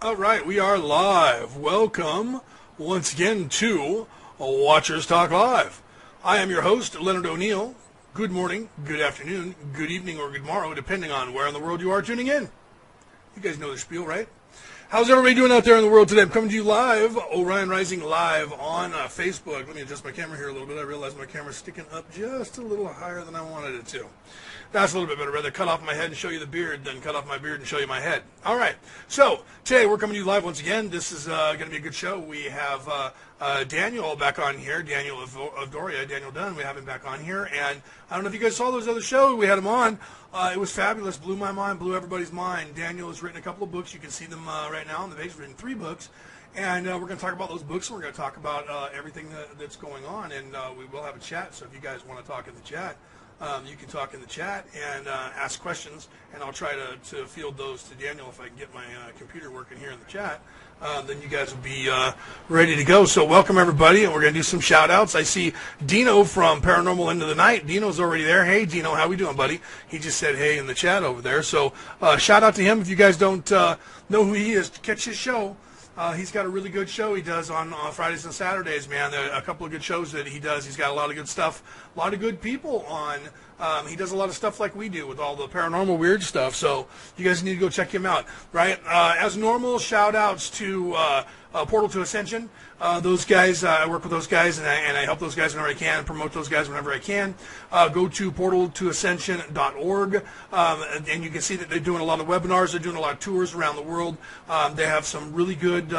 All right, we are live. Welcome once again to Watchers Talk Live. I am your host, Leonard O'Neill. Good morning, good afternoon, good evening, or good morrow, depending on where in the world you are tuning in. You guys know the spiel, right? How's everybody doing out there in the world today? I'm coming to you live, Orion Rising live on Facebook. Let me adjust my camera here a little bit. I realize my camera's sticking up just a little higher than I wanted it to. That's a little bit better. Rather cut off my head and show you the beard than cut off my beard and show you my head. All right. So today we're coming to you live once again. This is going to be a good show. We have Daniel back on here, Daniel of Doria, Daniel Dunn. We have him back on here. And I don't know if you guys saw those other shows. We had him on. It was fabulous. Blew my mind, blew everybody's mind. Daniel has written a couple of books. You can see them right now on the page. He's written 3 books. And we're going to talk about those books, and we're going to talk about everything that's going on. And we will have a chat, so if you guys want to talk in the chat, you can talk in the chat and ask questions, and I'll try to field those to Daniel if I can get my computer working here in the chat. Then you guys will be ready to go. So welcome, everybody, and we're going to do some shout-outs. I see Dino from Paranormal Into the Night. Dino's already there. Hey, Dino, how we doing, buddy? He just said hey in the chat over there. So shout-out to him. If you guys don't know who he is, catch his show. He's got a really good show he does on Fridays and Saturdays, man. There are a couple of good shows that he does. He's got a lot of good stuff, a lot of good people on. He does a lot of stuff like we do with all the paranormal weird stuff. So you guys need to go check him out, right? As normal, shout-outs to Portal to Ascension. Those guys, I work with those guys, and I help those guys whenever I can, promote those guys whenever I can. Go to portaltoascension.org, and you can see that they're doing a lot of webinars. They're doing a lot of tours around the world. They have some really good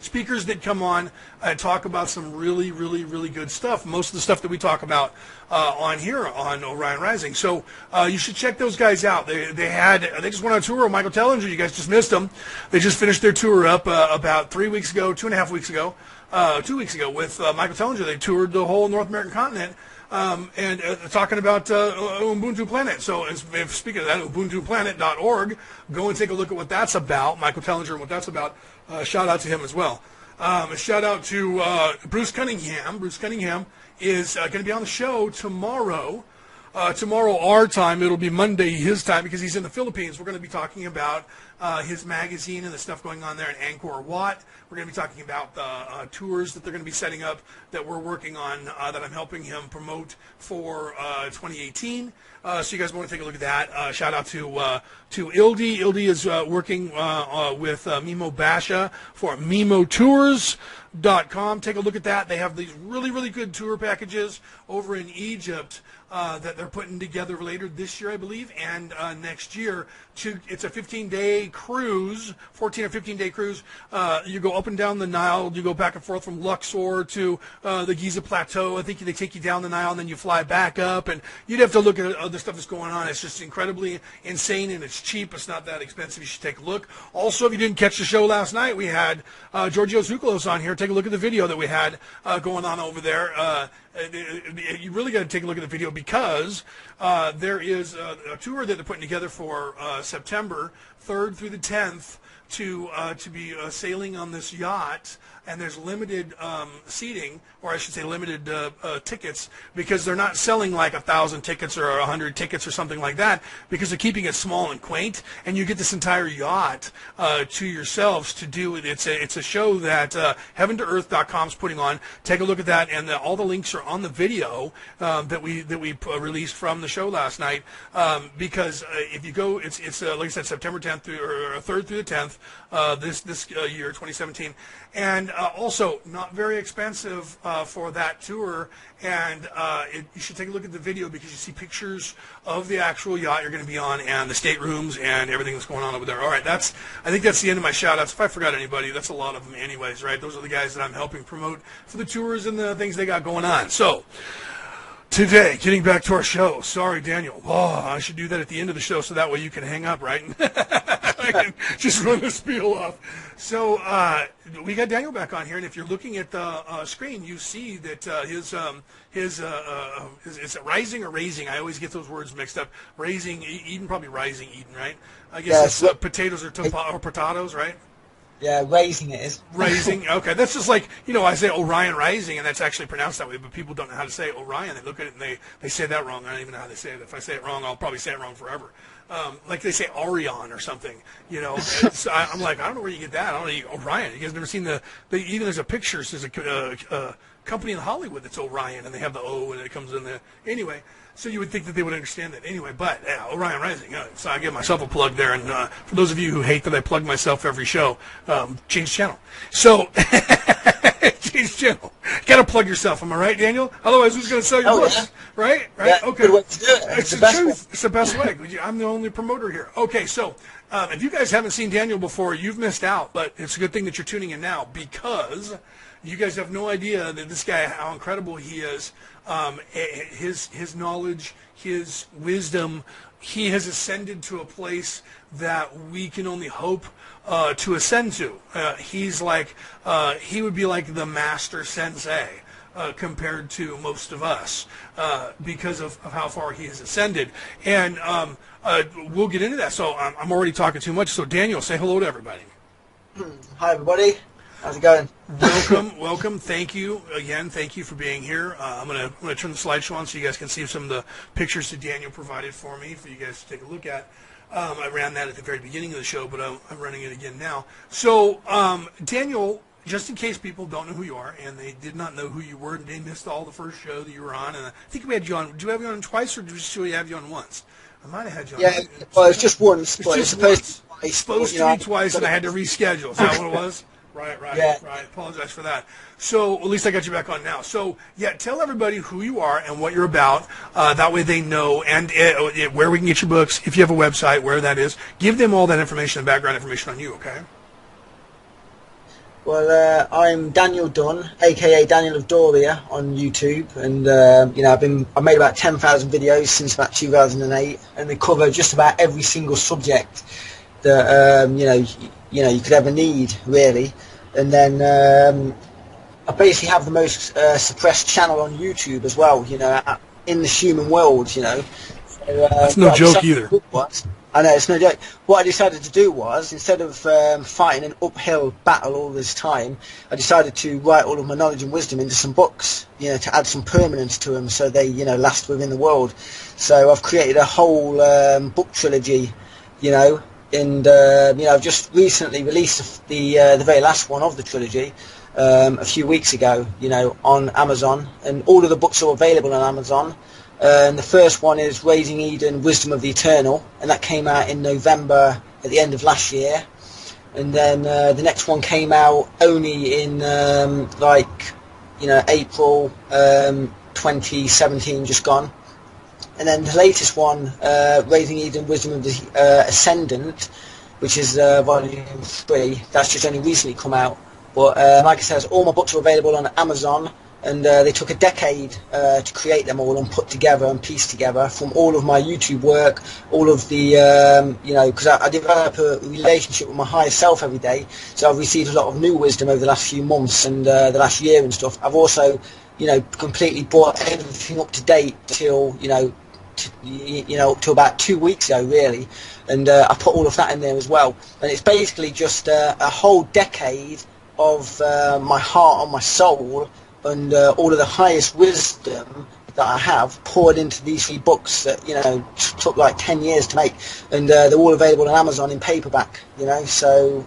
speakers that come on and talk about some really, really, really good stuff. Most of the stuff that we talk about on here on Orion Rising. So you should check those guys out. They just went on a tour with Michael Tellinger. You guys just missed them. They just finished their tour up about 3 weeks ago, 2.5 weeks ago. 2 weeks ago with Michael Tellinger. They toured the whole North American continent and talking about Ubuntu Planet. So speaking of that, ubuntuplanet.org, go and take a look at what that's about, Michael Tellinger and what that's about. Shout out to him as well. A shout out to Bruce Cunningham. Bruce Cunningham is going to be on the show tomorrow. Tomorrow our time, it'll be Monday his time because he's in the Philippines. We're going to be talking about his magazine and the stuff going on there in Angkor Wat. We're going to be talking about the tours that they're going to be setting up that we're working on, that I'm helping him promote for 2018. So you guys want to take a look at that. Shout out to Ildi. Ildi is working with Mimo Basha for MimoTours.com. Take a look at that. They have these really, really good tour packages over in Egypt that they're putting together later this year, I believe, and next year. It's a 15-day cruise, 14 or 15-day cruise. You go up and down the Nile. You go back and forth from Luxor to the Giza Plateau. I think they take you down the Nile, and then you fly back up. And you'd have to look at other stuff that's going on. It's just incredibly insane, and it's cheap. It's not that expensive. You should take a look. Also, if you didn't catch the show last night, we had Georgios Zoukalos on here. Take a look at the video that we had going on over there. You really got to take a look at the video because there is a tour that they're putting together for September 3rd through the 10th to be sailing on this yacht, and there's limited seating, or I should say limited tickets, because they're not selling like 1,000 tickets or 100 tickets or something like that, because they're keeping it small and quaint, and you get this entire yacht to yourselves to do it. It's a show that HeavenToEarth.com's putting on. Take a look at that, and all the links are on the video that we released from the show last night. Because if you go, it's like I said, September 10th or 3rd through the 10th. This year, 2017, and also not very expensive for that tour. And you should take a look at the video because you see pictures of the actual yacht you're going to be on and the staterooms and everything that's going on over there. All right, I think that's the end of my shout-outs. If I forgot anybody, that's a lot of them anyways, right? Those are the guys that I'm helping promote for the tours and the things they got going on. So today, getting back to our show. Sorry, Daniel. Oh, I should do that at the end of the show so that way you can hang up, right? I can just run the spiel off. So we got Daniel back on here, and if you're looking at the screen, you see that his is it rising or raising? I always get those words mixed up. Raising, Eden, probably rising Eden, right? I guess it's potatoes or potatoes, right? Yeah, raising it is. Raising, okay. That's just like, I say Orion Rising, and that's actually pronounced that way, but people don't know how to say Orion. They look at it and they say that wrong. I don't even know how they say it. If I say it wrong, I'll probably say it wrong forever. like they say Orion or something, I'm like, I don't know where you get that. I don't know, Orion. You guys never seen even there's a picture, there's a company in Hollywood that's Orion, and they have the O, and it comes in there. Anyway, so you would think that they would understand that. Anyway, but Orion Rising, so I give myself a plug there, and for those of you who hate that I plug myself every show, change channel. So, change channel. Got to plug yourself, am I right, Daniel? Otherwise, who's going to sell your books? Yeah. Right? Yeah, okay. Good way to do it. It's the truth. It's the best way. I'm the only promoter here. Okay, so if you guys haven't seen Daniel before, you've missed out, but it's a good thing that you're tuning in now, because you guys have no idea that this guy, how incredible he is, his knowledge, his wisdom. He has ascended to a place that we can only hope to ascend to. He's like, he would be like the master sensei compared to most of us because of how far he has ascended. And we'll get into that. So I'm already talking too much. So Daniel, say hello to everybody. Hi, everybody. How's it going? Welcome. Thank you again. Thank you for being here. I'm gonna turn the slideshow on so you guys can see some of the pictures that Daniel provided for me for you guys to take a look at. I ran that at the very beginning of the show, but I'm running it again now. So Daniel, just in case people don't know who you are and they did not know who you were and they missed all the first show that you were on, and I think we had you on. Did we have you on twice, or did we have you on once? I might have had you on. Yeah, well, it's just once. It's supposed to be twice, and I had to reschedule. Is that what it was? Right. Apologize for that. So at least I got you back on now. So yeah, tell everybody who you are and what you're about. That way they know, and where we can get your books. If you have a website, where that is, give them all that information and background information on you. Okay. Well, I'm Daniel Dunn, aka Daniel of Doria, on YouTube, and I've made about 10,000 videos since about 2008, and they cover just about every single subject that you could ever need, really. And then I basically have the most suppressed channel on YouTube as well, in the human world, So, that's no joke either. I know, it's no joke. What I decided to do was, instead of fighting an uphill battle all this time, I decided to write all of my knowledge and wisdom into some books, to add some permanence to them so they, last within the world. So I've created a whole book trilogy, and I've just recently released the very last one of the trilogy a few weeks ago, on Amazon, and all of the books are available on Amazon. And the first one is Raising Eden, Wisdom of the Eternal, and that came out in November at the end of last year. And then the next one came out only in April 2017, just gone. And then the latest one, Raising Eden, Wisdom of the Ascendant, which is volume 3, that's just only recently come out. But like I said, all my books are available on Amazon, and they took a decade to create them all and put together and piece together from all of my YouTube work, all of the, because I develop a relationship with my higher self every day, so I've received a lot of new wisdom over the last few months and the last year and stuff. I've also, completely brought everything up to date till, to about 2 weeks ago, really, and I put all of that in there as well. And it's basically just a whole decade of my heart and my soul, and all of the highest wisdom that I have poured into these 3 books that took like 10 years to make, and they're all available on Amazon in paperback. So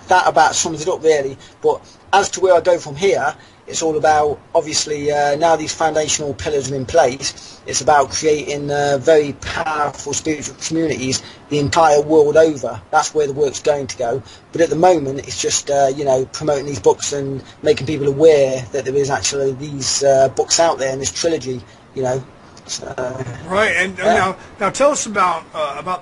that about sums it up, really. But as to where I go from here, it's all about, obviously, now these foundational pillars are in place, it's about creating very powerful spiritual communities the entire world over. That's where the work's going to go. But at the moment, it's just, promoting these books and making people aware that there is actually these books out there in this trilogy, So, right, and now tell us about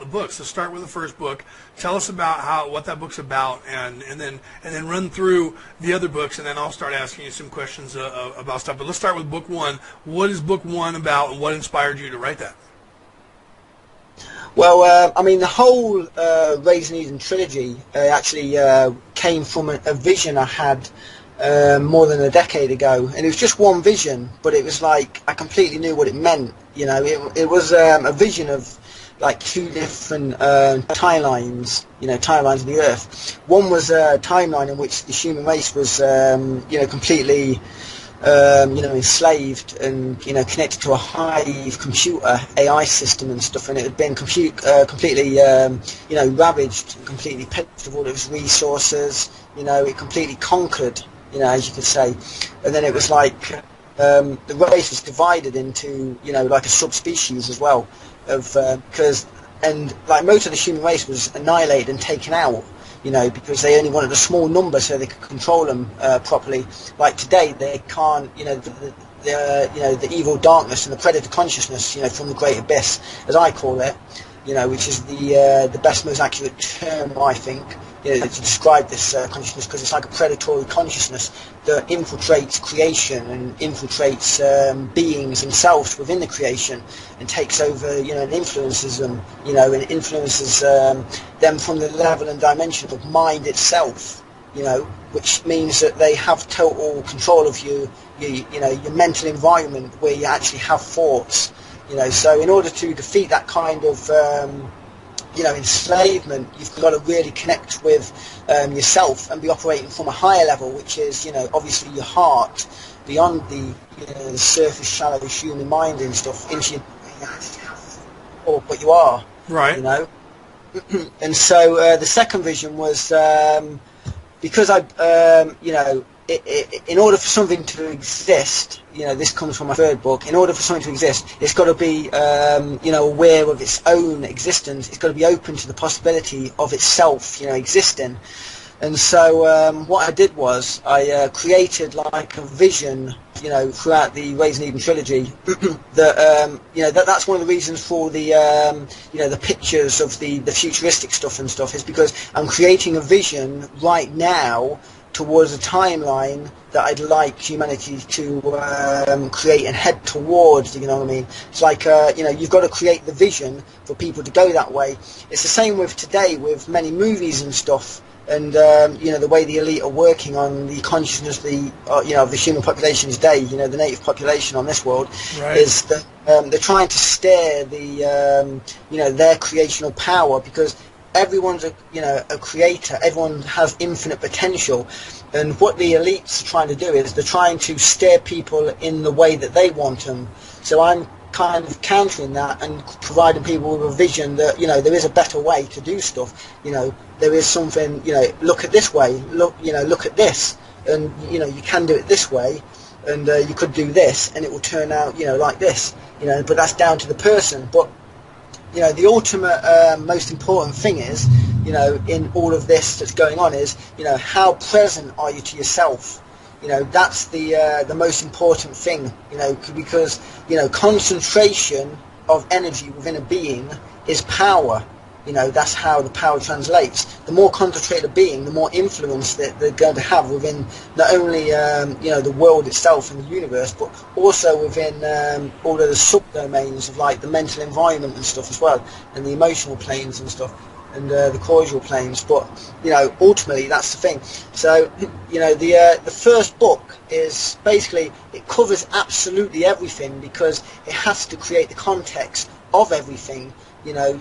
the books. Let's start with the first book. Tell us about what that book's about, and then run through the other books, and then I'll start asking you some questions about stuff. But let's start with book 1. What is book 1 about, and what inspired you to write that? Well, the whole Raising Eden trilogy actually came from a vision I had more than a decade ago, and it was just one vision, but it was like I completely knew what it meant. It was a vision of like 2 different timelines, timelines of the Earth. One was a timeline in which the human race was, completely enslaved and, connected to a hive computer AI system and stuff, and it had been completely, ravaged and completely pinched of all of its resources. It completely conquered, as you could say. And then it was like the race was divided into, like a subspecies as well, and like most of the human race was annihilated and taken out. Because they only wanted a small number so they could control them properly. Like today, they can't, the evil darkness and the predator consciousness, from the great abyss, as I call it, which is the best, most accurate term, I think, to describe this consciousness, because it's like a predatory consciousness that infiltrates creation and infiltrates beings themselves within the creation and takes over, and influences them, and influences them from the level and dimension of mind itself, which means that they have total control of your mental environment where you actually have thoughts, So in order to defeat that kind of enslavement, you've got to really connect with yourself and be operating from a higher level, which is, obviously your heart, beyond the surface, shallow human mind and stuff, into your or what you are, right? And so the second vision was because in order for something to exist, this comes from my third book. In order for something to exist, it's got to be, aware of its own existence. It's got to be open to the possibility of itself, existing. And so what I did was I created like a vision, throughout the Raising Eden trilogy. That's one of the reasons for the, the pictures of the futuristic stuff and stuff, is because I'm creating a vision right now towards a timeline that I'd like humanity to create and head towards, you know what I mean? It's like, you've got to create the vision for people to go that way. It's the same with today with many movies and stuff, and, the way the elite are working on the consciousness of the human population today, the native population on this world, right, is that they're trying to stare their creational power, because everyone's a creator. Everyone has infinite potential, and what the elites are trying to do is they're trying to steer people in the way that they want them. So I'm kind of countering that and providing people with a vision that there is a better way to do stuff. There is something. Look at this way. Look at this, and you can do it this way, and you could do this, and it will turn out like this. But that's down to the person. But the ultimate, most important thing is, in all of this that's going on is, how present are you to yourself? That's the most important thing, because, concentration of energy within a being is power. That's how the power translates. The more concentrated a being, the more influence that they're going to have within not only, the world itself and the universe, but also within all of the subdomains of like the mental environment and stuff as well, and the emotional planes and stuff, and the causal planes. But, ultimately that's the thing. So, the first book is basically, it covers absolutely everything, because it has to create the context of everything,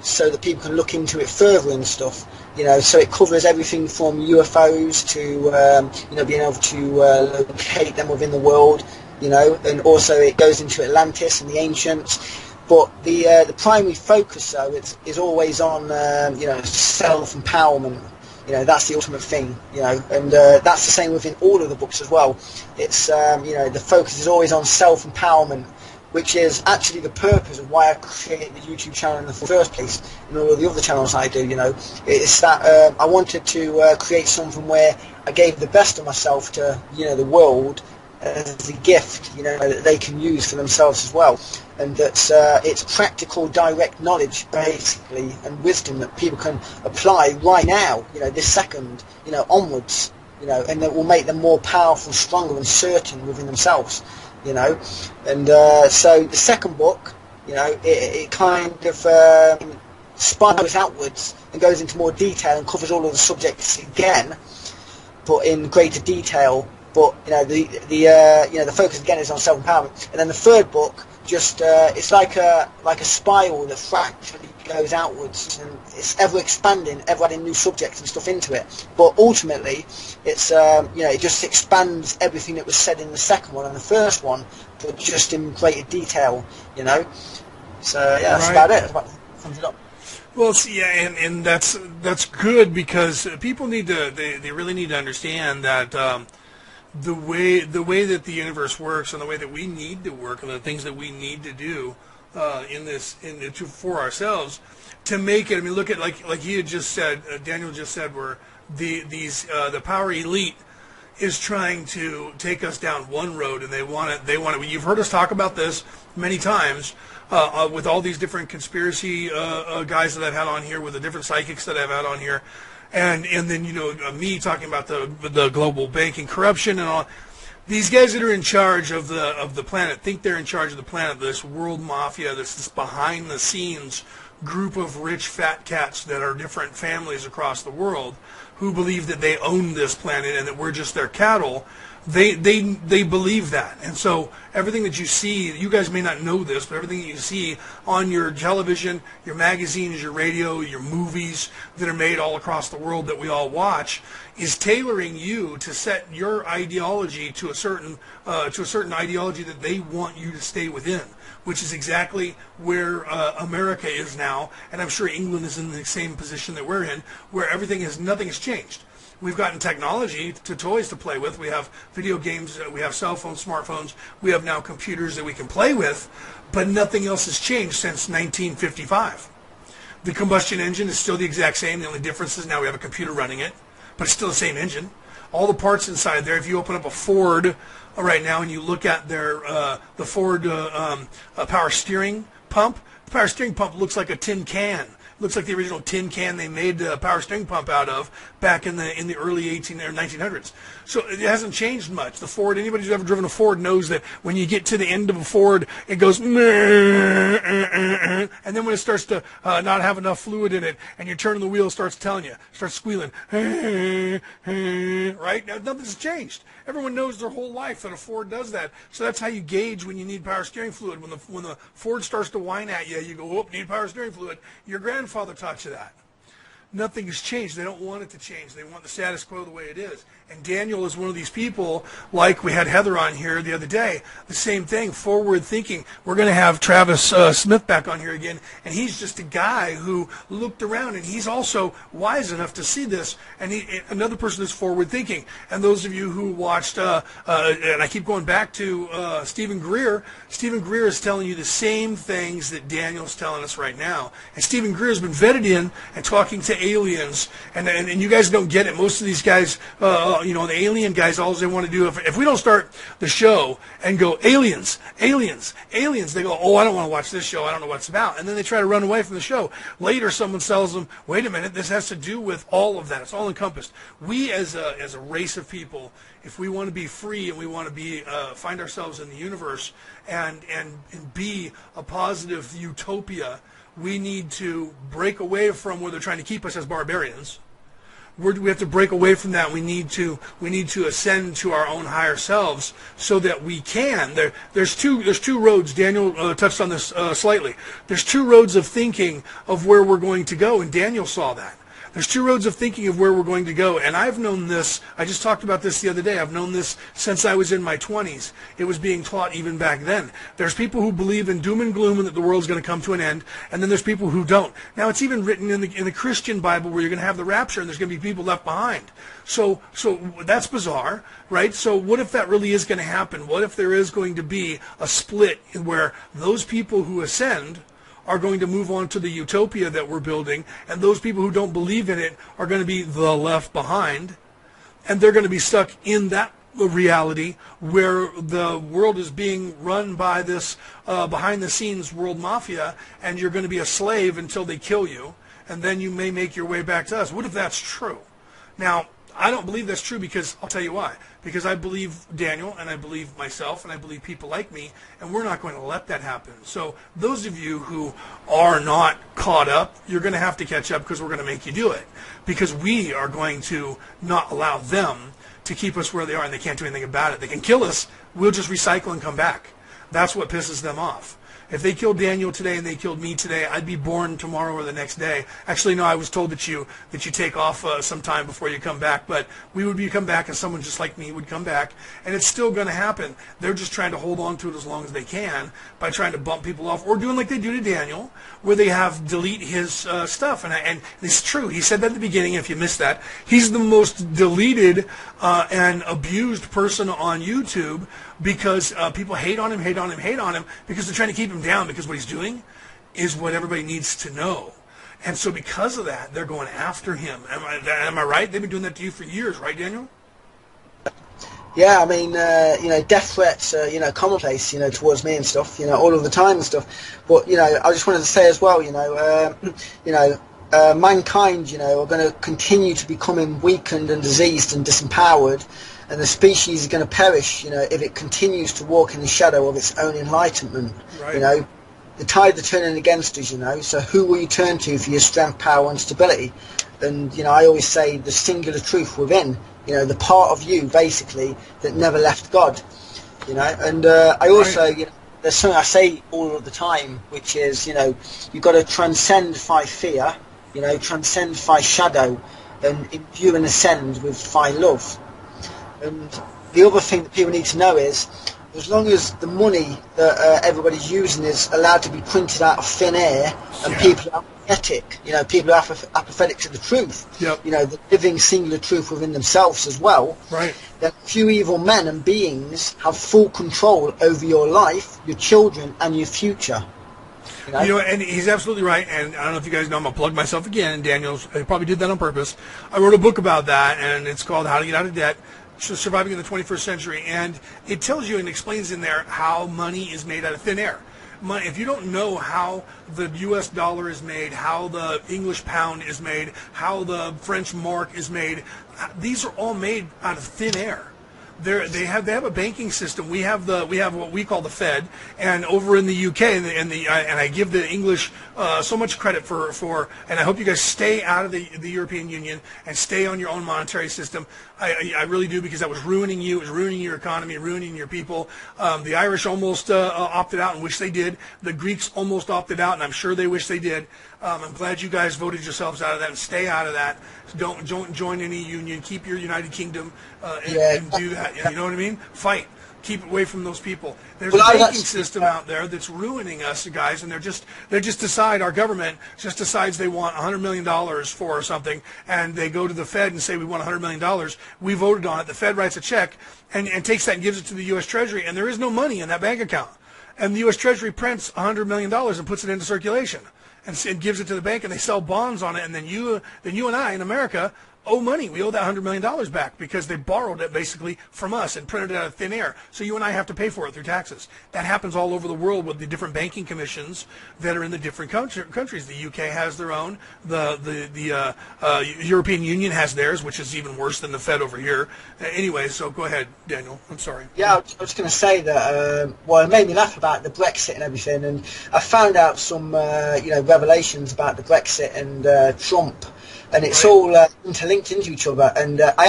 so that people can look into it further and stuff. So it covers everything from UFOs to, being able to locate them within the world, and also it goes into Atlantis and the ancients. But the primary focus, though, is always on, self-empowerment. That's the ultimate thing, and that's the same within all of the books as well. It's, the focus is always on self-empowerment, which is actually the purpose of why I created the YouTube channel in the first place, and all of the other channels I do, It's that I wanted to create something where I gave the best of myself to, the world as a gift, that they can use for themselves as well. And that's it's practical, direct knowledge, basically, and wisdom that people can apply right now, this second, onwards, and that will make them more powerful, stronger, and certain within themselves. And so the second book, it kind of spirals outwards and goes into more detail and covers all of the subjects again, but in greater detail. But the focus again is on self-empowerment. And then the third book, just it's like a spiral that fractally goes outwards, and it's ever expanding, ever adding new subjects and stuff into it. But ultimately, it's it just expands everything that was said in the second one and the first one, but just in greater detail. So yeah, that's about it. That's about sums it up. Well, see, yeah, and that's good, because people need to they really need to understand that the way that the universe works and the way that we need to work and the things that we need to do for ourselves to make it. I mean, look at like he had just said, Daniel just said, where the power elite is trying to take us down one road, and they want it. You've heard us talk about this many times. With all these different conspiracy guys that I've had on here, with the different psychics that I've had on here, and then me talking about the global banking corruption and all. These guys that are in charge of the planet think they're in charge of the planet. This world mafia, this behind the scenes group of rich fat cats that are different families across the world who believe that they own this planet and that we're just their cattle. They believe that, and so everything that you see, you guys may not know this, but everything that you see on your television, your magazines, your radio, your movies that are made all across the world that we all watch, is tailoring you to set your ideology to a certain ideology that they want you to stay within, which is exactly where America is now, and I'm sure England is in the same position that we're in, where nothing has changed. We've gotten technology to toys to play with. We have video games. We have cell phones, smartphones. We have now computers that we can play with, but nothing else has changed since 1955. The combustion engine is still the exact same. The only difference is now we have a computer running it, but it's still the same engine. All the parts inside there, if you open up a Ford right now and you look at the Ford power steering pump, the power steering pump looks like a tin can. Looks like the original tin can they made the power steering pump out of back in the early 1900s. So it hasn't changed much. The Ford, anybody who's ever driven a Ford knows that when you get to the end of a Ford, it goes, and then when it starts to not have enough fluid in it, and you're turning the wheel, it starts telling you, starts squealing, right? Now, nothing's changed. Everyone knows their whole life that a Ford does that. So that's how you gauge when you need power steering fluid. When the Ford starts to whine at you, you go, oh, need power steering fluid. Your grandfather taught you that. Nothing has changed. They don't want it to change. They want the status quo the way it is. And Daniel is one of these people, like we had Heather on here the other day. The same thing, forward thinking. We're going to have Travis Smith back on here again, and he's just a guy who looked around, and he's also wise enough to see this. And another person is forward thinking. And those of you who watched, and I keep going back to Stephen Greer is telling you the same things that Daniel's telling us right now. And Stephen Greer has been vetted in and talking to aliens, and you guys don't get it. Most of these guys, the alien guys, all they want to do, if we don't start the show and go, aliens, aliens, aliens, they go, oh, I don't want to watch this show, I don't know what it's about, and then they try to run away from the show. Later, someone tells them, wait a minute, this has to do with all of that. It's all encompassed. We, as a race of people, if we want to be free and we want to be find ourselves in the universe and be a positive utopia, we need to break away from where they're trying to keep us as barbarians. We have to break away from that. We need to ascend to our own higher selves so that we can. There's two roads. Daniel touched on this slightly. There's two roads of thinking of where we're going to go, and Daniel saw that. There's two roads of thinking of where we're going to go, and I've known this, I just talked about this the other day, I've known this since I was in my 20s. It was being taught even back then. There's people who believe in doom and gloom and that the world's going to come to an end, and then there's people who don't. Now, it's even written in the Christian Bible where you're going to have the rapture and there's going to be people left behind. So that's bizarre, right? So what if that really is going to happen? What if there is going to be a split where those people who ascend are going to move on to the utopia that we're building, and those people who don't believe in it are going to be the left behind, and they're going to be stuck in that reality where the world is being run by this behind-the-scenes world mafia, and you're going to be a slave until they kill you, and then you may make your way back to us. What if that's true? Now, I don't believe that's true, because I'll tell you why. Because I believe Daniel, and I believe myself, and I believe people like me, and we're not going to let that happen. So those of you who are not caught up, you're going to have to catch up, because we're going to make you do it. Because we are going to not allow them to keep us where they are, and they can't do anything about it. They can kill us. We'll just recycle and come back. That's what pisses them off. If they killed Daniel today and they killed me today, I'd be born tomorrow or the next day. Actually, no, I was told that you take off sometime before you come back, but we would come back and someone just like me would come back, and it's still going to happen. They're just trying to hold on to it as long as they can by trying to bump people off or doing like they do to Daniel, where they have delete his stuff. And it's true. He said that at the beginning, if you missed that. He's the most deleted and abused person on YouTube because people hate on him because they're trying to keep him down, because what he's doing is what everybody needs to know. And so because of that, they're going after him. Am I right? They've been doing that to you for years, right, Daniel? Yeah, I mean, death threats are, commonplace, towards me and stuff, all of the time and stuff. But, I just wanted to say as well, mankind, are going to continue to becoming weakened and diseased and disempowered, and the species is going to perish, if it continues to walk in the shadow of its own enlightenment. Right. The tides are turning against us, so who will you turn to for your strength, power and stability? And, I always say the singular truth within, the part of you, basically, that never left God, And I also, there's something I say all of the time, which is, you've got to transcend by fear, transcend by shadow, and imbue and ascend with by love. And the other thing that people need to know is, as long as the money that everybody's using is allowed to be printed out of thin air, and people are apathetic, people are apathetic to the truth, the living singular truth within themselves as well, right. Then few evil men and beings have full control over your life, your children, and your future. And he's absolutely right. And I don't know if you guys know, I'm going to plug myself again. Daniel's probably did that on purpose. I wrote a book about that, and it's called How to Get Out of Debt, Surviving in the 21st Century. And it tells you and explains in there how money is made out of thin air. If you don't know how the U.S. dollar is made, how the English pound is made, how the French mark is made, these are all made out of thin air. They have a banking system. We have what we call the Fed, and over in the UK, and I give the English so much credit for, and I hope you guys stay out of the European Union and stay on your own monetary system. I really do, because that was ruining you. It was ruining your economy, ruining your people. The Irish almost opted out and wish they did. The Greeks almost opted out, and I'm sure they wish they did. I'm glad you guys voted yourselves out of that and stay out of that. Don't join any union. Keep your United Kingdom and do that. You know what I mean? Fight. Keep away from those people. There's a banking system out there that's ruining us, guys, and our government just decides they want $100 million for something, and they go to the Fed and say, we want $100 million. We voted on it. The Fed writes a check and takes that and gives it to the U.S. Treasury, and there is no money in that bank account. And the U.S. Treasury prints $100 million and puts it into circulation and gives it to the bank, and they sell bonds on it, and then you and I in America owe money. We owe that $100 million back because they borrowed it basically from us and printed it out of thin air. So you and I have to pay for it through taxes. That happens all over the world with the different banking commissions that are in the different countries. The UK has their own. The European Union has theirs, which is even worse than the Fed over here. Anyway, so go ahead, Daniel. I'm sorry. Yeah, I was going to say that, it made me laugh about the Brexit and everything, and I found out some, revelations about the Brexit and Trump. And it's all interlinked into each other. And I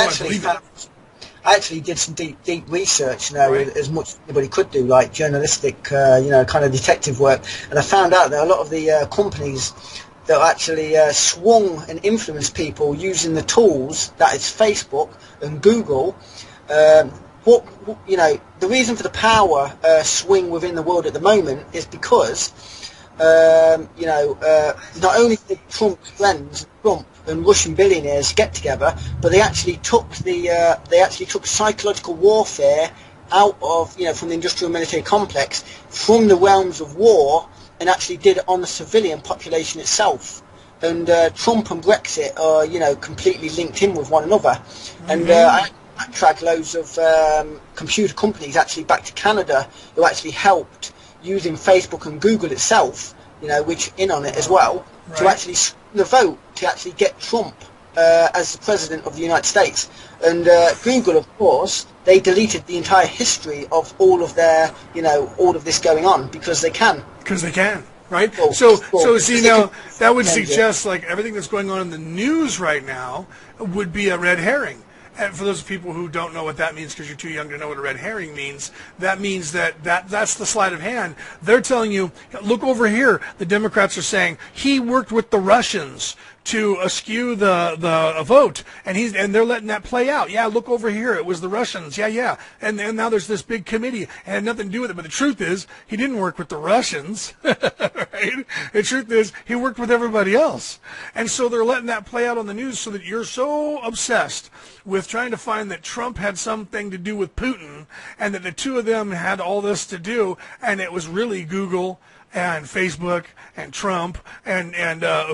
actually did some deep research, as much as anybody could do, like journalistic, kind of detective work. And I found out that a lot of the companies that actually swung and influenced people using the tools that is Facebook and Google. The reason for the power swing within the world at the moment is because not only did Trump's friends, Trump and Russian billionaires get together, but they actually took psychological warfare out of from the industrial military complex, from the realms of war, and actually did it on the civilian population itself. And Trump and Brexit are completely linked in with one another. Mm-hmm. And I track loads of computer companies actually back to Canada who actually helped using Facebook and Google itself, which in on it as well, right, to actually the vote to actually get Trump as the president of the United States. And Google, of course, they deleted the entire history of all of their, all of this going on because they can. Because they can, right? So see now, that would suggest like everything that's going on in the news right now would be a red herring. And for those people who don't know what that means because you're too young to know what a red herring means, that means that's the sleight of hand. They're telling you, look over here. The Democrats are saying he worked with the Russians to eschew the vote, and they're letting that play out. Yeah, look over here. It was the Russians. Yeah. And now there's this big committee. It had nothing to do with it. But the truth is, he didn't work with the Russians. Right? The truth is, he worked with everybody else. And so they're letting that play out on the news so that you're so obsessed with trying to find that Trump had something to do with Putin and that the two of them had all this to do, and it was really Google and Facebook and Trump and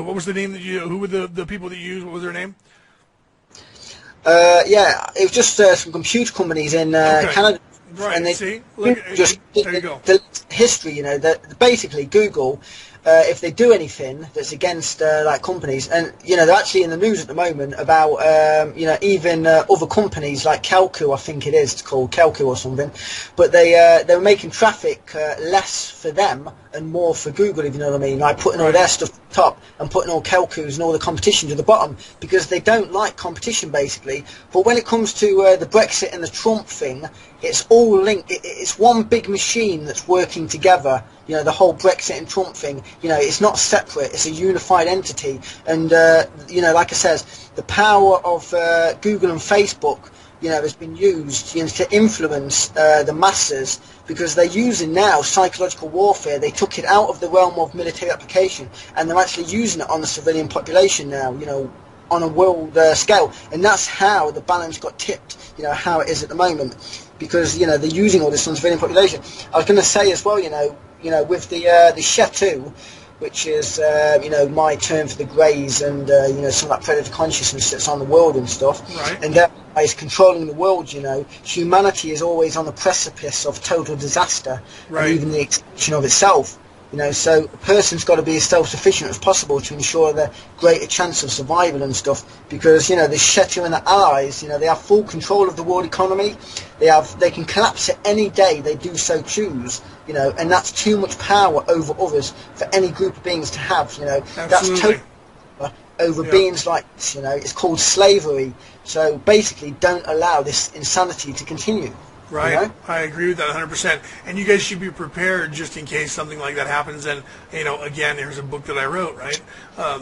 what was the name who were the people that you used? What was their name? Yeah, it was just some computer companies in Canada. Right. And they see, look, just there you go. The history, you know, that basically Google, if they do anything that's against like companies, and you know they're actually in the news at the moment about you know even other companies like Kelku, I think it's called Kelku or something, but they were making traffic less for them and more for Google, if you know what I mean, like putting all their stuff at the top and putting all Kelku's and all the competition to the bottom because they don't like competition basically. But when it comes to the Brexit and the Trump thing, it's all linked. It's one big machine that's working together. You know, the whole Brexit and Trump thing, you know, it's not separate. It's a unified entity. And, you know, like I says, the power of Google and Facebook, you know, has been used, you know, to influence the masses because they're using now psychological warfare. They took it out of the realm of military application and they're actually using it on the civilian population now, you know, on a world scale. And that's how the balance got tipped, you know, how it is at the moment. Because, you know, they're using all this on civilian population. I was going to say as well, you know, with the Shetu, which is, you know, my term for the greys and, you know, some of that predator consciousness that's on the world and stuff. Right. And that is controlling the world, you know. Humanity is always on the precipice of total disaster. Right. And even the extinction of itself. You know, so a person's got to be as self-sufficient as possible to ensure the greater chance of survival and stuff. Because, you know, the Shetu and the allies, you know, they have full control of the world economy. They can collapse it any day they do so choose. You know, and that's too much power over others for any group of beings to have. You know, Absolutely. That's total power over beings like this. You know, it's called slavery. So basically, don't allow this insanity to continue. Right, you know? I agree with that 100%. And you guys should be prepared just in case something like that happens. And, you know, again, there's a book that I wrote, right?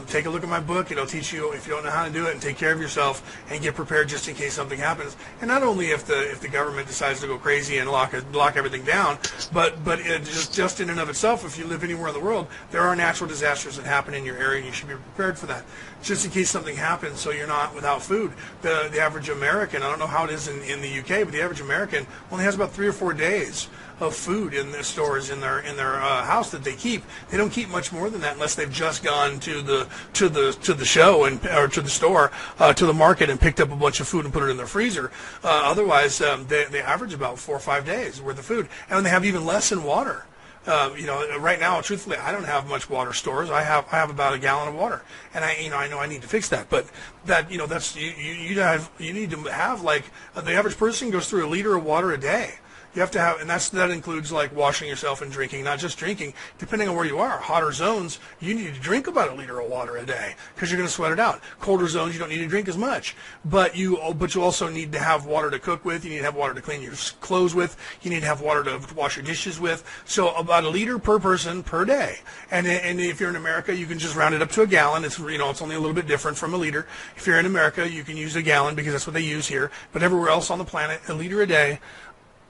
Take a look at my book. It'll teach you if you don't know how to do it and take care of yourself and get prepared just in case something happens. And not only if the government decides to go crazy and lock everything down, but it just in and of itself, if you live anywhere in the world, there are natural disasters that happen in your area and you should be prepared for that. Just in case something happens so you're not without food. The average American, I don't know how it is in the UK, but the average American only has about 3 or 4 days of food in their stores in their house that they keep. They don't keep much more than that unless they've just gone to the show or to the store to the market and picked up a bunch of food and put it in their freezer. Otherwise, they average about 4 or 5 days worth of food, and they have even less in water. You know, right now, truthfully, I don't have much water stores. I have about a gallon of water, and I know I need to fix that. But that, you know, that's you need to have like the average person goes through a liter of water a day. You have to have, and that includes like washing yourself and drinking, not just drinking. Depending on where you are, hotter zones, you need to drink about a liter of water a day because you're going to sweat it out. Colder zones, you don't need to drink as much, but you also need to have water to cook with. You need to have water to clean your clothes with. You need to have water to wash your dishes with. So about a liter per person per day. And if you're in America, you can just round it up to a gallon. It's, you know, it's only a little bit different from a liter. If you're in America, you can use a gallon because that's what they use here. But everywhere else on the planet, a liter a day.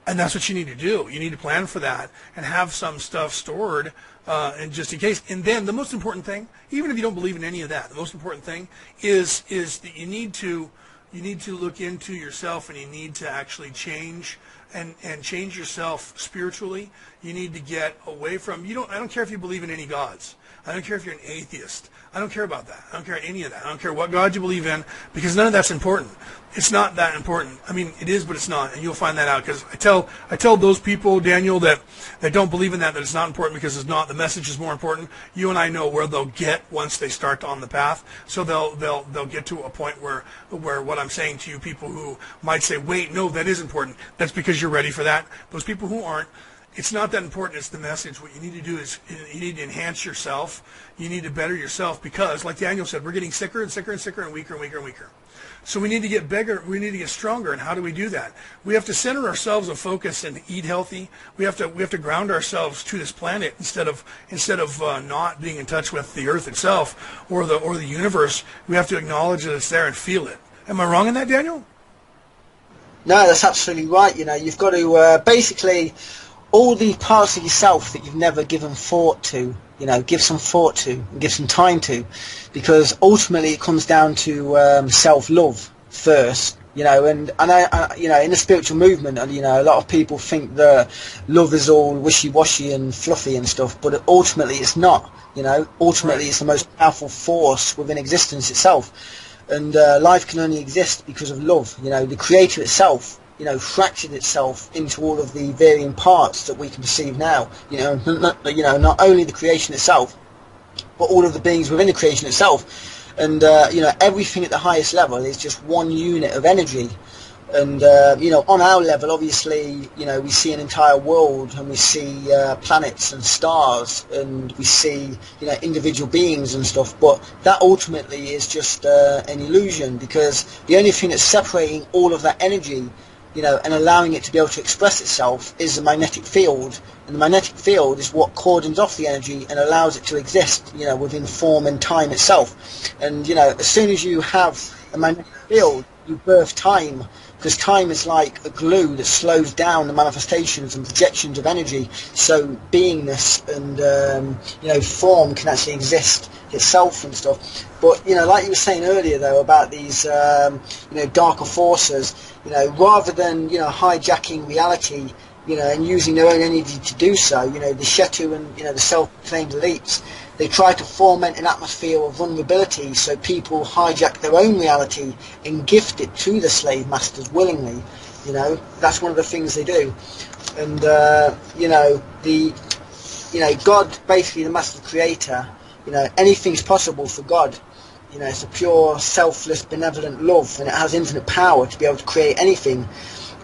And that's what you need to do. You need to plan for that and have some stuff stored and just in case. And then the most important thing, even if you don't believe in any of that, the most important thing is that you need to look into yourself and you need to actually change and change yourself spiritually. You need to get away from I don't care if you believe in any gods. I don't care if you're an atheist. I don't care about that. I don't care any of that. I don't care what God you believe in because none of that's important. It's not that important. I mean, it is, but it's not, and you'll find that out because I tell those people, Daniel, that don't believe in that it's not important because it's not. The message is more important. You and I know where they'll get once they start on the path. So they'll get to a point where what I'm saying to you, people who might say, wait, no, that is important. That's because you're ready for that. Those people who aren't. It's not that important. It's the message. What you need to do is you need to enhance yourself. You need to better yourself because, like Daniel said, we're getting sicker and sicker and sicker and weaker and weaker and weaker. So we need to get bigger. We need to get stronger. And how do we do that? We have to center ourselves and focus and eat healthy. We have to ground ourselves to this planet instead of not being in touch with the Earth itself or the universe. We have to acknowledge that it's there and feel it. Am I wrong in that, Daniel? No, that's absolutely right. You've got to basically all the parts of yourself that you've never given thought to, give some thought to and give some time to, because ultimately it comes down to self-love first, and I in the spiritual movement, a lot of people think that love is all wishy-washy and fluffy and stuff, but ultimately it's not. Ultimately it's the most powerful force within existence itself. And life can only exist because of love. The creator itself, fractured itself into all of the varying parts that we can perceive now. Not only the creation itself, but all of the beings within the creation itself. And everything at the highest level is just one unit of energy. And on our level, obviously, we see an entire world, and we see planets and stars, and we see individual beings and stuff. But that ultimately is just an illusion, because the only thing that's separating all of that energy, and allowing it to be able to express itself, is the magnetic field. And the magnetic field is what cordons off the energy and allows it to exist, within form and time itself. And as soon as you have a magnetic field, you birth time. Because time is like a glue that slows down the manifestations and projections of energy, so beingness and form can actually exist itself and stuff. But like you were saying earlier though about these darker forces, rather than hijacking reality, and using their own energy to do so, the Shetu and the self-proclaimed elites, they try to foment an atmosphere of vulnerability so people hijack their own reality and gift it to the slave masters willingly. That's one of the things they do. And God, basically the master creator, anything's possible for God. It's a pure, selfless, benevolent love, and it has infinite power to be able to create anything.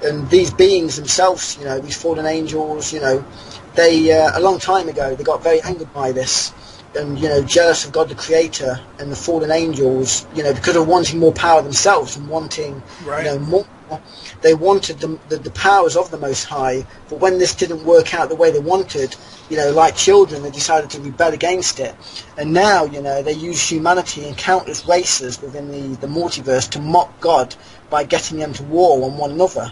And these beings themselves, these fallen angels, they a long time ago they got very angered by this, and jealous of God the Creator and the fallen angels, because of wanting more power themselves and wanting more. They wanted the powers of the Most High, but when this didn't work out the way they wanted, like children, they decided to rebel against it. And now, they use humanity and countless races within the multiverse to mock God by getting them to war on one another,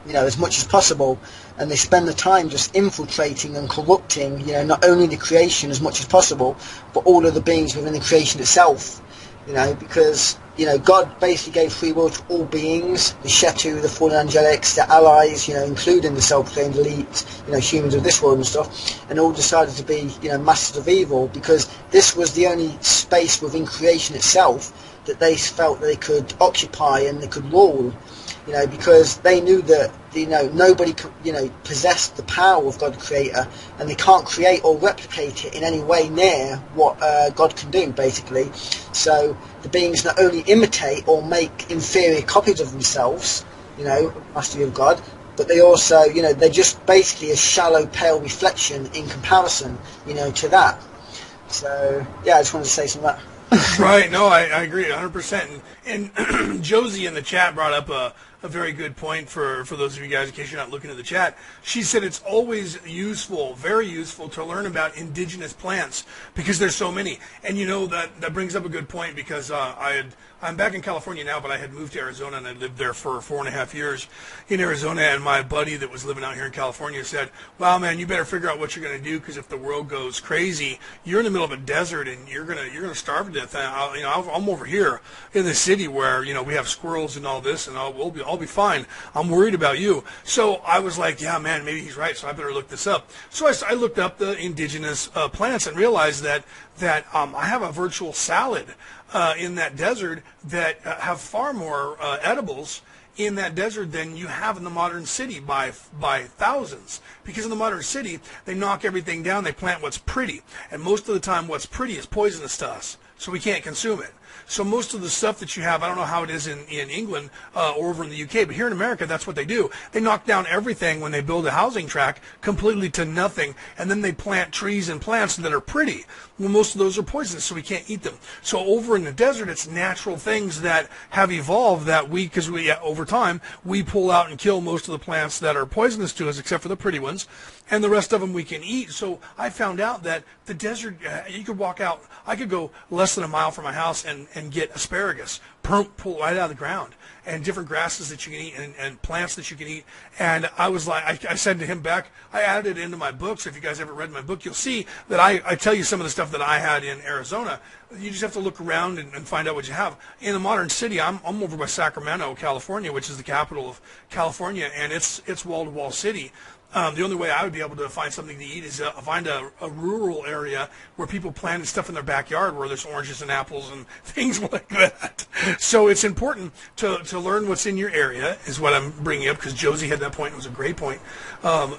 as much as possible. And they spend the time just infiltrating and corrupting, not only the creation as much as possible, but all of the beings within the creation itself, because, God basically gave free will to all beings, the Shetu, the fallen angelics, the allies, including the self-proclaimed elite, humans of this world and stuff, and all decided to be, masters of evil, because this was the only space within creation itself that they felt that they could occupy and they could rule. Because they knew that, nobody could, possessed the power of God the Creator, and they can't create or replicate it in any way near what God can do, basically. So the beings not only imitate or make inferior copies of themselves, mastery of God, but they also, they're just basically a shallow, pale reflection in comparison, to that. So, yeah, I just wanted to say some of that. Right, no, I agree 100%. And Josie in the chat brought up a very good point for those of you guys, in case you're not looking at the chat. She said it's always useful, very useful, to learn about indigenous plants because there's so many. And that brings up a good point, because I'm back in California now, but I had moved to Arizona, and I lived there for 4.5 years in Arizona. And my buddy that was living out here in California said, "Wow, man, you better figure out what you're going to do, because if the world goes crazy, you're in the middle of a desert and you're gonna starve to death. I'm over here in the city where we have squirrels and all this, and I'll be fine. I'm worried about you." So I was like, "Yeah, man, maybe he's right. So I better look this up." So I looked up the indigenous plants and realized that I have a virtual salad in that desert that have far more edibles in that desert than you have in the modern city by thousands. Because in the modern city, they knock everything down, they plant what's pretty. And most of the time, what's pretty is poisonous to us, so we can't consume it. So most of the stuff that you have, I don't know how it is in England or over in the UK, but here in America, that's what they do. They knock down everything when they build a housing tract completely to nothing, and then they plant trees and plants that are pretty. Well, most of those are poisonous, so we can't eat them. So over in the desert, it's natural things that have evolved that because over time, we pull out and kill most of the plants that are poisonous to us, except for the pretty ones, and the rest of them we can eat. So I found out that the desert, you could walk out, I could go less than a mile from my house and get asparagus, pull right out of the ground, and different grasses that you can eat and plants that you can eat. And I was like, I said to him back, I added it into my book, so if you guys ever read my book, you'll see that I tell you some of the stuff that I had in Arizona. You just have to look around and find out what you have. In the modern city, I'm over by Sacramento, California, which is the capital of California, and it's wall-to-wall city. The only way I would be able to find something to eat is find a rural area where people planted stuff in their backyard where there's oranges and apples and things like that. So it's important to learn what's in your area is what I'm bringing up, because Josie had that point. It was a great point.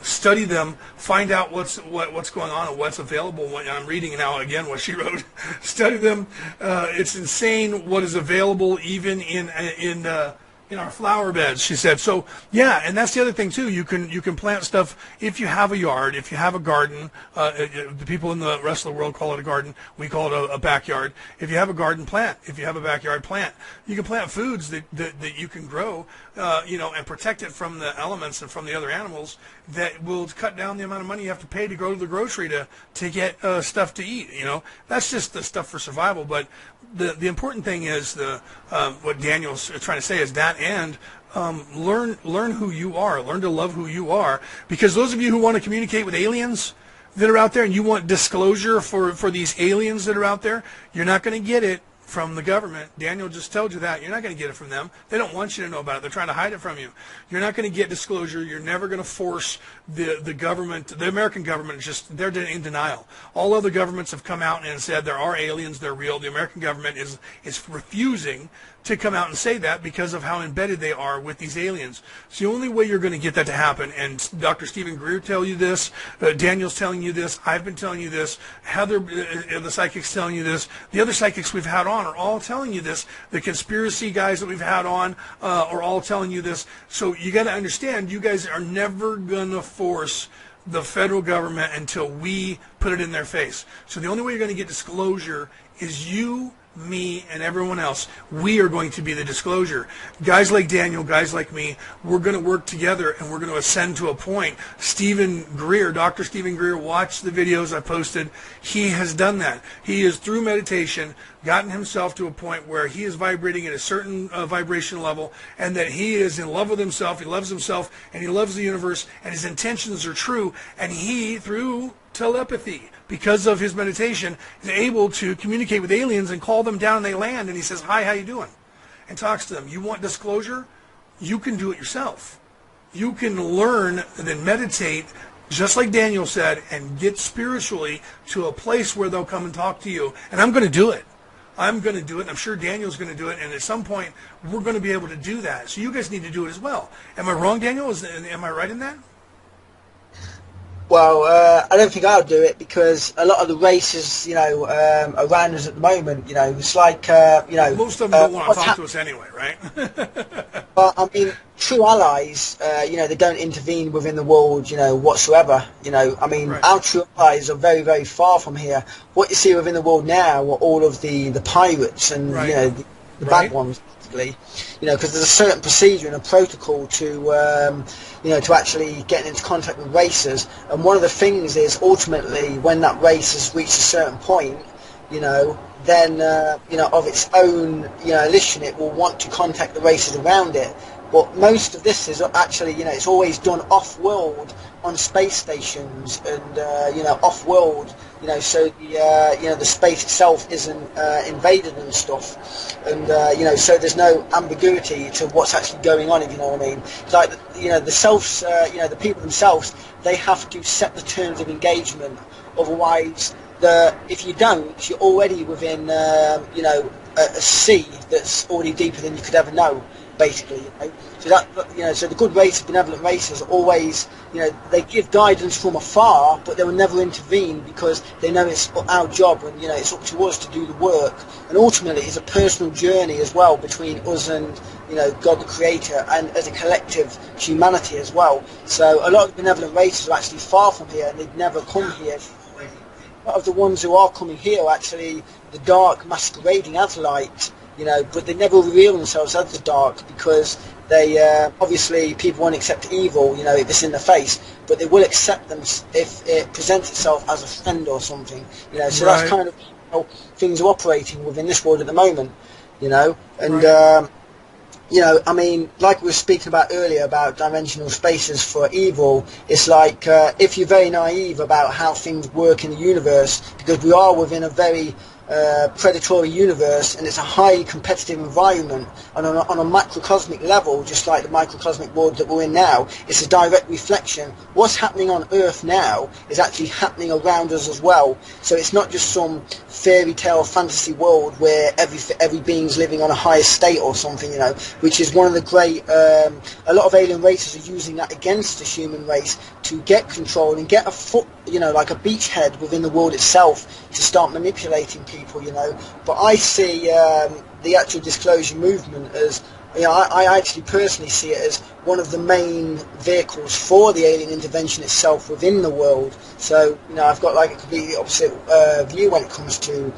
Study them, find out what's going on and what's available. I'm reading now again what she wrote. Study them. It's insane what is available even in our flower beds, she said. So yeah, and that's the other thing too. You can plant stuff if you have a yard, if you have a garden. The people in the rest of the world call it a garden. We call it a backyard. If you have a garden, plant. If you have a backyard, plant. You can plant foods that you can grow, and protect it from the elements and from the other animals. That will cut down the amount of money you have to pay to go to the grocery to get stuff to eat. That's just the stuff for survival. But the important thing is what Daniel's trying to say is that, and learn who you are, learn to love who you are, because those of you who want to communicate with aliens that are out there and you want disclosure for these aliens that are out there, you're not going to get it from the government. Daniel just told you that. You're not going to get it from them. They don't want you to know about it. They're trying to hide it from you. You're not going to get disclosure. You're never going to force the government. The American government is just, they're in denial. All other governments have come out and said there are aliens, they're real. The American government is refusing to come out and say that because of how embedded they are with these aliens. It's the only way you're going to get that to happen. And Dr. Stephen Greer tell you this. Daniel's telling you this. I've been telling you this. Heather, the psychic's telling you this. The other psychics we've had on are all telling you this. The conspiracy guys that we've had on are all telling you this. So you got to understand, you guys are never going to force the federal government until we put it in their face. So the only way you're going to get disclosure is you, me, and everyone else. We are going to be the disclosure. Guys like Daniel, guys like me, we're going to work together and we're going to ascend to a point. Stephen Greer, Dr. Stephen Greer, watch the videos I posted. He has done that. He is, through meditation, gotten himself to a point where he is vibrating at a certain vibration level, and that he is in love with himself, he loves himself, and he loves the universe, and his intentions are true, and he, through telepathy, because of his meditation, is able to communicate with aliens and call them down, and they land, and he says, "Hi, how you doing?" and talks to them. You want disclosure? You can do it yourself. You can learn and then meditate, just like Daniel said, and get spiritually to a place where they'll come and talk to you. And I'm going to do it. I'm going to do it, and I'm sure Daniel's going to do it, and at some point, we're going to be able to do that. So you guys need to do it as well. Am I wrong, Daniel? Am I right in that? Well, I don't think I'll do it, because a lot of the races, around us at the moment, it's like, most of them don't want to talk to us anyway, right? Well, I mean, true allies, they don't intervene within the world, whatsoever. Right. Our true allies are very, very far from here. What you see within the world now are all of the pirates and, right. the bad ones, basically. Because there's a certain procedure and a protocol to actually getting into contact with racers. And one of the things is, ultimately, when that race has reached a certain point, then, of its own, volition, it will want to contact the races around it. But most of this is actually, it's always done off-world on space stations and, off-world, so the space itself isn't invaded and stuff. And, so there's no ambiguity to what's actually going on, if you know what I mean. It's like, the selves, the people themselves, they have to set the terms of engagement. Otherwise, if you don't, you're already within, a sea that's already deeper than you could ever know. basically. So that, so the good races, benevolent races, always, they give guidance from afar, but they will never intervene because they know it's our job, and it's up to us to do the work. And ultimately, it's a personal journey as well between us and God the Creator, and as a collective humanity as well. So a lot of the benevolent races are actually far from here, and they'd never come here. A lot of the ones who are coming here are actually the dark masquerading as light, but they never reveal themselves as the dark because they obviously people won't accept evil, if it's in the face, but they will accept them if it presents itself as a friend or something, So Right. that's kind of how things are operating within this world at the moment, and. Right. I mean, like we were speaking about earlier about dimensional spaces for evil, it's like if you're very naive about how things work in the universe, because we are within a very predatory universe, and it's a highly competitive environment, and on a macrocosmic level, just like the microcosmic world that we're in now, it's a direct reflection. What's happening on Earth now is actually happening around us as well. So it's not just some fairy tale fantasy world where every being's living on a higher state or something, which is one of the great, a lot of alien races are using that against the human race to get control and get a foot, like a beachhead within the world itself to start manipulating people, But I see the actual disclosure movement as, I actually personally see it as one of the main vehicles for the alien intervention itself within the world. So, I've got like a completely opposite view when it comes to,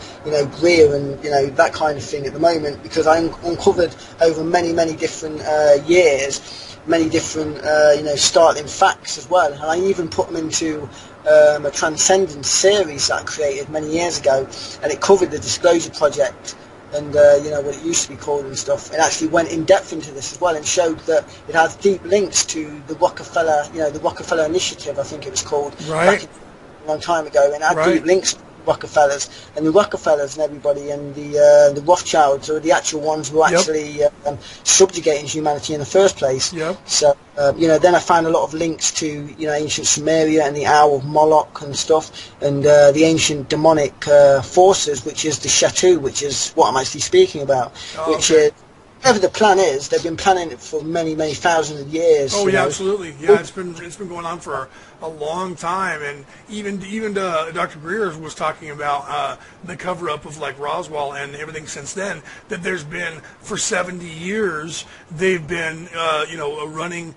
Greer and, that kind of thing at the moment, because I uncovered over many, many different years, many different, startling facts as well. And I even put them into a Transcendence series that I created many years ago, and it covered the Disclosure Project and what it used to be called and stuff. It actually went in depth into this as well and showed that it has deep links to the Rockefeller, the Rockefeller Initiative, I think it was called, Right. back a long time ago, and it had Right. deep links to Rockefellers, and the Rockefellers and everybody, and the Rothschilds are the actual ones who are Yep. actually subjugating humanity in the first place. Yep. So, then I found a lot of links to, ancient Sumeria and the Owl of Moloch and stuff, and the ancient demonic forces, which is the Shatu, which is what I'm actually speaking about, Oh, which okay. is, whatever the plan is, they've been planning it for many, many thousands of years. Oh yeah, absolutely. Yeah, it's been going on for a long time, and even Dr. Greer was talking about the cover up of like Roswell and everything since then. That there's been for 70 years they've been running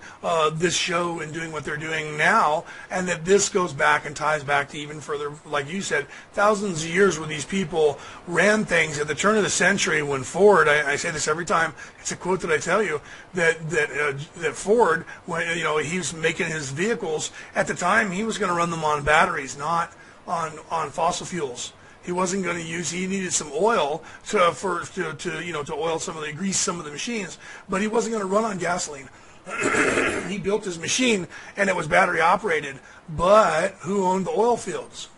this show and doing what they're doing now, and that this goes back and ties back to even further, like you said, thousands of years where these people ran things at the turn of the century when Ford. I say this every time. It's a quote that I tell you that Ford, when he was making his vehicles at the time, he was going to run them on batteries, not on fossil fuels. He wasn't going to use. He needed some oil to oil some of the grease some of the machines, but he wasn't going to run on gasoline. He built his machine and it was battery operated. But who owned the oil fields?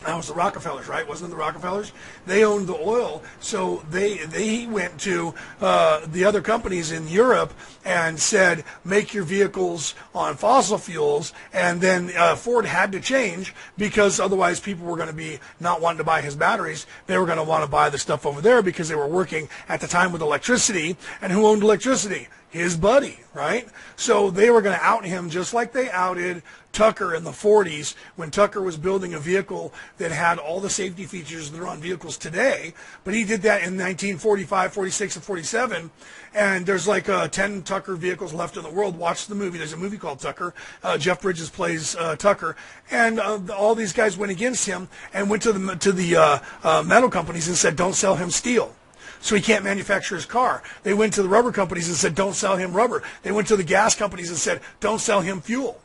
That was the Rockefellers, right? Wasn't it the Rockefellers? They owned the oil, so they went to the other companies in Europe and said, make your vehicles on fossil fuels, and then Ford had to change because otherwise people were going to be not wanting to buy his batteries. They were going to want to buy the stuff over there because they were working at the time with electricity, and who owned electricity? His buddy, right? So they were going to out him just like they outed Tucker in the 40s when Tucker was building a vehicle that had all the safety features that are on vehicles today. But he did that in 1945, 46, and 47. And there's like 10 Tucker vehicles left in the world. Watch the movie. There's a movie called Tucker. Jeff Bridges plays Tucker. And all these guys went against him and went to the metal companies and said, don't sell him steel. So he can't manufacture his car. They went to the rubber companies and said, don't sell him rubber. They went to the gas companies and said, don't sell him fuel.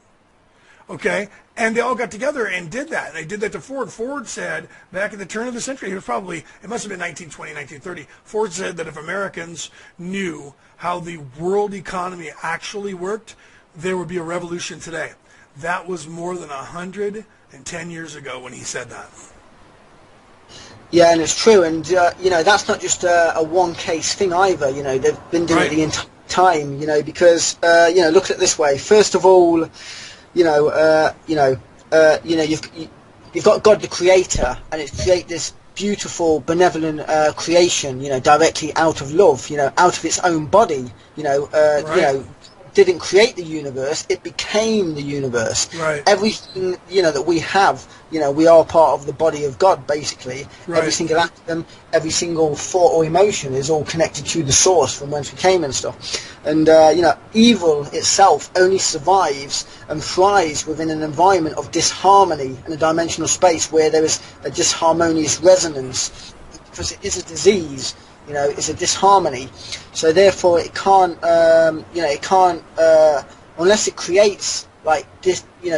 Okay? And they all got together and did that. And they did that to Ford. Ford said, back at the turn of the century, it must have been 1920, 1930, Ford said that if Americans knew how the world economy actually worked, there would be a revolution today. That was more than 110 years ago when he said that. Yeah, and it's true, and that's not just a one-case thing either. They've been doing it the entire time. Because look at it this way. First of all, you've got God the Creator, and it's create this beautiful, benevolent creation, directly out of love, out of its own body, didn't create the universe, it became the universe. Right. Everything, that we have, we are part of the body of God, basically. Right. Every single atom, every single thought or emotion is all connected to the source from whence we came and stuff. And, evil itself only survives and thrives within an environment of disharmony and a dimensional space where there is a disharmonious resonance, because it is a disease. It's a disharmony. So therefore, it can't, unless it creates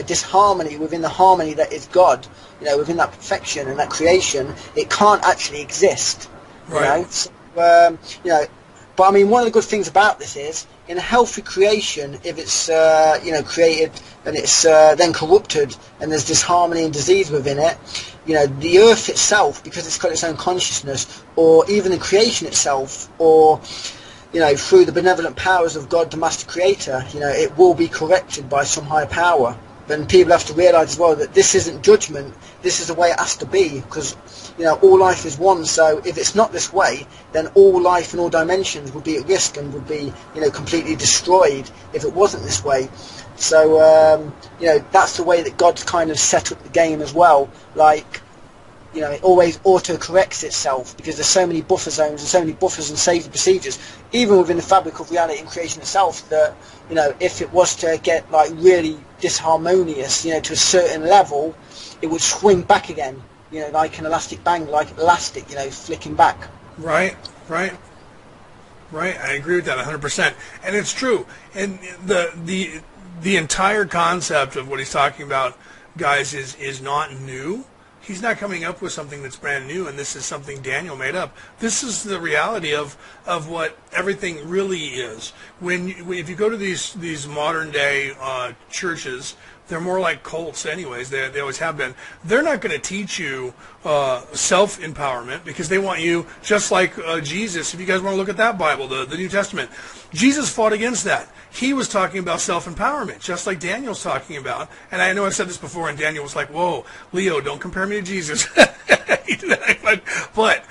disharmony within the harmony that is God, within that perfection and that creation, it can't actually exist. Right. So, but I mean, one of the good things about this is, in a healthy creation, if it's created and it's then corrupted and there's disharmony and disease within it, the earth itself, because it's got its own consciousness, or even the creation itself, or through the benevolent powers of God, the Master Creator, it will be corrected by some higher power. Then people have to realise as well that this isn't judgment. This is the way it has to be, because all life is one. So if it's not this way, then all life in all dimensions would be at risk and would be completely destroyed if it wasn't this way. So that's the way that God's kind of set up the game as well. Like, it always auto-corrects itself, because there's so many buffer zones and so many buffers and safety procedures, even within the fabric of reality and creation itself, that if it was to get like really disharmonious, to a certain level, it would swing back again, like an elastic band, like elastic, flicking back. Right. I agree with that 100%, and it's true. And the entire concept of what he's talking about, guys, is not new. He's not coming up with something that's brand new, and this is something Daniel made up. This is the reality of what everything really is. If you go to these modern day churches, they're more like cults anyways. They always have been. They're not going to teach you self-empowerment, because they want you, just like Jesus, if you guys want to look at that Bible, the New Testament, Jesus fought against that. He was talking about self-empowerment, just like Daniel's talking about. And I know I've said this before, and Daniel was like, whoa, Leo, don't compare me to Jesus. But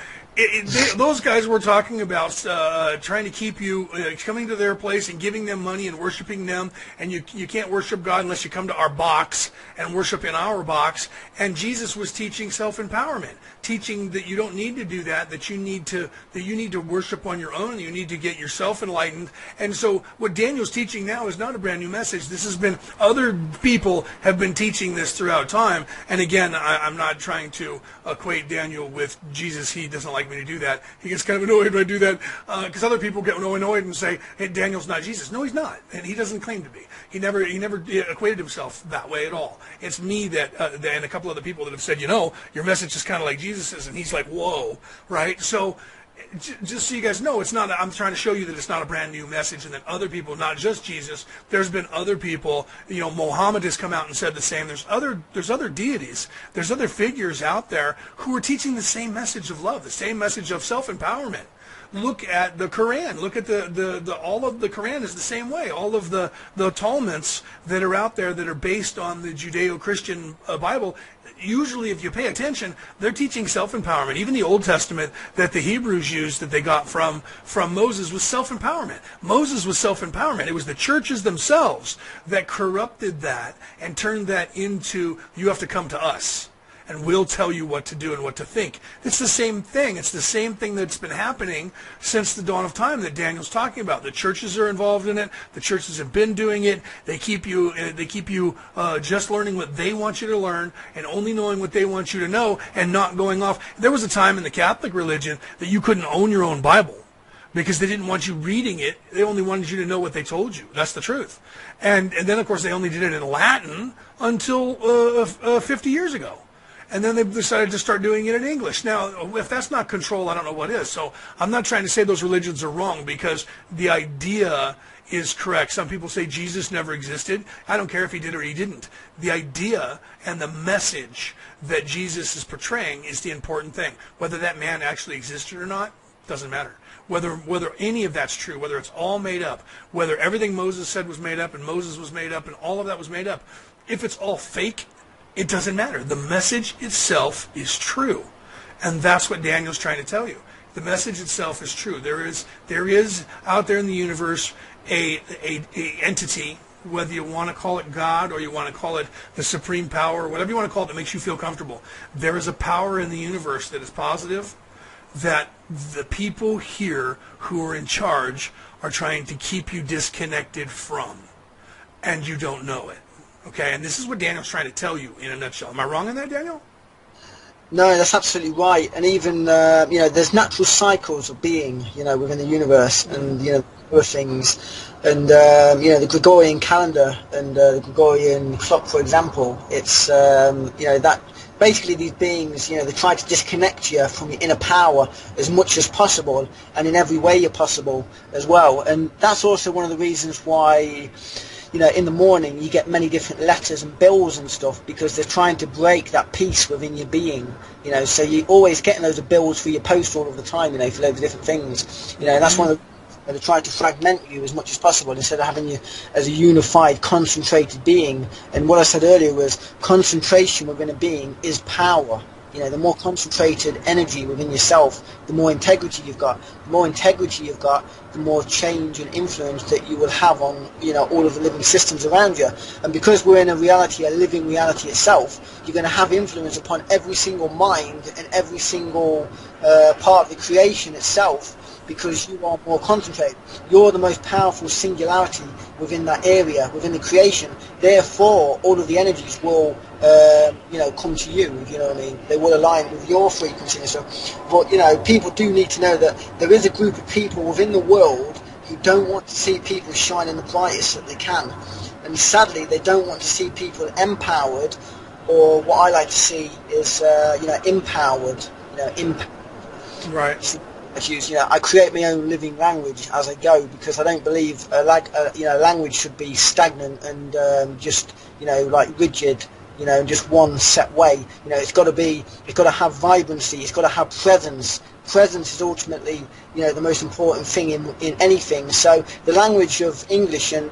those guys were talking about trying to keep you coming to their place and giving them money and worshiping them, and you can't worship God unless you come to our box and worship in our box. And Jesus was teaching self-empowerment, teaching that you don't need to do that, that you need to worship on your own, you need to get yourself enlightened. And so what Daniel's teaching now is not a brand new message. This has been, other people have been teaching this throughout time. And again, I'm not trying to equate Daniel with Jesus. He doesn't like me to do that. He gets kind of annoyed when I do that, because other people get annoyed and say, hey, Daniel's not Jesus. No, he's not, and he doesn't claim to be. He never equated himself that way at all. It's me that and a couple other people that have said, your message is kind of like Jesus's, and he's like, whoa, right? So just so you guys know, it's not. I'm trying to show you that it's not a brand new message, and that other people, not just Jesus, there's been other people. Muhammad has come out and said the same. There's other deities, there's other figures out there who are teaching the same message of love, the same message of self-empowerment. Look at the Quran. Look at the all of the Quran is the same way. All of the Talmuds that are out there that are based on the Judeo-Christian Bible, usually, if you pay attention, they're teaching self-empowerment. Even the Old Testament that the Hebrews used, that they got from Moses, was self-empowerment. Moses was self-empowerment. It was the churches themselves that corrupted that and turned that into, you have to come to us, and we'll tell you what to do and what to think. It's the same thing. It's the same thing that's been happening since the dawn of time that Daniel's talking about. The churches are involved in it. The churches have been doing it. They keep you just learning what they want you to learn, and only knowing what they want you to know, and not going off. There was a time in the Catholic religion that you couldn't own your own Bible, because they didn't want you reading it. They only wanted you to know what they told you. That's the truth. And then, of course, they only did it in Latin until 50 years ago. And then they decided to start doing it in English. Now, if that's not control, I don't know what is. So I'm not trying to say those religions are wrong, because the idea is correct. Some people say Jesus never existed. I don't care if he did or he didn't. The idea and the message that Jesus is portraying is the important thing. Whether that man actually existed or not, doesn't matter. Whether any of that's true, whether it's all made up, whether everything Moses said was made up and Moses was made up and all of that was made up, if it's all fake, it doesn't matter. The message itself is true. And that's what Daniel's trying to tell you. The message itself is true. There is out there in the universe a entity, whether you want to call it God or you want to call it the supreme power, whatever you want to call it that makes you feel comfortable. There is a power in the universe that is positive, that the people here who are in charge are trying to keep you disconnected from, and you don't know it. Okay, and this is what Daniel's trying to tell you in a nutshell. Am I wrong in that, Daniel? No, that's absolutely right. And even there's natural cycles of being, within the universe, and other things, and the Gregorian calendar and the Gregorian clock, for example. It's that basically these beings, they try to disconnect you from your inner power as much as possible, and in every way possible as well. And that's also one of the reasons why, in the morning you get many different letters and bills and stuff, because they're trying to break that peace within your being. So you're always getting those bills for your post all of the time, for loads of different things. And that's one of the they're trying to fragment you as much as possible instead of having you as a unified, concentrated being. And what I said earlier was concentration within a being is power. The more concentrated energy within yourself, the more integrity you've got. The more integrity you've got, the more change and influence that you will have on, all of the living systems around you. And because we're in a living reality itself, you're going to have influence upon every single mind and every single part of the creation itself, because you are more concentrated. You're the most powerful singularity within that area, within the creation. Therefore, all of the energies will, come to you, if you know what I mean. They will align with your frequency and stuff. But, people do need to know that there is a group of people within the world who don't want to see people shining the brightest that they can. And sadly, they don't want to see people empowered, or what I like to see is, empowered. Right. I create my own living language as I go, because I don't believe language should be stagnant and just rigid, just one set way. It's got to have vibrancy. It's got to have presence. Presence is ultimately the most important thing in anything. So the language of English, and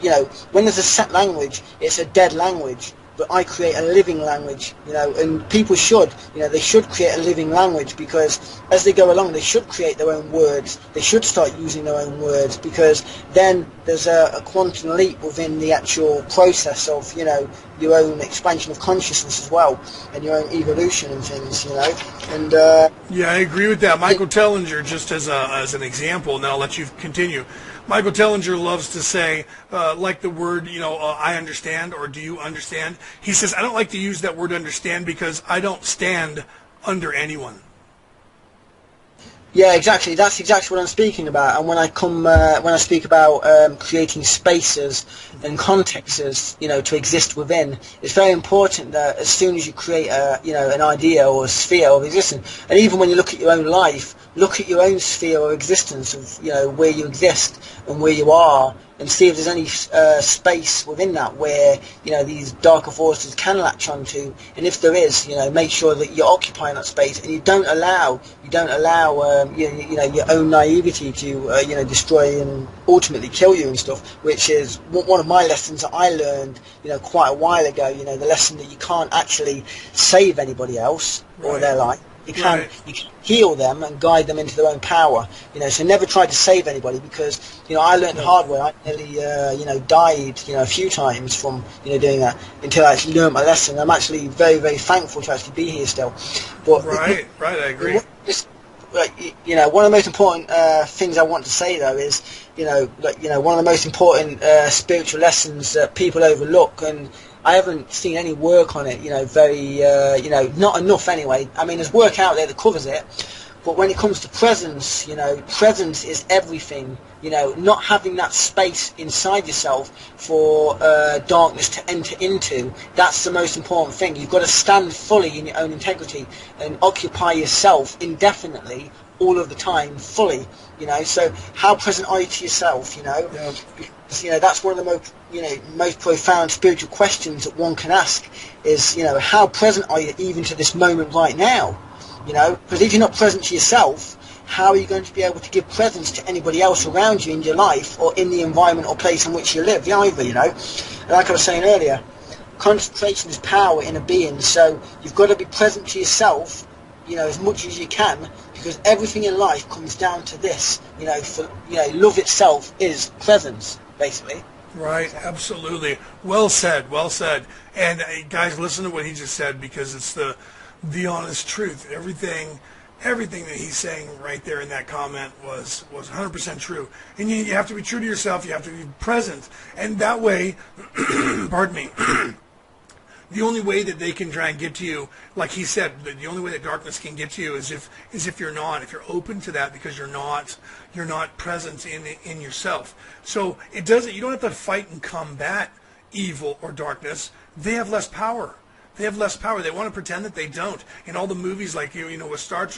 when there's a set language, it's a dead language. But I create a living language, and people should, they should create a living language, because as they go along, they should create their own words. They should start using their own words, because then there's a quantum leap within the actual process of, your own expansion of consciousness as well, and your own evolution and things, And yeah, I agree with that. Michael Tellinger, just as an example, and then I'll let you continue. Michael Tellinger loves to say, like the word, I understand, or do you understand? He says, I don't like to use that word understand, because I don't stand under anyone. Yeah, exactly. That's exactly what I'm speaking about. And when I speak about creating spaces and contexts, to exist within, it's very important that as soon as you create an idea or a sphere of existence, and even when you look at your own life, look at your own sphere of existence of where you exist and where you are, and see if there's any space within that where these darker forces can latch onto. And if there is, make sure that you're occupying that space, and you don't allow your own naivety to destroy and ultimately kill you and stuff. Which is one of my lessons that I learned quite a while ago. The lesson that you can't actually save anybody else or their life. You can heal them and guide them into their own power. So never try to save anybody, because I learned the hard way. I nearly died a few times from doing that, until I actually learned my lesson. I'm actually very, very thankful to actually be here still. But right, I agree. One of the most important things I want to say though is one of the most important spiritual lessons that people overlook, and I haven't seen any work on it, very, not enough anyway. I mean, there's work out there that covers it, but when it comes to presence, presence is everything. Not having that space inside yourself for darkness to enter into, that's the most important thing. You've got to stand fully in your own integrity and occupy yourself indefinitely, all of the time, fully. So how present are you to yourself? Because, that's one of the most profound spiritual questions that one can ask is, how present are you even to this moment right now? Because if you're not present to yourself, how are you going to be able to give presence to anybody else around you in your life or in the environment or place in which you live either, And like I was saying earlier, concentration is power in a being, so you've got to be present to yourself as much as you can, because everything in life comes down to this. Love itself is presence, basically. Right, absolutely. Well said, well said. And guys, listen to what he just said, because it's the honest truth. Everything that he's saying right there in that comment was 100% true. And you have to be true to yourself. You have to be present, and that way, pardon me. The only way that they can try and get to you, like he said, the only way that darkness can get to you is if you're open to that, because you're not present in yourself. So it doesn't. You don't have to fight and combat evil or darkness. They have less power. They have less power. They want to pretend that they don't. In all the movies, like with Star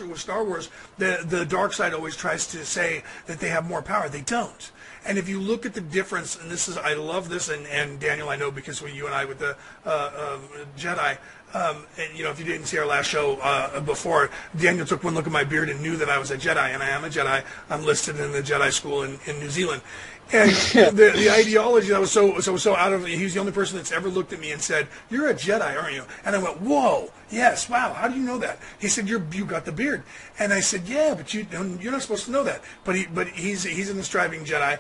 Wars, the dark side always tries to say that they have more power. They don't. And if you look at the difference, and I love this, and Daniel, I know, because you and I with the Jedi, and if you didn't see our last show before, Daniel took one look at my beard and knew that I was a Jedi, and I am a Jedi. I'm listed in the Jedi school in New Zealand. And the ideology that was so out of, he's the only person that's ever looked at me and said, "You're a Jedi, aren't you?" And I went, "Whoa, yes, wow, how do you know that?" He said, "You got the beard." And I said, "Yeah, but you're not supposed to know that." But he's an striving Jedi.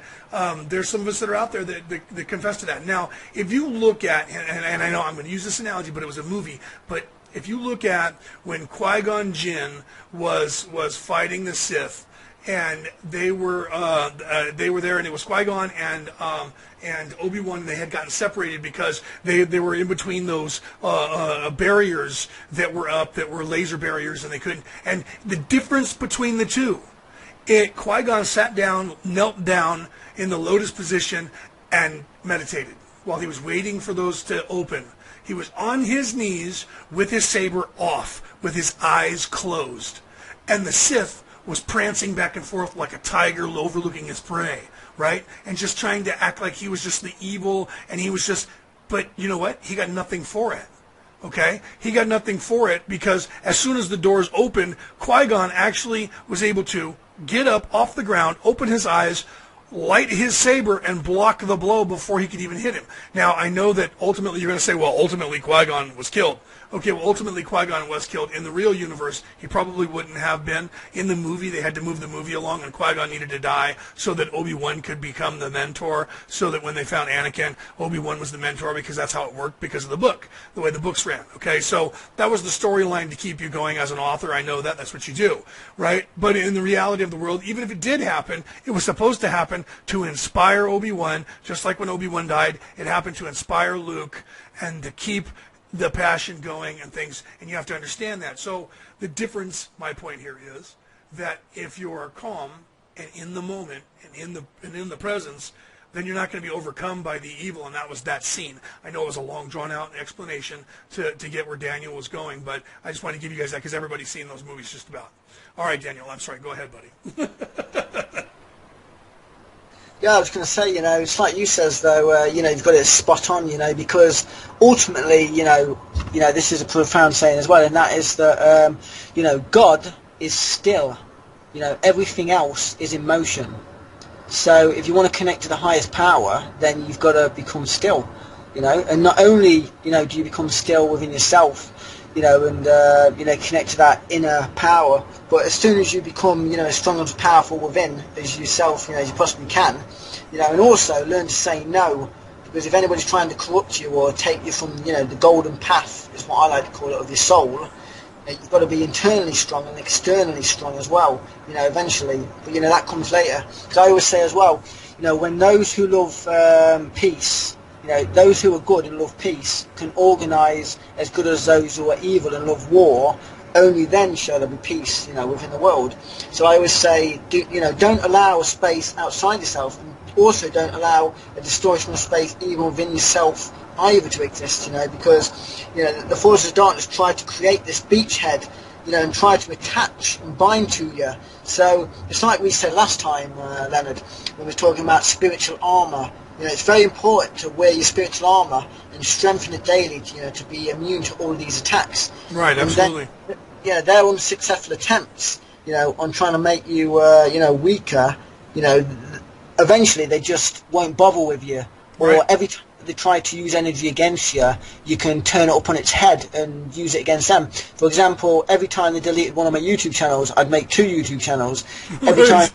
There's some of us that are out there that confess to that. Now, if you look at, and I know I'm going to use this analogy, but it was a movie, but if you look at when Qui-Gon Jinn was fighting the Sith, and they were there, and it was Qui-Gon and Obi-Wan. They had gotten separated because they were in between those barriers that were up, that were laser barriers, and they couldn't. And the difference between the two, Qui-Gon sat down, knelt down in the lotus position, and meditated while he was waiting for those to open. He was on his knees with his saber off, with his eyes closed, and the Sith was prancing back and forth like a tiger overlooking his prey, right? And just trying to act like he was just the evil, and he was just, but you know what? He got nothing for it, okay? He got nothing for it, because as soon as the doors opened, Qui-Gon actually was able to get up off the ground, open his eyes, light his saber, and block the blow before he could even hit him. Now, I know that ultimately you're going to say, well, ultimately Qui-Gon was killed. Okay, well, ultimately Qui-Gon was killed. In the real universe, he probably wouldn't have been. In the movie, they had to move the movie along, and Qui-Gon needed to die so that Obi-Wan could become the mentor, so that when they found Anakin, Obi-Wan was the mentor, because that's how it worked, because of the book, the way the books ran. Okay, so that was the storyline to keep you going as an author. I know that. That's what you do, right? But in the reality of the world, even if it did happen, it was supposed to happen to inspire Obi-Wan, just like when Obi-Wan died, it happened to inspire Luke and to keep the passion going and things, and you have to understand that. So the difference, my point here is that if you are calm and in the moment and in the presence, then you're not going to be overcome by the evil, and that was that scene. I know it was a long, drawn-out explanation to get where Daniel was going, but I just want to give you guys that because everybody's seen those movies just about. All right, Daniel, I'm sorry. Go ahead, buddy. Yeah, I was going to say, it's like you says, though, you've got it spot on, because ultimately, this is a profound saying as well, and that is that, God is still, everything else is in motion. So if you want to connect to the highest power, then you've got to become still, and not only, do you become still within yourself, and connect to that inner power, but as soon as you become, as strong and powerful within as yourself, as you possibly can, and also learn to say no, because if anybody's trying to corrupt you or take you from, the golden path, is what I like to call it, of your soul, you've got to be internally strong and externally strong as well, eventually, but that comes later. Because I always say as well, when those who love peace, those who are good and love peace can organise as good as those who are evil and love war. Only then shall there be peace, within the world. So I always say, don't allow a space outside yourself, and also don't allow a distortion of space even within yourself either to exist. Because the forces of darkness try to create this beachhead, and try to attach and bind to you. So it's like we said last time, Leonard, when we were talking about spiritual armour. It's very important to wear your spiritual armour and strengthen it daily, to be immune to all these attacks. Right, absolutely. Then, their unsuccessful attempts, on trying to make you, weaker, eventually they just won't bother with you. Or right. they try to use energy against you, you can turn it up on its head and use it against them. For example, every time they deleted one of my YouTube channels, I'd make 2 YouTube channels. Every time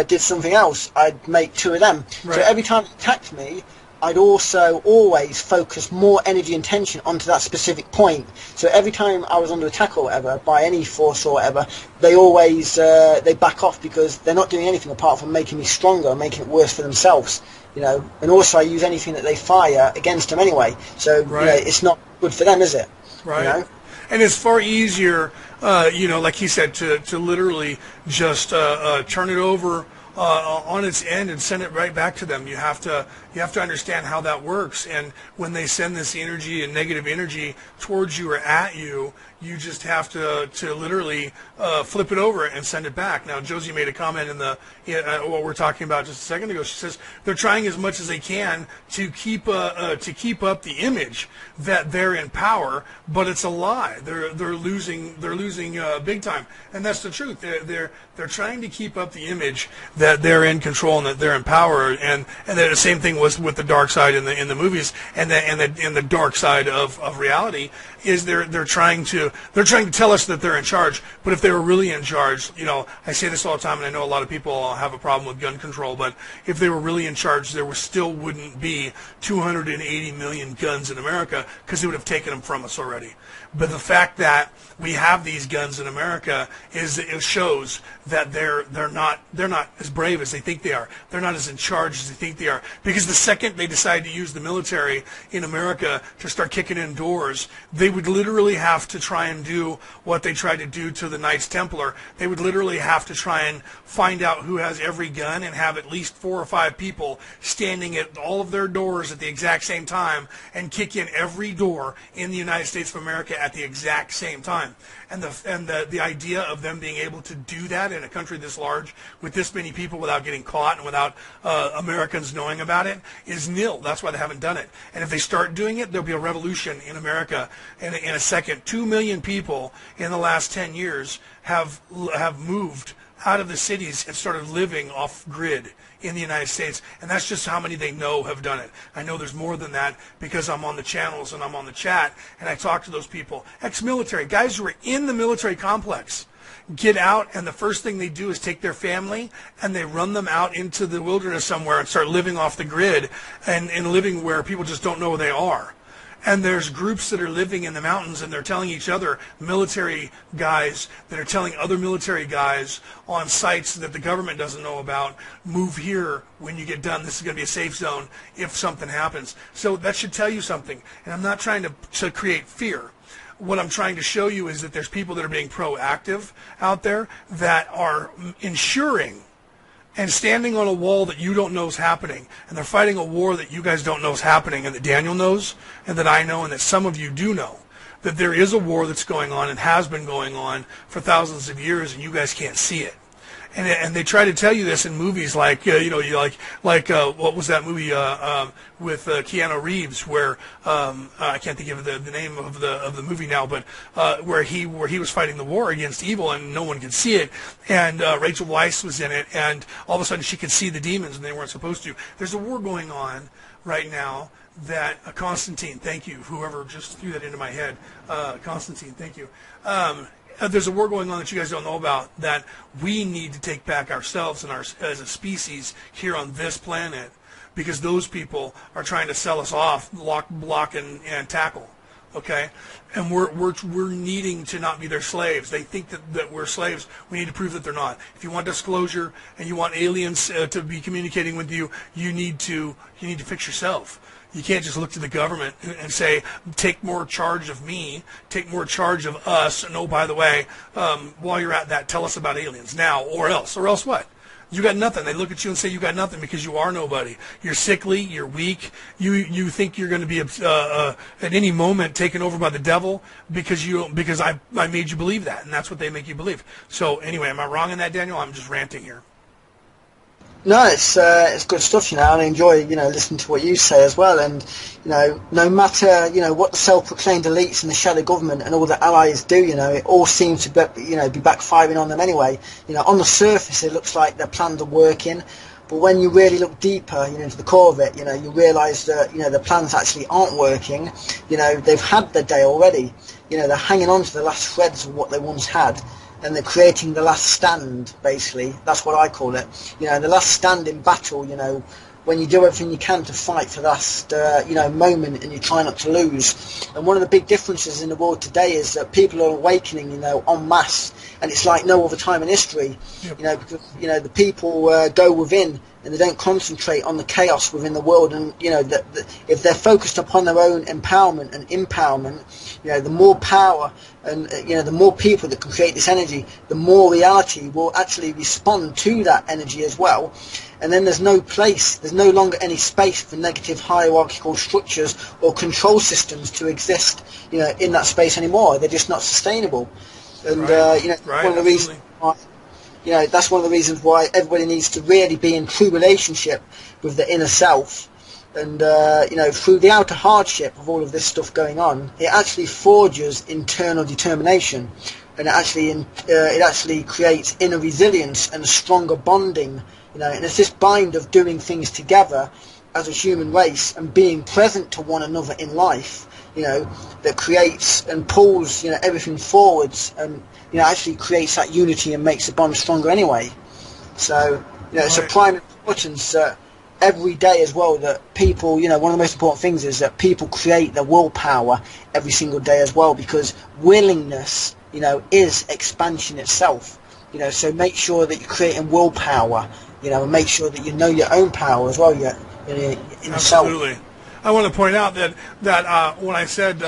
did something else, I'd make 2 of them. Right. So every time it attacked me, I'd also always focus more energy and tension onto that specific point. So every time I was under attack or whatever, by any force or whatever, they always they back off, because they're not doing anything apart from making me stronger and making it worse for themselves. You know, and also I use anything that they fire against them anyway. So right. You know, it's not good for them, is it? Right. You know? And it's far easier, you know, like he said, to literally just turn it over on its end and send it right back to them. You have to understand how that works. And when they send this energy and negative energy towards you or at you, you just have to literally flip it over and send it back. Now, Josie made a comment in what we're talking about just a second ago. She says they're trying as much as they can to keep up the image that they're in power, but it's a lie. They're losing big time, and that's the truth. They're trying to keep up the image that they're in control and that they're in power, and the same thing was with the dark side in the movies, and the dark side of reality is they're trying to tell us that they're in charge. But if they were really in charge, you know, I say this all the time, and I know a lot of people have a problem with gun control, but if they were really in charge, there still wouldn't be 280 million guns in America, because they would have taken them from us already. But the fact that we have these guns in America it shows that they're not as brave as they think they are. They're not as in charge as they think they are. Because the second they decide to use the military in America to start kicking in doors, they would literally have to try and do what they tried to do to the Knights Templar. They would literally have to try and find out who has every gun and have at least 4 or 5 people standing at all of their doors at the exact same time and kick in every door in the United States of America at the exact same time. And the idea of them being able to do that in a country this large with this many people without getting caught and without Americans knowing about it is nil. That's why they haven't done it. And if they start doing it, there'll be a revolution in America in a second. 2 million people in the last 10 years have moved out of the cities and started living off grid in the United States, and that's just how many they know have done it. I know there's more than that because I'm on the channels and I'm on the chat and I talk to those people. Ex-military, guys who are in the military complex, get out, and the first thing they do is take their family and they run them out into the wilderness somewhere and start living off the grid and living where people just don't know where they are. And there's groups that are living in the mountains, and they're telling each other, military guys that are telling other military guys on sites that the government doesn't know about, move here when you get done. This is going to be a safe zone if something happens. So that should tell you something. And I'm not trying to create fear. What I'm trying to show you is that there's people that are being proactive out there that are ensuring and standing on a wall that you don't know is happening, and they're fighting a war that you guys don't know is happening, and that Daniel knows, and that I know, and that some of you do know, that there is a war that's going on and has been going on for thousands of years, and you guys can't see it. And they try to tell you this in movies like what was that movie with Keanu Reeves where I can't think of the name of the movie now, but where he was fighting the war against evil and no one could see it, and Rachel Weisz was in it, and all of a sudden she could see the demons and they weren't supposed to. There's a war going on right now that Constantine, thank you, whoever just threw that into my head, Constantine, thank you. There's a war going on that you guys don't know about that we need to take back ourselves and as a species here on this planet, because those people are trying to sell us off, lock, block, and tackle. Okay, and we're needing to not be their slaves. They think that we're slaves. We need to prove that they're not. If you want disclosure and you want aliens to be communicating with you, you need to fix yourself. You can't just look to the government and say, take more charge of me, take more charge of us, and oh, by the way, while you're at that, tell us about aliens now, or else what? You got nothing. They look at you and say you got nothing because you are nobody. You're sickly, you're weak, you think you're going to be at any moment taken over by the devil because I made you believe that, and that's what they make you believe. So anyway, am I wrong in that, Daniel? I'm just ranting here. No, it's good stuff, and I enjoy, listening to what you say as well. And, no matter, what the self-proclaimed elites and the shadow government and all the allies do, it all seems to be backfiring on them anyway. On the surface, it looks like their plans are working, But when you really look deeper, into the core of it, you realise that, the plans actually aren't working. They've had their day already. They're hanging on to the last shreds of what they once had, and they're creating the last stand, basically. That's what I call it. The last stand in battle, when you do everything you can to fight for the last, moment, and you try not to lose. And one of the big differences in the world today is that people are awakening, en masse, and it's like no other time in history. Yep. Because, the people go within, and they don't concentrate on the chaos within the world. And, if they're focused upon their own empowerment and empowerment, the more power and, the more people that can create this energy, the more reality will actually respond to that energy as well. And then there's no longer any space for negative hierarchical structures or control systems to exist, in that space anymore. They're just not sustainable. And, right, one of the reasons why, that's one of the reasons why everybody needs to really be in true relationship with the inner self. And, through the outer hardship of all of this stuff going on, it actually forges internal determination. And it actually creates inner resilience and stronger bonding. And it's this bind of doing things together as a human race and being present to one another in life, that creates and pulls, everything forwards, and, actually creates that unity and makes the bond stronger anyway. So, it's a prime importance every day as well that people, one of the most important things is that people create their willpower every single day as well, because willingness, is expansion itself. So make sure that you're creating willpower, and make sure that you know your own power as well, in yourself. Absolutely. I want to point out that when I said,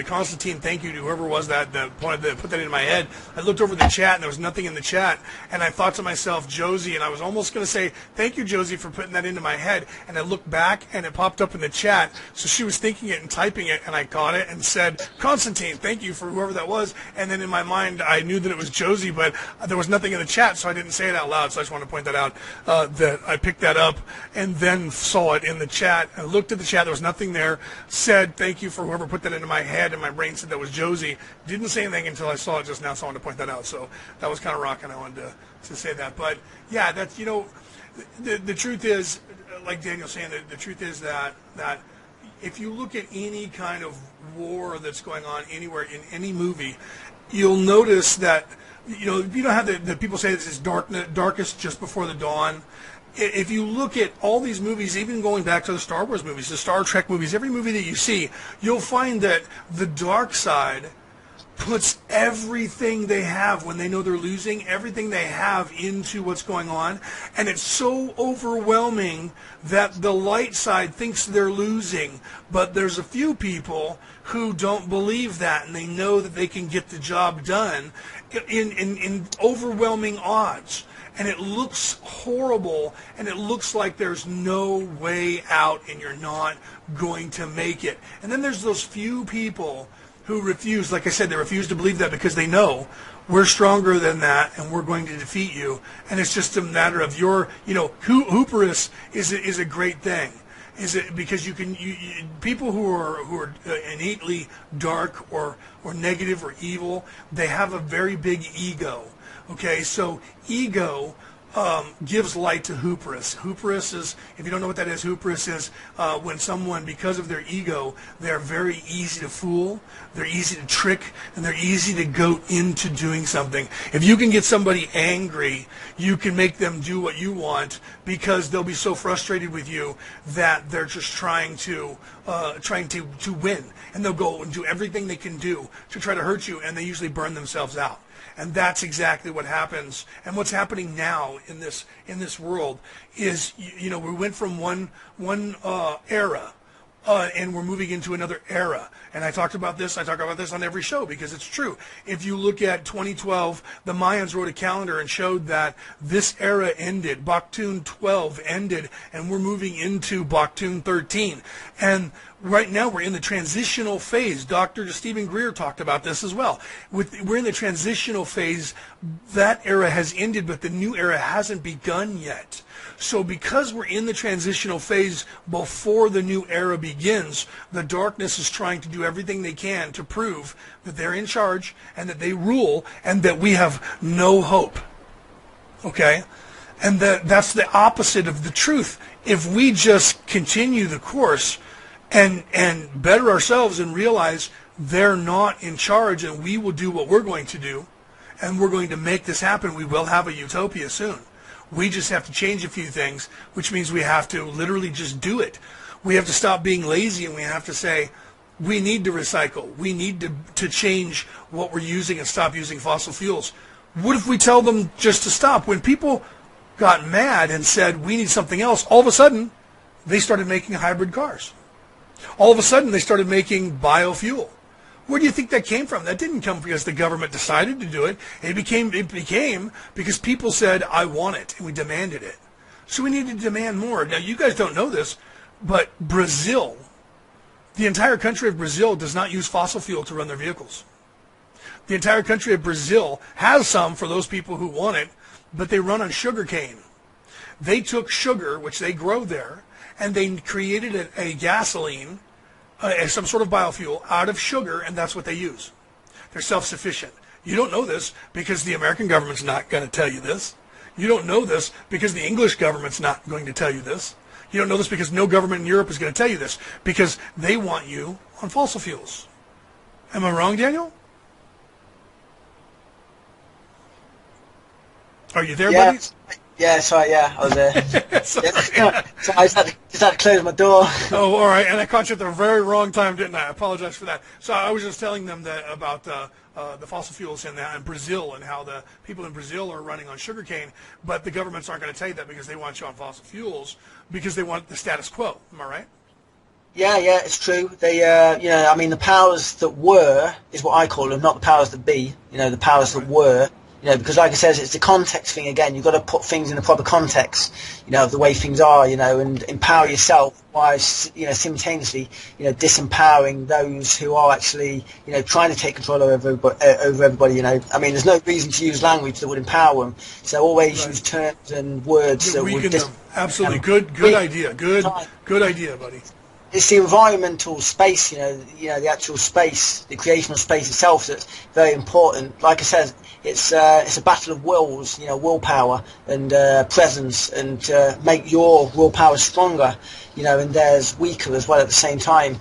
Constantine, thank you to whoever was that put that in my head, I looked over the chat and there was nothing in the chat, and I thought to myself, Josie, and I was almost going to say, thank you, Josie, for putting that into my head, and I looked back and it popped up in the chat, so she was thinking it and typing it, and I caught it and said, Constantine, thank you for whoever that was, and then in my mind I knew that it was Josie, but there was nothing in the chat, so I didn't say it out loud, so I just want to point that out, that I picked that up and then saw it in the chat. I looked at the chat, there was nothing there, said thank you for whoever put that into my head, and my brain said that was Josie. Didn't say anything until I saw it just now, so I wanted to point that out. So that was kind of rocking. I wanted to say that. But yeah, that's, the truth is, like Daniel's saying, the truth is that if you look at any kind of war that's going on anywhere in any movie, you'll notice that, you don't have the people say this is darkest just before the dawn. If you look at all these movies, even going back to the Star Wars movies, the Star Trek movies, every movie that you see, you'll find that the dark side puts everything they have when they know they're losing, everything they have into what's going on. And it's so overwhelming that the light side thinks they're losing. But there's a few people who don't believe that, and they know that they can get the job done in overwhelming odds. And it looks horrible, and it looks like there's no way out, and you're not going to make it. And then there's those few people who refuse, like I said, they refuse to believe that because they know we're stronger than that, and we're going to defeat you. And it's just a matter of hubris is a great thing. Is it because people who are innately dark or negative or evil, they have a very big ego. Okay, so ego gives light to hubris. Hubris is, if you don't know what that is, hubris is when someone, because of their ego, they're very easy to fool, they're easy to trick, and they're easy to goat into doing something. If you can get somebody angry, you can make them do what you want because they'll be so frustrated with you that they're just trying to win, and they'll go and do everything they can do to try to hurt you, and they usually burn themselves out. And that's exactly what happens. And what's happening now in this world is, we went from one era, and we're moving into another era. And I talk about this on every show because it's true. If you look at 2012, the Mayans wrote a calendar and showed that this era ended. Baktun 12 ended, and we're moving into Baktun 13. And right now we're in the transitional phase. Dr. Stephen Greer talked about this as well. We're in the transitional phase. That era has ended, but the new era hasn't begun yet. So because we're in the transitional phase before the new era begins, the darkness is trying to do everything they can to prove that they're in charge and that they rule and that we have no hope. Okay? And that's the opposite of the truth. If we just continue the course and better ourselves and realize they're not in charge and we will do what we're going to do and we're going to make this happen, we will have a utopia soon. We just have to change a few things, which means we have to literally just do it. We have to stop being lazy, and we have to say, we need to recycle. We need to change what we're using and stop using fossil fuels. What if we tell them just to stop? When people got mad and said, we need something else, all of a sudden, they started making hybrid cars. All of a sudden, they started making biofuel. Where do you think that came from? That didn't come because the government decided to do it. It became because people said, I want it, and we demanded it. So we need to demand more. Now, you guys don't know this, but Brazil, the entire country of Brazil does not use fossil fuel to run their vehicles. The entire country of Brazil has some for those people who want it, but they run on sugar cane. They took sugar, which they grow there, and they created a gasoline, some sort of biofuel out of sugar, and that's what they use. They're self-sufficient. You don't know this because the American government's not going to tell you this. You don't know this because the English government's not going to tell you this. You don't know this because no government in Europe is going to tell you this, because they want you on fossil fuels. Am I wrong, Daniel? Are you there, buddy? Yeah, sorry, yeah, I was there. Sorry. So I just had to close my door. Oh, all right, and I caught you at the very wrong time, didn't I? I apologize for that. So I was just telling them that about the fossil fuels in Brazil, and how the people in Brazil are running on sugarcane, but the governments aren't going to tell you that because they want you on fossil fuels, because they want the status quo. Am I right? Yeah, it's true. They, the powers that were is what I call them, not the powers that be. The powers that were. Because like I said, it's the context thing again. You've got to put things in the proper context, of the way things are, and empower yourself while, simultaneously, disempowering those who are actually, trying to take control over everybody, there's no reason to use language that would empower them. So always use terms and words that would weaken them. Absolutely. Good idea. Good idea, buddy. It's the environmental space, the actual space, the creational space itself that's very important. Like I said, it's a battle of wills, willpower and presence, and make your willpower stronger, and theirs weaker as well at the same time,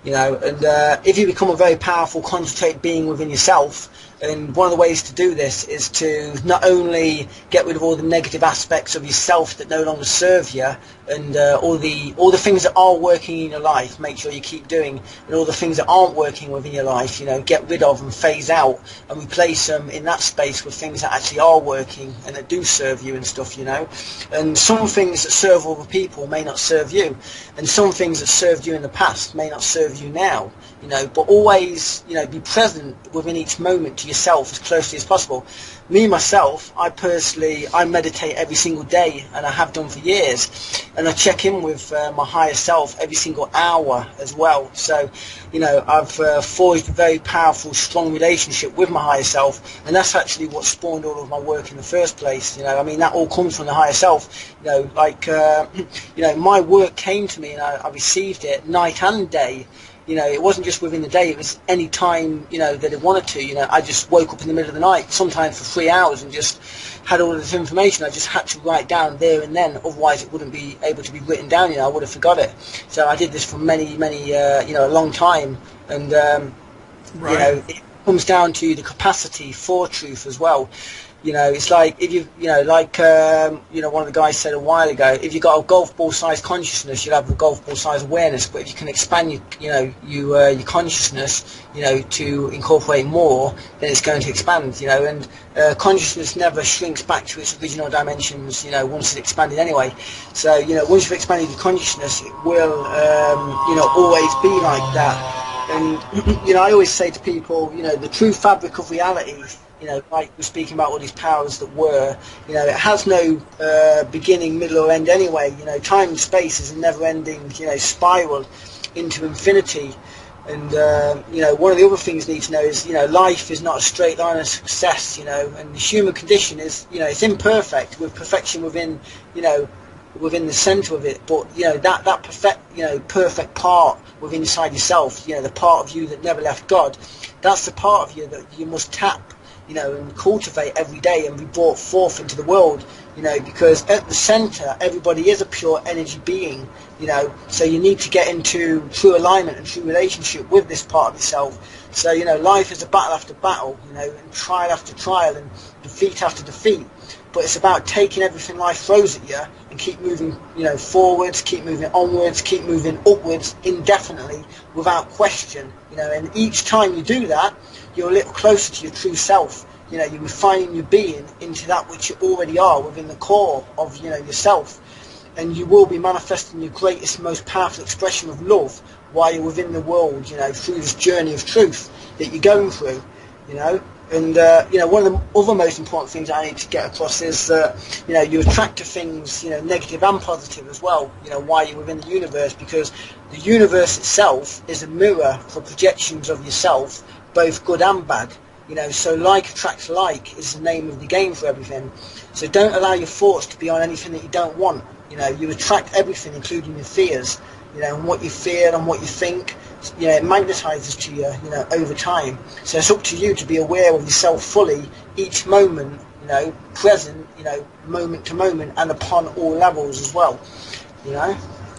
and if you become a very powerful, concentrated being within yourself. And one of the ways to do this is to not only get rid of all the negative aspects of yourself that no longer serve you, and all the things that are working in your life, make sure you keep doing, and all the things that aren't working within your life, get rid of and phase out, and replace them in that space with things that actually are working and that do serve you and stuff, And some things that serve other people may not serve you, and some things that served you in the past may not serve you now. But always, be present within each moment to yourself as closely as possible. Me, myself, I meditate every single day, and I have done for years, and I check in with my higher self every single hour as well. So, I've forged a very powerful, strong relationship with my higher self, and that's actually what spawned all of my work in the first place. That all comes from the higher self. My work came to me, and I received it night and day. It wasn't just within the day, it was any time, that I wanted to. I just woke up in the middle of the night, sometimes for 3 hours, and just had all of this information I just had to write down there and then, otherwise it wouldn't be able to be written down, I would have forgot it. So I did this for many, a long time, and, it comes down to the capacity for truth as well. It's like if one of the guys said a while ago, if you've got a golf ball size consciousness, you'll have a golf ball size awareness. But if you can expand your consciousness, to incorporate more, then it's going to expand. And consciousness never shrinks back to its original dimensions. Once it's expanded anyway. So once you've expanded your consciousness, it will always be like that. And I always say to people, the true fabric of reality. Like we're speaking about all these powers that were, it has no beginning, middle or end anyway. Time and space is a never-ending, spiral into infinity. And, one of the other things you need to know is, life is not a straight line of success, and the human condition is, it's imperfect with perfection within, within the centre of it. But, that perfect part within inside yourself, the part of you that never left God, that's the part of you that you must tap, and cultivate every day and be brought forth into the world. because at the center, everybody is a pure energy being, so you need to get into true alignment and true relationship with this part of yourself. So, life is a battle after battle, and trial after trial and defeat after defeat. But it's about taking everything life throws at you and keep moving, forwards, keep moving onwards, keep moving upwards indefinitely without question, and each time you do that, you're a little closer to your true self. You're refining your being into that which you already are within the core of, yourself. And you will be manifesting your greatest, most powerful expression of love while you're within the world, through this journey of truth that you're going through, And, one of the other most important things I need to get across is that, you attract to things, negative and positive as well, while you're within the universe, because the universe itself is a mirror for projections of yourself, both good and bad. So like attracts like is the name of the game for everything. So don't allow your thoughts to be on anything that you don't want. You attract everything, including your fears, and what you fear and what you think, it magnetizes to you, over time. So it's up to you to be aware of yourself fully, each moment, present, moment to moment, and upon all levels as well,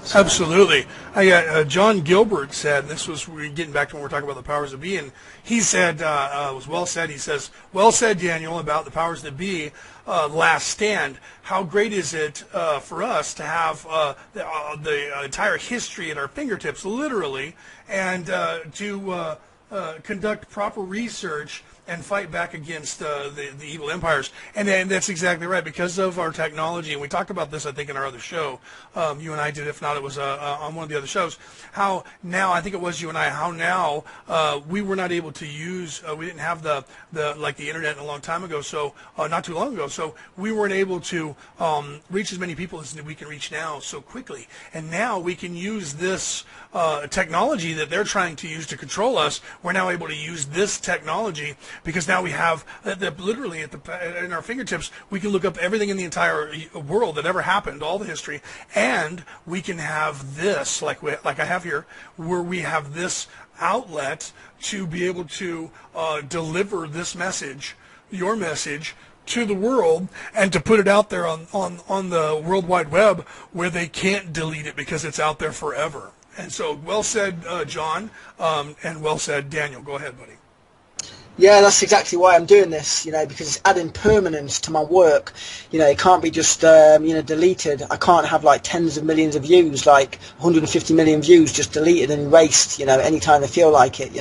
So. Absolutely. John Gilbert said, and this was getting back to when we're talking about the powers that be, and he said, it was well said, he says, well said, Daniel, about the powers that be, last stand. How great is it for us to have the entire history at our fingertips, literally, and to conduct proper research and fight back against the evil empires. And that's exactly right, because of our technology, and we talked about this, I think, in our other show. You and I did, if not, it was on one of the other shows. How now, I think it was you and I, how now we were not able to use, we didn't have the internet a long time ago, so not too long ago, so we weren't able to reach as many people as we can reach now so quickly. And now we can use this technology that they're trying to use to control us. We're now able to use this technology, because now we have literally in our fingertips, we can look up everything in the entire world that ever happened, all the history, and we can have this, like I have here, where we have this outlet to be able to deliver this message, your message, to the world, and to put it out there on the World Wide Web, where they can't delete it because it's out there forever. And so, well said, John, and well said, Daniel. Go ahead, buddy. Yeah, that's exactly why I'm doing this, because it's adding permanence to my work. It can't be just, deleted. I can't have like tens of millions of views, like 150 million views just deleted and erased, anytime I feel like it,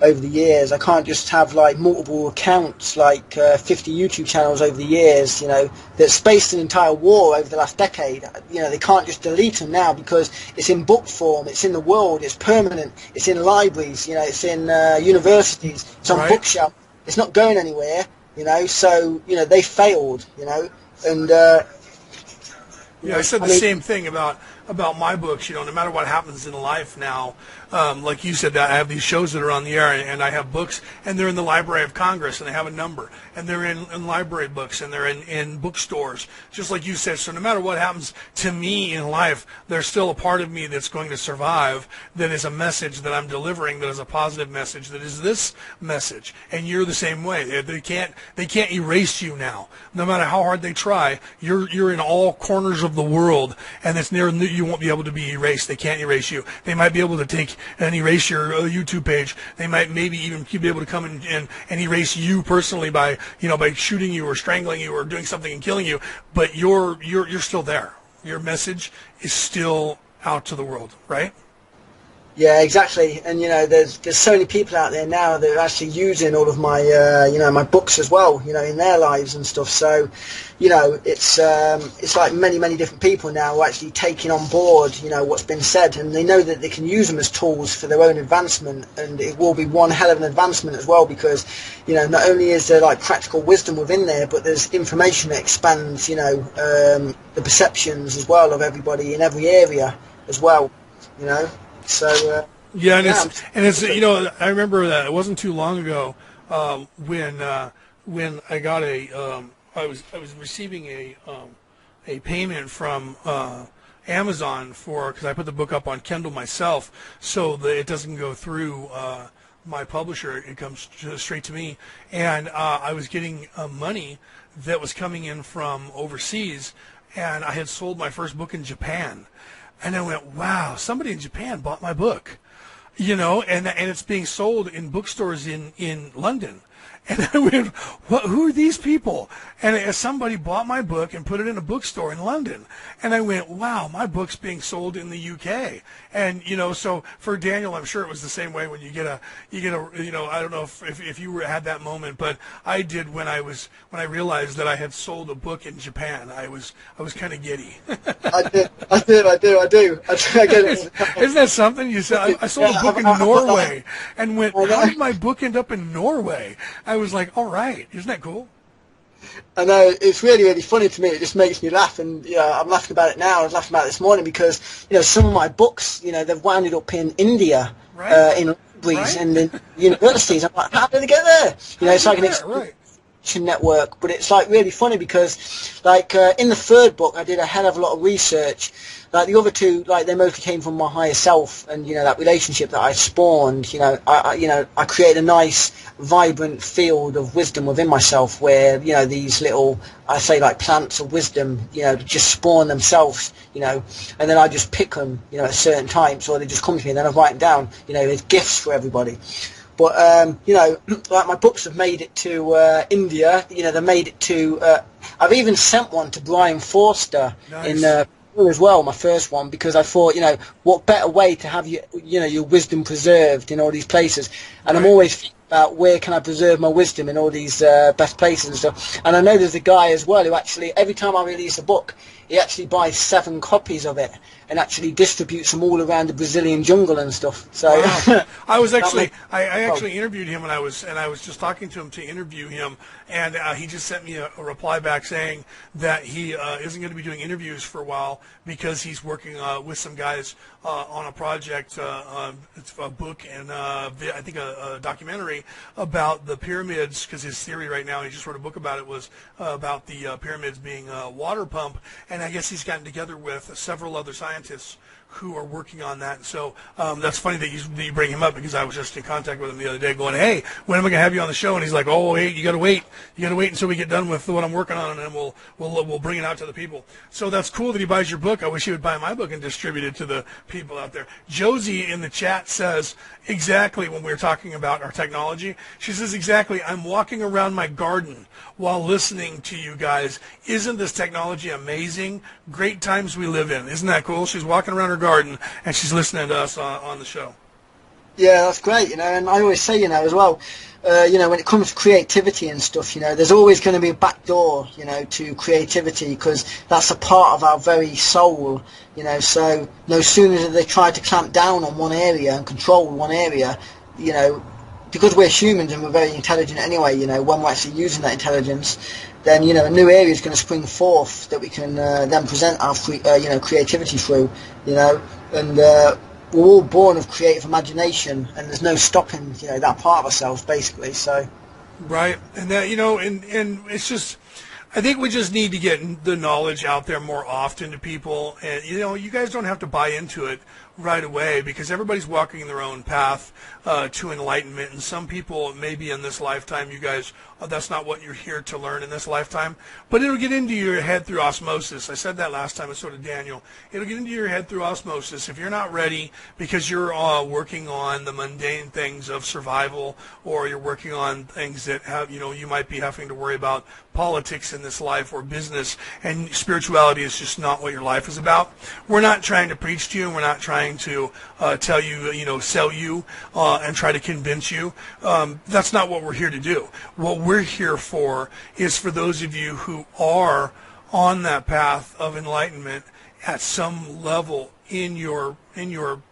over the years. I can't just have like multiple accounts, like 50 YouTube channels over the years, that spaced an entire war over the last decade. They can't just delete them now, because it's in book form, it's in the world, it's permanent, it's in libraries, it's in universities, it's on bookshelf. It's not going anywhere, so, they failed, and... I said the same thing about my books, no matter what happens in life now, like you said, that I have these shows that are on the air, and I have books, and they're in the Library of Congress, and they have a number, and they're in library books, and they're in bookstores, just like you said. So no matter what happens to me in life, there's still a part of me that's going to survive, that is a message that I'm delivering, that is a positive message, that is this message, and you're the same way. They can't erase you now. No matter how hard they try, you're in all corners of the world, and it's near, you won't be able to be erased. They can't erase you. They might be able to take and erase your YouTube page. They might maybe even be able to come and erase you personally by shooting you or strangling you or doing something and killing you. But you're still there. Your message is still out to the world, right? Yeah, exactly. And there's so many people out there now that are actually using all of my my books as well, in their lives and stuff. So, it's like many different people now are actually taking on board, what's been said, and they know that they can use them as tools for their own advancement, and it will be one hell of an advancement as well, because, not only is there like practical wisdom within there, but there's information that expands, the perceptions as well of everybody in every area as well, So it's I remember that it wasn't too long ago when I got I was receiving a payment from Amazon because I put the book up on Kindle myself, so that it doesn't go through my publisher. It comes straight to me, and I was getting money that was coming in from overseas, and I had sold my first book in Japan. And I went, wow, somebody in Japan bought my book, and it's being sold in bookstores in London. And I went, who are these people? And somebody bought my book and put it in a bookstore in London. And I went, wow, my book's being sold in the UK. And, so for Daniel, I'm sure it was the same way when you get a, I don't know if you had that moment, but I did when I realized that I had sold a book in Japan. I was kind of giddy. I do. I get it. Isn't that something? You said, I sold a book in Norway and went, how did my book end up in Norway? I was like, all right, isn't that cool? I know, it's really, really funny to me. It just makes me laugh, and I'm laughing about it now. I was laughing about it this morning because some of my books, they've wound up in India, right. In libraries and in universities. I'm like, how did they get there? It's like an extension network, but it's like really funny because, like in the third book, I did a hell of a lot of research. Like the other two, like they mostly came from my higher self, and that relationship that I spawned. I created a nice, vibrant field of wisdom within myself, where these little, I say like plants of wisdom, just spawn themselves, and then I just pick them, at certain times, or they just come to me, and then I write them down. There's gifts for everybody. But like my books have made it to India. They made it to. I've even sent one to Brian Forster in. As well, my first one, because I thought, what better way to have your wisdom preserved in all these places, and I'm always thinking about where can I preserve my wisdom in all these best places and stuff. And I know there's a guy as well who actually, every time I release a book, he actually buys 7 copies of it and actually distributes them all around the Brazilian jungle and stuff. So wow. I actually interviewed him, and I was just talking to him to interview him, and he just sent me a reply back saying that he isn't going to be doing interviews for a while because he's working with some guys on a project. It's a book and I think a documentary about the pyramids, because his theory right now, he just wrote a book about it, was about the pyramids being a water pump. And I guess he's gotten together with several other scientists who are working on that. So that's funny that you bring him up, because I was just in contact with him the other day going, hey, when am I going to have you on the show? And he's like, oh, hey, you got to wait until we get done with what I'm working on, and then we'll bring it out to the people. So that's cool that he buys your book. I wish he would buy my book and distribute it to the people out there. Josie in the chat says, exactly, when we were talking about our technology, she says, exactly, I'm walking around my garden while listening to you guys. Isn't this technology amazing? Great times we live in. Isn't that cool? She's walking around her garden and she's listening to us on the show. Yeah, that's great, and I always say, as well, when it comes to creativity and stuff, there's always going to be a back door, to creativity, because that's a part of our very soul, so no sooner do they try to clamp down on one area and control one area, because we're humans and we're very intelligent anyway, when we're actually using that intelligence, then, a new area is going to spring forth that we can then present our, creativity through, and we're all born of creative imagination, and there's no stopping, that part of ourselves, basically. So, right, and that, and it's just, I think we just need to get the knowledge out there more often to people, and you guys don't have to buy into it right away, because everybody's walking their own path to enlightenment, and some people maybe in this lifetime, you guys, that's not what you're here to learn in this lifetime, but it'll get into your head through osmosis. I said that last time, and so did Daniel. It'll get into your head through osmosis. If you're not ready because you're working on the mundane things of survival, or you're working on things that have, you might be having to worry about politics in this life or business, and spirituality is just not what your life is about. We're not trying to preach to you, and we're not trying to tell you, sell you and try to convince you. That's not what we're here to do. What we're here for is for those of you who are on that path of enlightenment at some level in your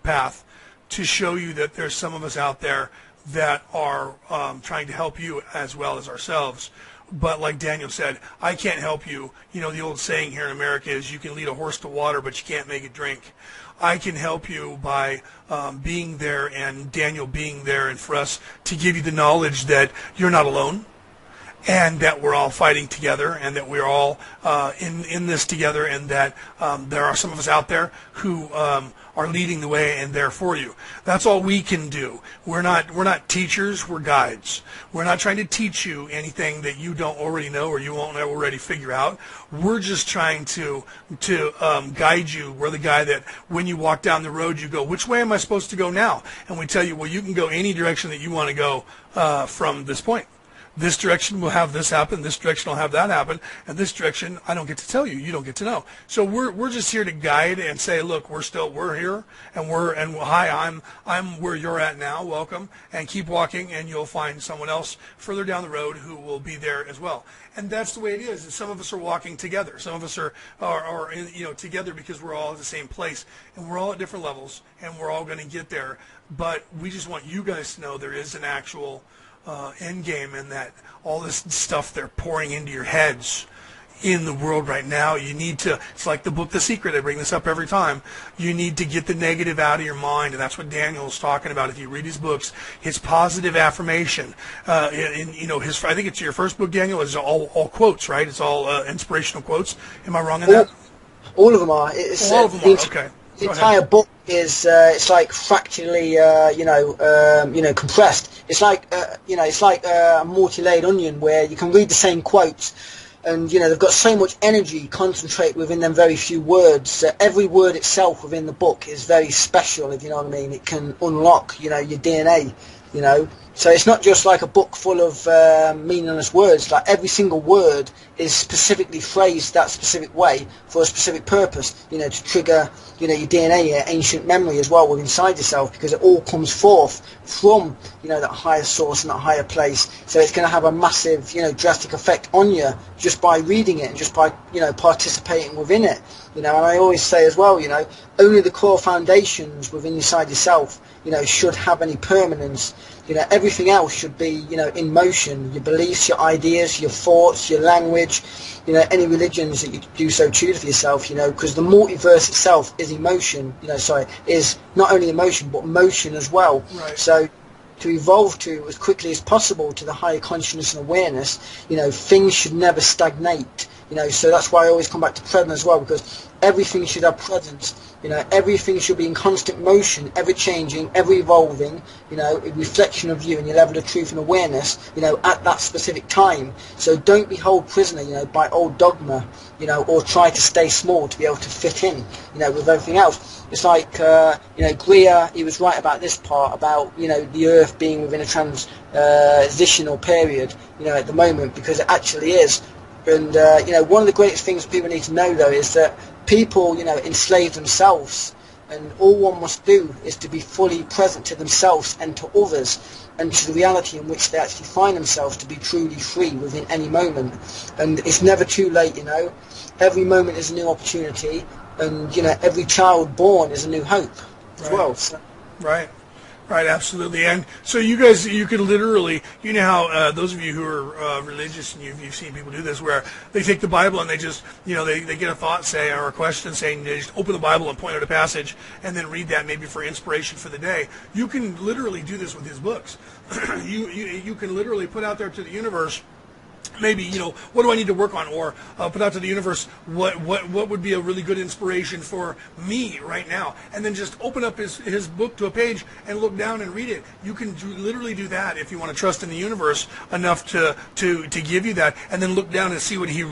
path, to show you that there's some of us out there that are trying to help you as well as ourselves. But like Daniel said, I can't help you. The old saying here in America is, you can lead a horse to water, but you can't make it drink. I can help you by being there, and Daniel being there, and for us to give you the knowledge that you're not alone, and that we're all fighting together, and that we're all in this together, and that there are some of us out there who are leading the way and there for you. That's all we can do. We're not teachers, we're guides. We're not trying to teach you anything that you don't already know or you won't already figure out. We're just trying to guide you. We're the guy that when you walk down the road, you go, which way am I supposed to go now? And we tell you, well, you can go any direction that you want to go from this point. This direction will have this happen, this direction will have that happen, and this direction I don't get to tell you, you don't get to know. So we're just here to guide and say, look, we're here, and hi, I'm where you're at now, welcome, and keep walking, and you'll find someone else further down the road who will be there as well. And that's the way it is. Some of us are walking together. Some of us are in, together because we're all at the same place, and we're all at different levels, and we're all going to get there. But we just want you guys to know there is an actual end game, and that all this stuff they're pouring into your heads in the world right now, you need to, it's like the book The Secret, I bring this up every time, you need to get the negative out of your mind, and that's what Daniel's talking about. If you read his books, his positive affirmation, I think it's your first book, Daniel, is all quotes, right? It's all inspirational quotes. Am I wrong in that? All of them are. All of them are, okay. The entire book is it's like fractally compressed. It's like a multi-layered onion where you can read the same quotes, and they've got so much energy concentrated within them very few words. Every word itself within the book is very special, if you know what I mean. It can unlock your DNA. So it's not just like a book full of meaningless words. Like every single word is specifically phrased that specific way for a specific purpose, to trigger, your DNA, your ancient memory as well within inside yourself, because it all comes forth from, that higher source and that higher place. So it's going to have a massive, drastic effect on you just by reading it and just by, participating within it. And I always say as well, only the core foundations within inside yourself, should have any permanence. Everything else should be, in motion. Your beliefs, your ideas, your thoughts, your language, any religions that you do so choose for yourself, because the multiverse itself is emotion, is not only emotion, but motion as well. Right. So to evolve to as quickly as possible to the higher consciousness and awareness, things should never stagnate. So that's why I always come back to present as well, because everything should have presence. Everything should be in constant motion, ever changing, ever evolving, a reflection of you and your level of truth and awareness, at that specific time. So don't be held prisoner, by old dogma, or try to stay small to be able to fit in, with everything else. It's like, Greer, he was right about this part, about, the Earth being within a transitional period, at the moment, because it actually is. And, one of the greatest things people need to know, though, is that people, enslave themselves, and all one must do is to be fully present to themselves and to others, and to the reality in which they actually find themselves to be truly free within any moment. And it's never too late, Every moment is a new opportunity, and, every child born is a new hope as well. So. Right. Right, absolutely. And so you guys, you could literally, how those of you who are religious, and you've seen people do this, where they take the Bible and they just, they get a thought, say, or a question saying, they just open the Bible and point out a passage and then read that maybe for inspiration for the day. You can literally do this with his books. You can literally put out there to the universe, maybe, what do I need to work on? Or put out to the universe, what would be a really good inspiration for me right now? And then just open up his book to a page and look down and read it. You can literally do that if you want to trust in the universe enough to give you that, and then look down and see what he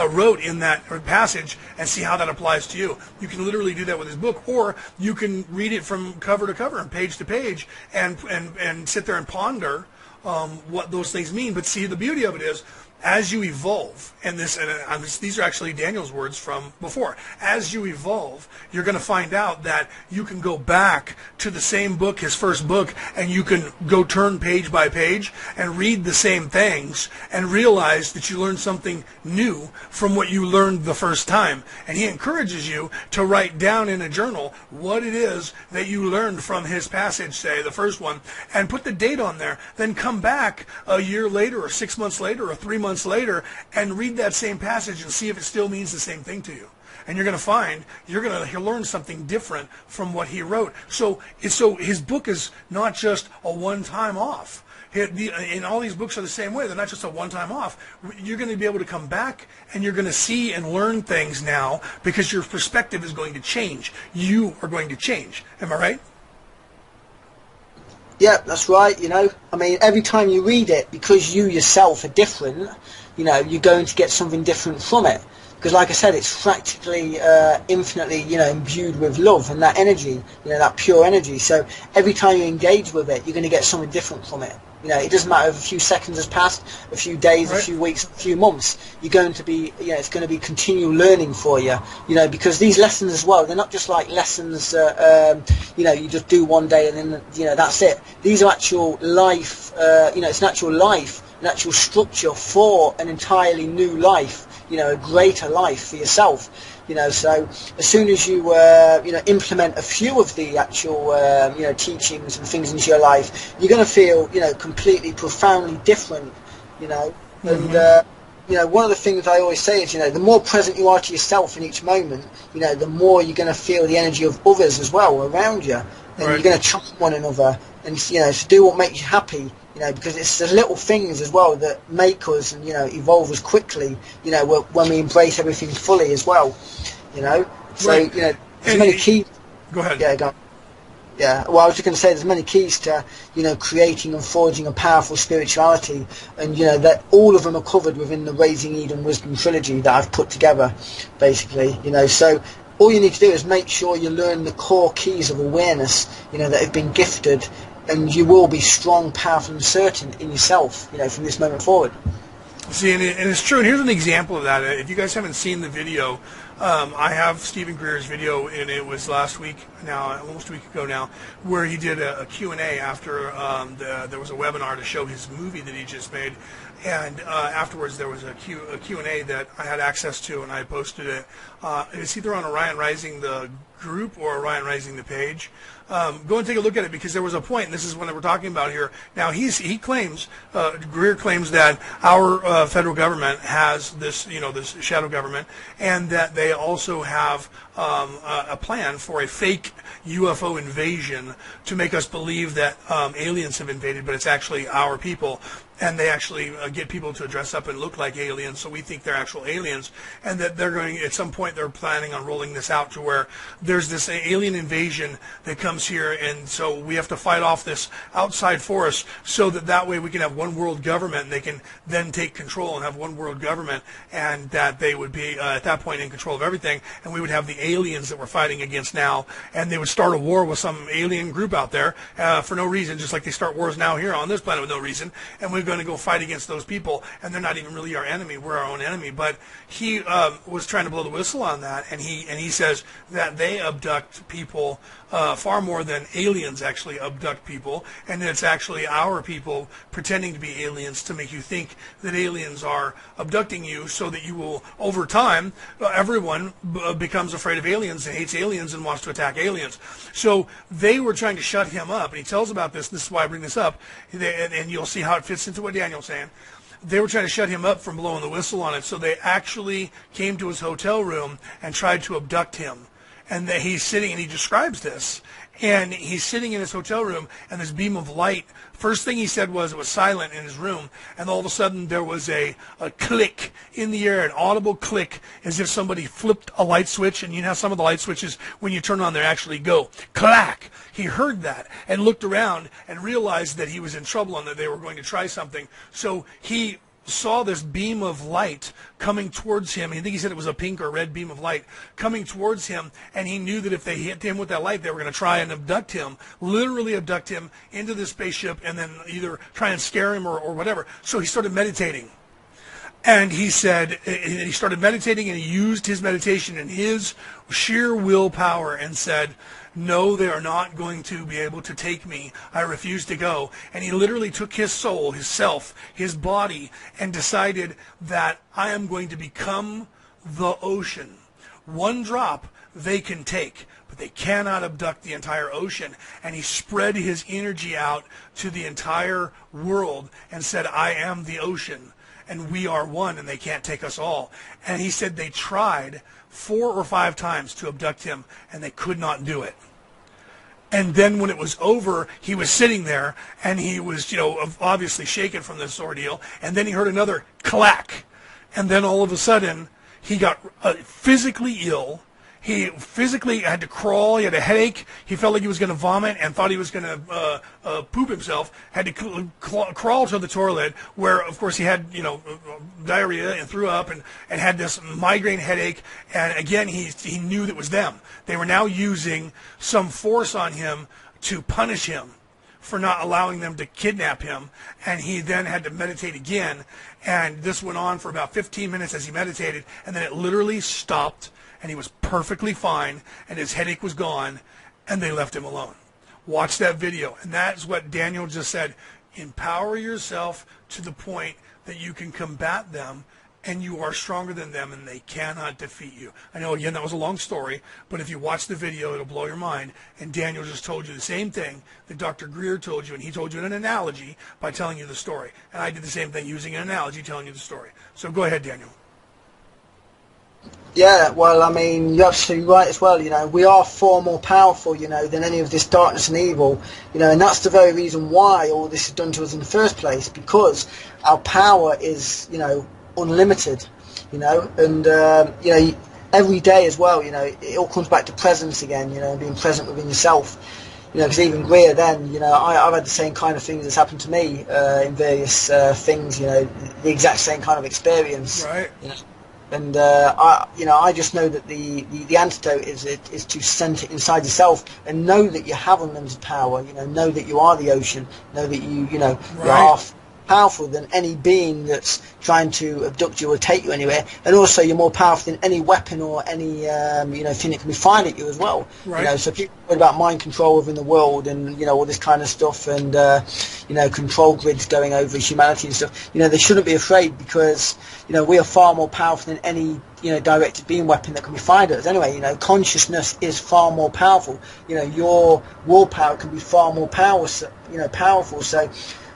wrote in that passage and see how that applies to you. You can literally do that with his book, or you can read it from cover to cover and page to page and sit there and ponder what those things mean. But see, the beauty of it is, as you evolve, and these are actually Daniel's words from before, as you evolve, you're going to find out that you can go back to the same book, his first book, and you can go turn page by page and read the same things and realize that you learned something new from what you learned the first time. And he encourages you to write down in a journal what it is that you learned from his passage, say, the first one, and put the date on there. Then come back a year later or 6 months later or 3 months later and read that same passage and see if it still means the same thing to you. And you're going to find you're going to learn something different from what he wrote. So his book is not just a one-time off. And all these books are the same way. They're not just a one-time off. You're going to be able to come back and you're going to see and learn things now because your perspective is going to change. You are going to change. Am I right? Yeah, that's right. I mean, every time you read it, because you yourself are different, you're going to get something different from it. Because, like I said, it's practically infinitely, imbued with love and that energy, that pure energy. So every time you engage with it, you're going to get something different from it. It doesn't matter if a few seconds has passed, a few days, right, a few weeks, a few months. You're going to be, it's going to be continual learning for you. Because these lessons as well, they're not just like lessons, you just do one day and then, that's it. These are actual life, it's an actual life, an actual structure for an entirely new life. A greater life for yourself. So as soon as you implement a few of the actual teachings and things into your life, you're going to feel completely profoundly different. Mm-hmm. And one of the things I always say is the more present you are to yourself in each moment, the more you're going to feel the energy of others as well around you, and right, you're going to trust one another and to do what makes you happy. Because it's the little things as well that make us and evolve us quickly. When we embrace everything fully as well. So right, there's many keys. Go ahead. Yeah, go on. Yeah. Well, I was just going to say there's many keys to creating and forging a powerful spirituality, and that all of them are covered within the Raising Eden Wisdom trilogy that I've put together, basically. So all you need to do is make sure you learn the core keys of awareness, that have been gifted. And you will be strong, powerful, and certain in yourself, from this moment forward. See, and it's true. And here's an example of that. If you guys haven't seen the video, I have Stephen Greer's video, and it was last week now, almost a week ago now, where he did a Q&A after there was a webinar to show his movie that he just made. And afterwards, there was a Q&A that I had access to, and I posted it. It's either on Orion Rising the group or Orion Rising the page. Go and take a look at it, because there was a point, and this is what we're talking about here. Now, he claims, Greer claims that our federal government has this, this shadow government, and that they also have a plan for a fake UFO invasion to make us believe that aliens have invaded, but it's actually our people. And they actually get people to dress up and look like aliens, so we think they're actual aliens, and that they're going, at some point, they're planning on rolling this out to where there's this alien invasion that comes here, and so we have to fight off this outside force so that way we can have one world government, and they can then take control and have one world government, and that they would be, at that point, in control of everything, and we would have the aliens that we're fighting against now, and they would start a war with some alien group out there for no reason, just like they start wars now here on this planet with no reason, and we're going to go fight against those people, and they're not even really our enemy. We're our own enemy. But he was trying to blow the whistle on that, and he says that they abduct people far more than aliens actually abduct people, and it's actually our people pretending to be aliens to make you think that aliens are abducting you, so that you will, over time, everyone becomes afraid of aliens and hates aliens and wants to attack aliens. So they were trying to shut him up, and he tells about this, and this is why I bring this up, and you'll see how it fits into what Daniel's saying. They were trying to shut him up from blowing the whistle on it, so they actually came to his hotel room and tried to abduct him. And he's sitting, and he describes this, and he's sitting in his hotel room, and this beam of light, first thing he said was it was silent in his room, and all of a sudden there was a click in the air, an audible click, as if somebody flipped a light switch, and you know how some of the light switches, when you turn on, they actually go clack. He heard that and looked around and realized that he was in trouble and that they were going to try something. So he saw this beam of light coming towards him. I think he said it was a pink or red beam of light coming towards him, and he knew that if they hit him with that light, they were going to try and abduct him, literally abduct him into this spaceship, and then either try and scare him or whatever. So he started meditating. And he said, he started meditating, and he used his meditation and his sheer willpower and said, no, they are not going to be able to take me. I refuse to go. And he literally took his soul, his self, his body, and decided that I am going to become the ocean. One drop they can take, but they cannot abduct the entire ocean. And he spread his energy out to the entire world and said, I am the ocean, and we are one, and they can't take us all. And he said they tried 4 or 5 times to abduct him, and they could not do it. And then when it was over, he was sitting there, and he was, obviously shaken from this ordeal. And then he heard another clack. And then all of a sudden, he got physically ill. He physically had to crawl. He had a headache. He felt like he was going to vomit and thought he was going to poop himself. Had to crawl to the toilet, where, of course, he had, diarrhea and threw up and had this migraine headache. And again, he knew that it was them. They were now using some force on him to punish him for not allowing them to kidnap him. And he then had to meditate again. And this went on for about 15 minutes as he meditated. And then it literally stopped. And he was perfectly fine, and his headache was gone, and they left him alone. Watch that video, and that's what Daniel just said. Empower yourself to the point that you can combat them, and you are stronger than them, and they cannot defeat you. I know, again, that was a long story, but if you watch the video, it'll blow your mind. And Daniel just told you the same thing that Dr. Greer told you, and he told you an analogy by telling you the story. And I did the same thing using an analogy telling you the story. So go ahead, Daniel. Yeah, well, I mean, you're absolutely right as well. We are far more powerful, than any of this darkness and evil, and that's the very reason why all this is done to us in the first place, because our power is, unlimited, and, every day as well, it all comes back to presence again, being present within yourself. Because even Greer then, I've had the same kind of things that's happened to me in various things, the exact same kind of experience. Right. And I just know that the antidote is to center inside yourself and know that you have unlimited power. Know that you are the ocean. Know that you are powerful than any being that's trying to abduct you or take you anywhere. And also, you're more powerful than any weapon or any thing that can be fired at you as well. Right. So people worry about mind control within the world and all this kind of stuff and control grids going over humanity and stuff. They shouldn't be afraid because we are far more powerful than any directed beam weapon that can be fired at us. Anyway, consciousness is far more powerful. Your willpower can be far more powerful. So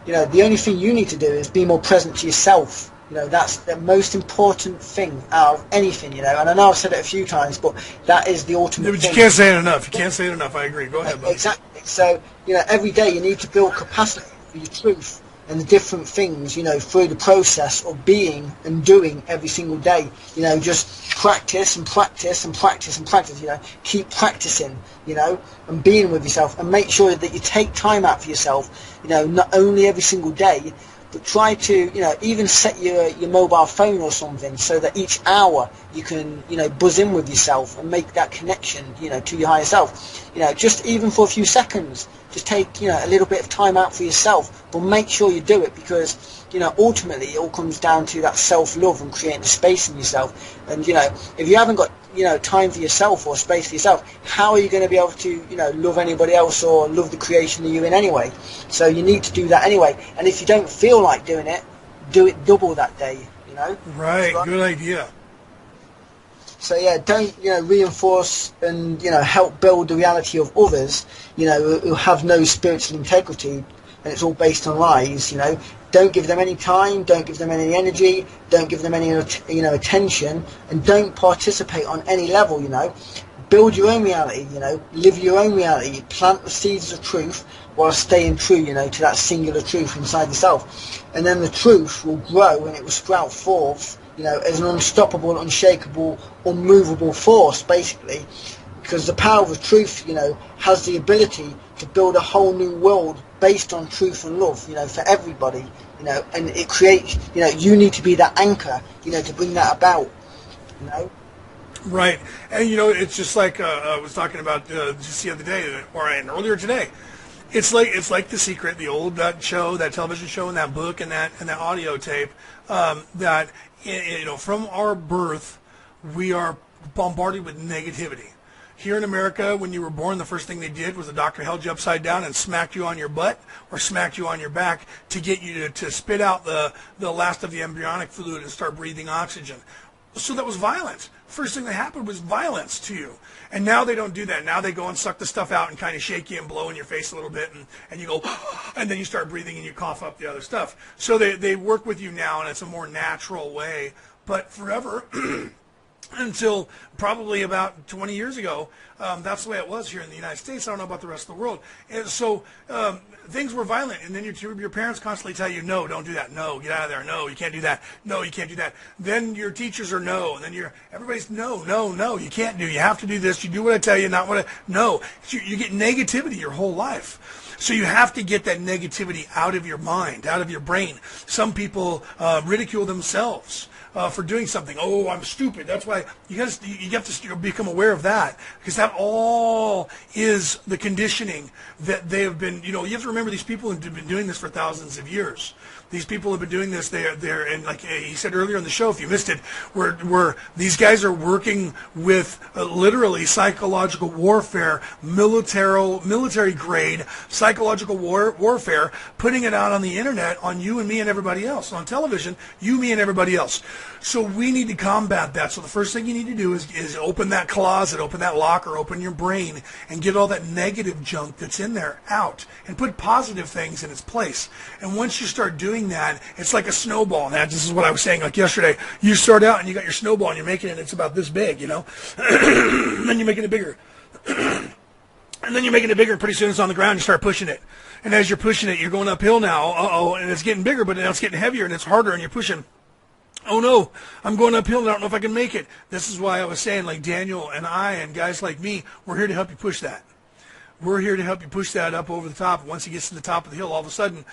the only thing you need to do is be more present to yourself. That's the most important thing out of anything, and I know I've said it a few times, but that is the ultimate But thing. you can't say it enough. You can't say it enough. I agree. Go ahead, buddy. Exactly. So, every day you need to build capacity for your truth and the different things, through the process of being and doing every single day. Just practice and practice and practice and practice, keep practicing, and being with yourself, and make sure that you take time out for yourself, not only every single day, but try to, even set your mobile phone or something so that each hour you can, buzz in with yourself and make that connection, to your higher self. Just even for a few seconds, just take, a little bit of time out for yourself, but make sure you do it because, ultimately it all comes down to that self-love and creating a space in yourself. And, if you haven't got, time for yourself or space for yourself, how are you going to be able to, love anybody else or love the creation that you're in anyway? So you need to do that anyway. And if you don't feel like doing it, do it double that day, Right, good idea. So yeah, don't reinforce and help build the reality of others, who have no spiritual integrity, and it's all based on lies. Don't give them any time, don't give them any energy, don't give them any attention, and don't participate on any level. Build your own reality. Live your own reality. Plant the seeds of truth while staying true, to that singular truth inside yourself, and then the truth will grow and it will sprout forth. As an unstoppable, unshakable, unmovable force, basically, because the power of the truth, has the ability to build a whole new world based on truth and love, for everybody, and it creates, you need to be that anchor, to bring that about, Right, and it's just like I was talking about just the other day, or earlier today. It's like The Secret, the old that television show, and that book, and that audio tape. That from our birth, we are bombarded with negativity. Here in America, when you were born, the first thing they did was the doctor held you upside down and smacked you on your butt or smacked you on your back to get you to spit out the last of the embryonic fluid and start breathing oxygen. So that was violence. First thing that happened was violence to you. And now they don't do that. Now they go and suck the stuff out and kind of shake you and blow in your face a little bit, and you go, and then you start breathing and you cough up the other stuff. So they work with you now, and it's a more natural way. But forever, until probably about 20 years ago. That's the way it was here in the United States. I don't know about the rest of the world. And so things were violent, and then your parents constantly tell you, no, don't do that. No, get out of there. No, you can't do that. No, you can't do that. Then your teachers are no, and then everybody's no, no, no, you can't do. You have to do this. You do what I tell you, not what I. No, you get negativity your whole life. So you have to get that negativity out of your mind, out of your brain. Some people ridicule themselves for doing something. Oh, I'm stupid. That's why you have to become aware of that, because that all is the conditioning that they have been. You have to remember, these people have been doing this for thousands of years. These people have been doing this. They're and like he said earlier in the show, if you missed it, where these guys are working with literally psychological warfare, military grade psychological warfare, putting it out on the internet on you and me and everybody else, on television, you, me, and everybody else. So we need to combat that. So the first thing you need to do is open that closet, open that locker, open your brain, and get all that negative junk that's in there out, and put positive things in its place. And once you start doing that, it's like a snowball. Now, this is what I was saying like yesterday. You start out and you got your snowball and you're making it, it's about this big, and then you're making it bigger. And then you're making it bigger, and pretty soon it's on the ground, you start pushing it. And as you're pushing it, you're going uphill now, and it's getting bigger, but now it's getting heavier, and it's harder, and you're pushing. Oh no, I'm going uphill and I don't know if I can make it. This is why I was saying, like Daniel and I and guys like me, we're here to help you push that. We're here to help you push that up over the top. Once it gets to the top of the hill, all of a sudden,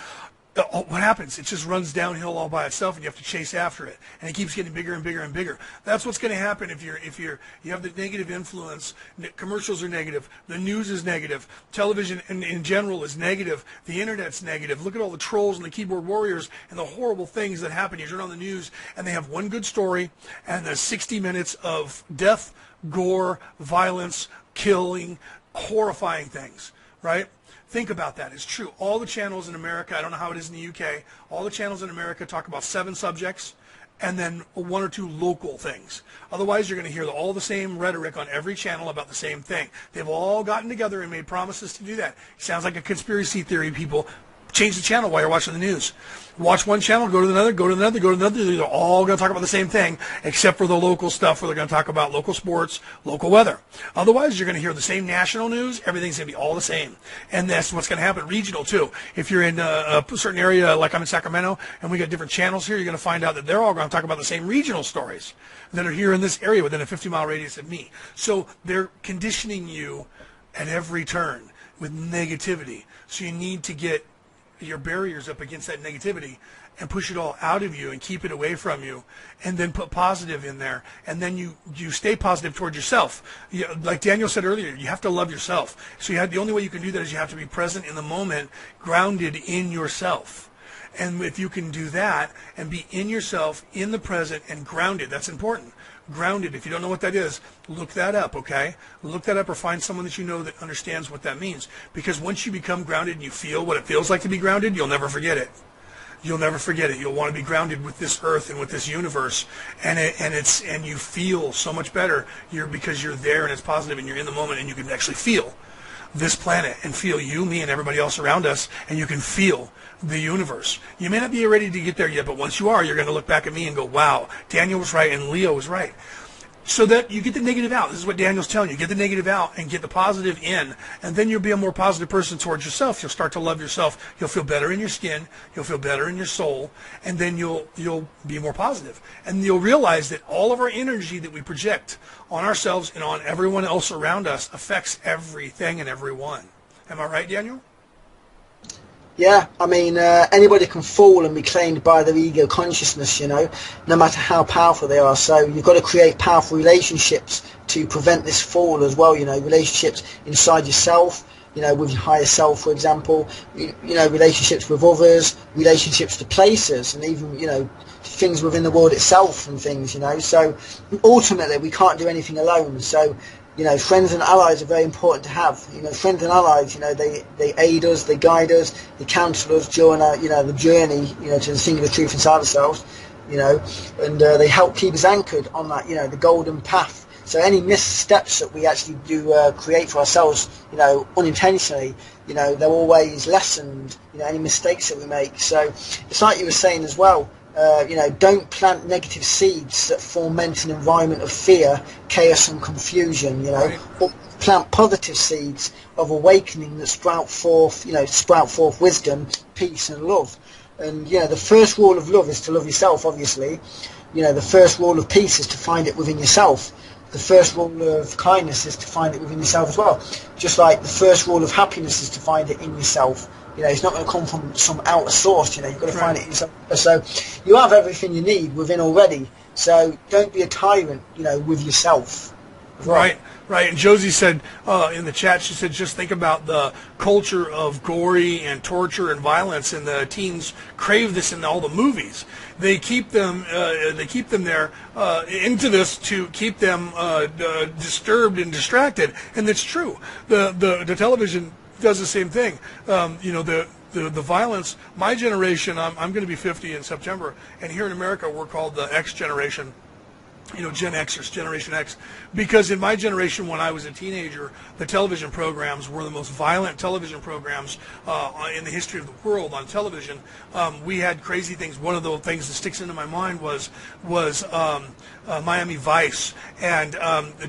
what happens? It just runs downhill all by itself, and you have to chase after it, and it keeps getting bigger and bigger and bigger. That's what's going to happen if you have the negative influence. Commercials are negative. The news is negative. Television in general is negative. The internet's negative. Look at all the trolls and the keyboard warriors and the horrible things that happen. You turn on the news, and they have one good story, and there's 60 minutes of death, gore, violence, killing, horrifying things, right? Think about that. It's true. All the channels in America, I don't know how it is in the UK, all the channels in America talk about 7 subjects and then 1 or 2 local things. Otherwise, you're going to hear all the same rhetoric on every channel about the same thing. They've all gotten together and made promises to do that. It sounds like a conspiracy theory, people. Change the channel while you're watching the news. Watch one channel, go to another, go to another, go to another. They're all going to talk about the same thing, except for the local stuff where they're going to talk about local sports, local weather. Otherwise, you're going to hear the same national news. Everything's going to be all the same. And that's what's going to happen. Regional, too. If you're in a certain area, like I'm in Sacramento, and we got different channels here, you're going to find out that they're all going to talk about the same regional stories that are here in this area within a 50-mile radius of me. So they're conditioning you at every turn with negativity. So you need to get your barriers up against that negativity and push it all out of you and keep it away from you, and then put positive in there, and then you stay positive toward yourself. Like Daniel said earlier, you have to love yourself. So the only way you can do that is you have to be present in the moment, grounded in yourself. And if you can do that and be in yourself, in the present, and grounded, that's important. Grounded. If you don't know what that is, look that up, okay? Look that up, or find someone that you know that understands what that means. Because once you become grounded and you feel what it feels like to be grounded, you'll never forget it. You'll never forget it. You'll want to be grounded with this earth and with this universe, and you feel so much better. Because you're there and it's positive and you're in the moment and you can actually feel this planet and feel you, me, and everybody else around us, and you can feel the universe. You may not be ready to get there yet, but once you are, you're going to look back at me and go, wow, Daniel was right and Leo was right. So that you get the negative out. This is what Daniel's telling you. Get the negative out and get the positive in, and then you'll be a more positive person towards yourself. You'll start to love yourself. You'll feel better in your skin. You'll feel better in your soul, and then you'll be more positive. And you'll realize that all of our energy that we project on ourselves and on everyone else around us affects everything and everyone. Am I right, Daniel? Yeah, I mean, anybody can fall and be claimed by their ego consciousness, no matter how powerful they are. So you've got to create powerful relationships to prevent this fall as well, relationships inside yourself, with your higher self, for example, relationships with others, relationships to places, and even, things within the world itself and things, So ultimately, we can't do anything alone. So friends and allies are very important to have. Friends and allies, they aid us, they guide us, they counsel us during our, the journey, to the singular truth inside ourselves, and they help keep us anchored on that, the golden path. So any missteps that we actually do create for ourselves, unintentionally, they're always lessened, any mistakes that we make. So it's like you were saying as well, Don't plant negative seeds that foment an environment of fear, chaos and confusion, Right. or plant positive seeds of awakening that sprout forth wisdom, peace and love. And, the first rule of love is to love yourself, obviously. The first rule of peace is to find it within yourself. The first rule of kindness is to find it within yourself as well. Just like the first rule of happiness is to find it in yourself. It's not going to come from some outer source. You've got to find it in yourself. So you have everything you need within already. So don't be a tyrant, with yourself. Right. Right, and Josie said in the chat, she said, just think about the culture of gory and torture and violence, and the teens crave this in all the movies. They keep them there into this to keep them disturbed and distracted, and that's true. The television does the same thing. The violence. My generation, I'm going to be 50 in September, and here in America we're called the X generation. Gen Xers, Generation X, because in my generation, when I was a teenager, the television programs were the most violent television programs in the history of the world on television. We had crazy things. One of the things that sticks into my mind was Miami Vice, and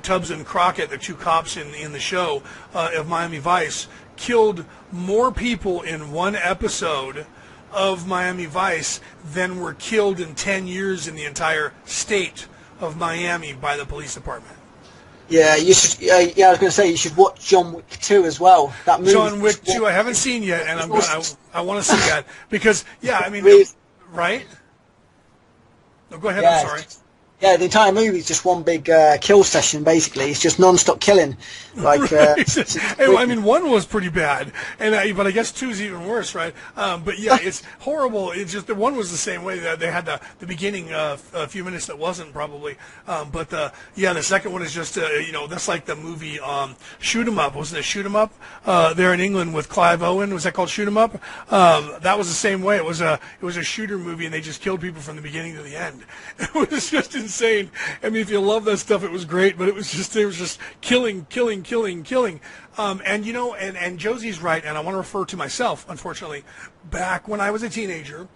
Tubbs and Crockett, the two cops in the show of Miami Vice, killed more people in one episode of Miami Vice than were killed in 10 years in the entire state of Miami by the police department. Yeah, you should. I was going to say you should watch John Wick 2 as well. That movie. John Wick 2, I haven't seen yet, and I want to see that because right? No, go ahead. Yeah, I'm sorry. Yeah, the entire movie is just one big kill session. Basically, it's just non-stop killing. Like, I mean, one was pretty bad, but I guess 2 is even worse, right? But yeah, it's horrible. It's just the one was the same way. They had the beginning a few minutes that wasn't probably, but the second one is just that's like the movie Shoot 'Em Up. Wasn't it Shoot 'Em Up there in England with Clive Owen? Was that called Shoot 'Em Up? That was the same way. It was a shooter movie, and they just killed people from the beginning to the end. It was just insane. I mean, if you love that stuff, it was great, but it was just killing. And Josie's right, and I want to refer to myself, unfortunately. Back when I was a teenager,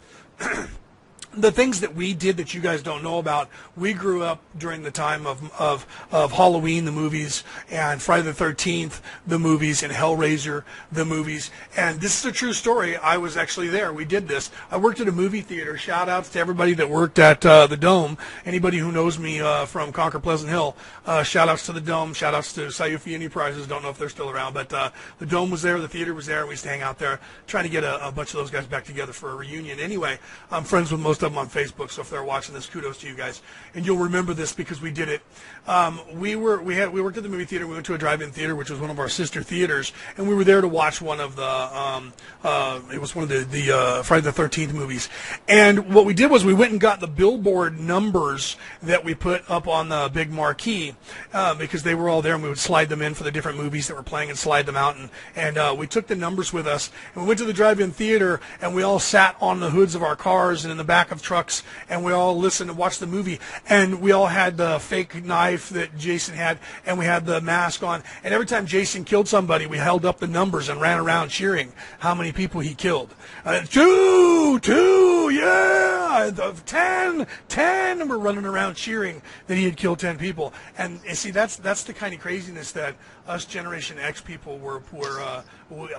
the things that we did that you guys don't know about, we grew up during the time of Halloween, the movies, and Friday the 13th, the movies, and Hellraiser, the movies. And this is a true story. I was actually there. We did this. I worked at a movie theater. Shout outs to everybody that worked at the Dome. Anybody who knows me from Concord Pleasant Hill, shout outs to the Dome. Shout outs to Sayufiani Prizes. Don't know if they're still around, but the Dome was there. The theater was there. And we used to hang out there trying to get a bunch of those guys back together for a reunion. Anyway, I'm friends with most of them on Facebook, so if they're watching this, kudos to you guys. And you'll remember this because we did it. We worked at the movie theater. We went to a drive-in theater, which was one of our sister theaters, and we were there to watch one of the Friday the 13th movies. And what we did was we went and got the billboard numbers that we put up on the big marquee because they were all there, and we would slide them in for the different movies that were playing and slide them out. And we took the numbers with us, and we went to the drive-in theater, and we all sat on the hoods of our cars and in the back of trucks, and we all listened and watched the movie, and we all had the fake knife that Jason had, and we had the mask on, and every time Jason killed somebody, we held up the numbers and ran around cheering how many people he killed. 2, yeah, 10, and we're running around cheering that he had killed 10 people. And see, that's the kind of craziness that us Generation X people were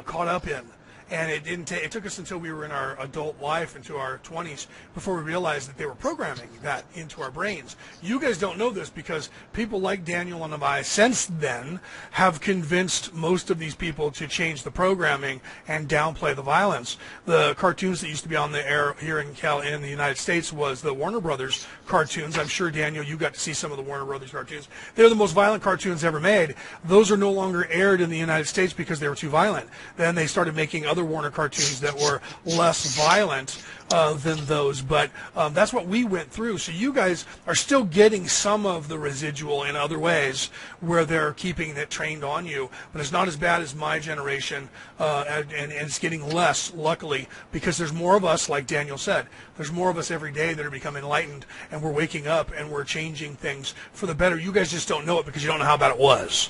caught up in. And it took us until we were in our adult life, into our 20s, before we realized that they were programming that into our brains. You guys don't know this because people like Daniel and I, since then, have convinced most of these people to change the programming and downplay the violence. The cartoons that used to be on the air here in the United States was the Warner Brothers cartoons. I'm sure, Daniel, you got to see some of the Warner Brothers cartoons. They're the most violent cartoons ever made. Those are no longer aired in the United States because they were too violent. Then they started making other Warner cartoons that were less violent than those, but that's what we went through. So you guys are still getting some of the residual in other ways where they're keeping it trained on you, but it's not as bad as my generation, and it's getting less, luckily, because there's more of us, like Daniel said. There's more of us every day that are becoming enlightened, and we're waking up and we're changing things for the better. You guys just don't know it because you don't know how bad it was.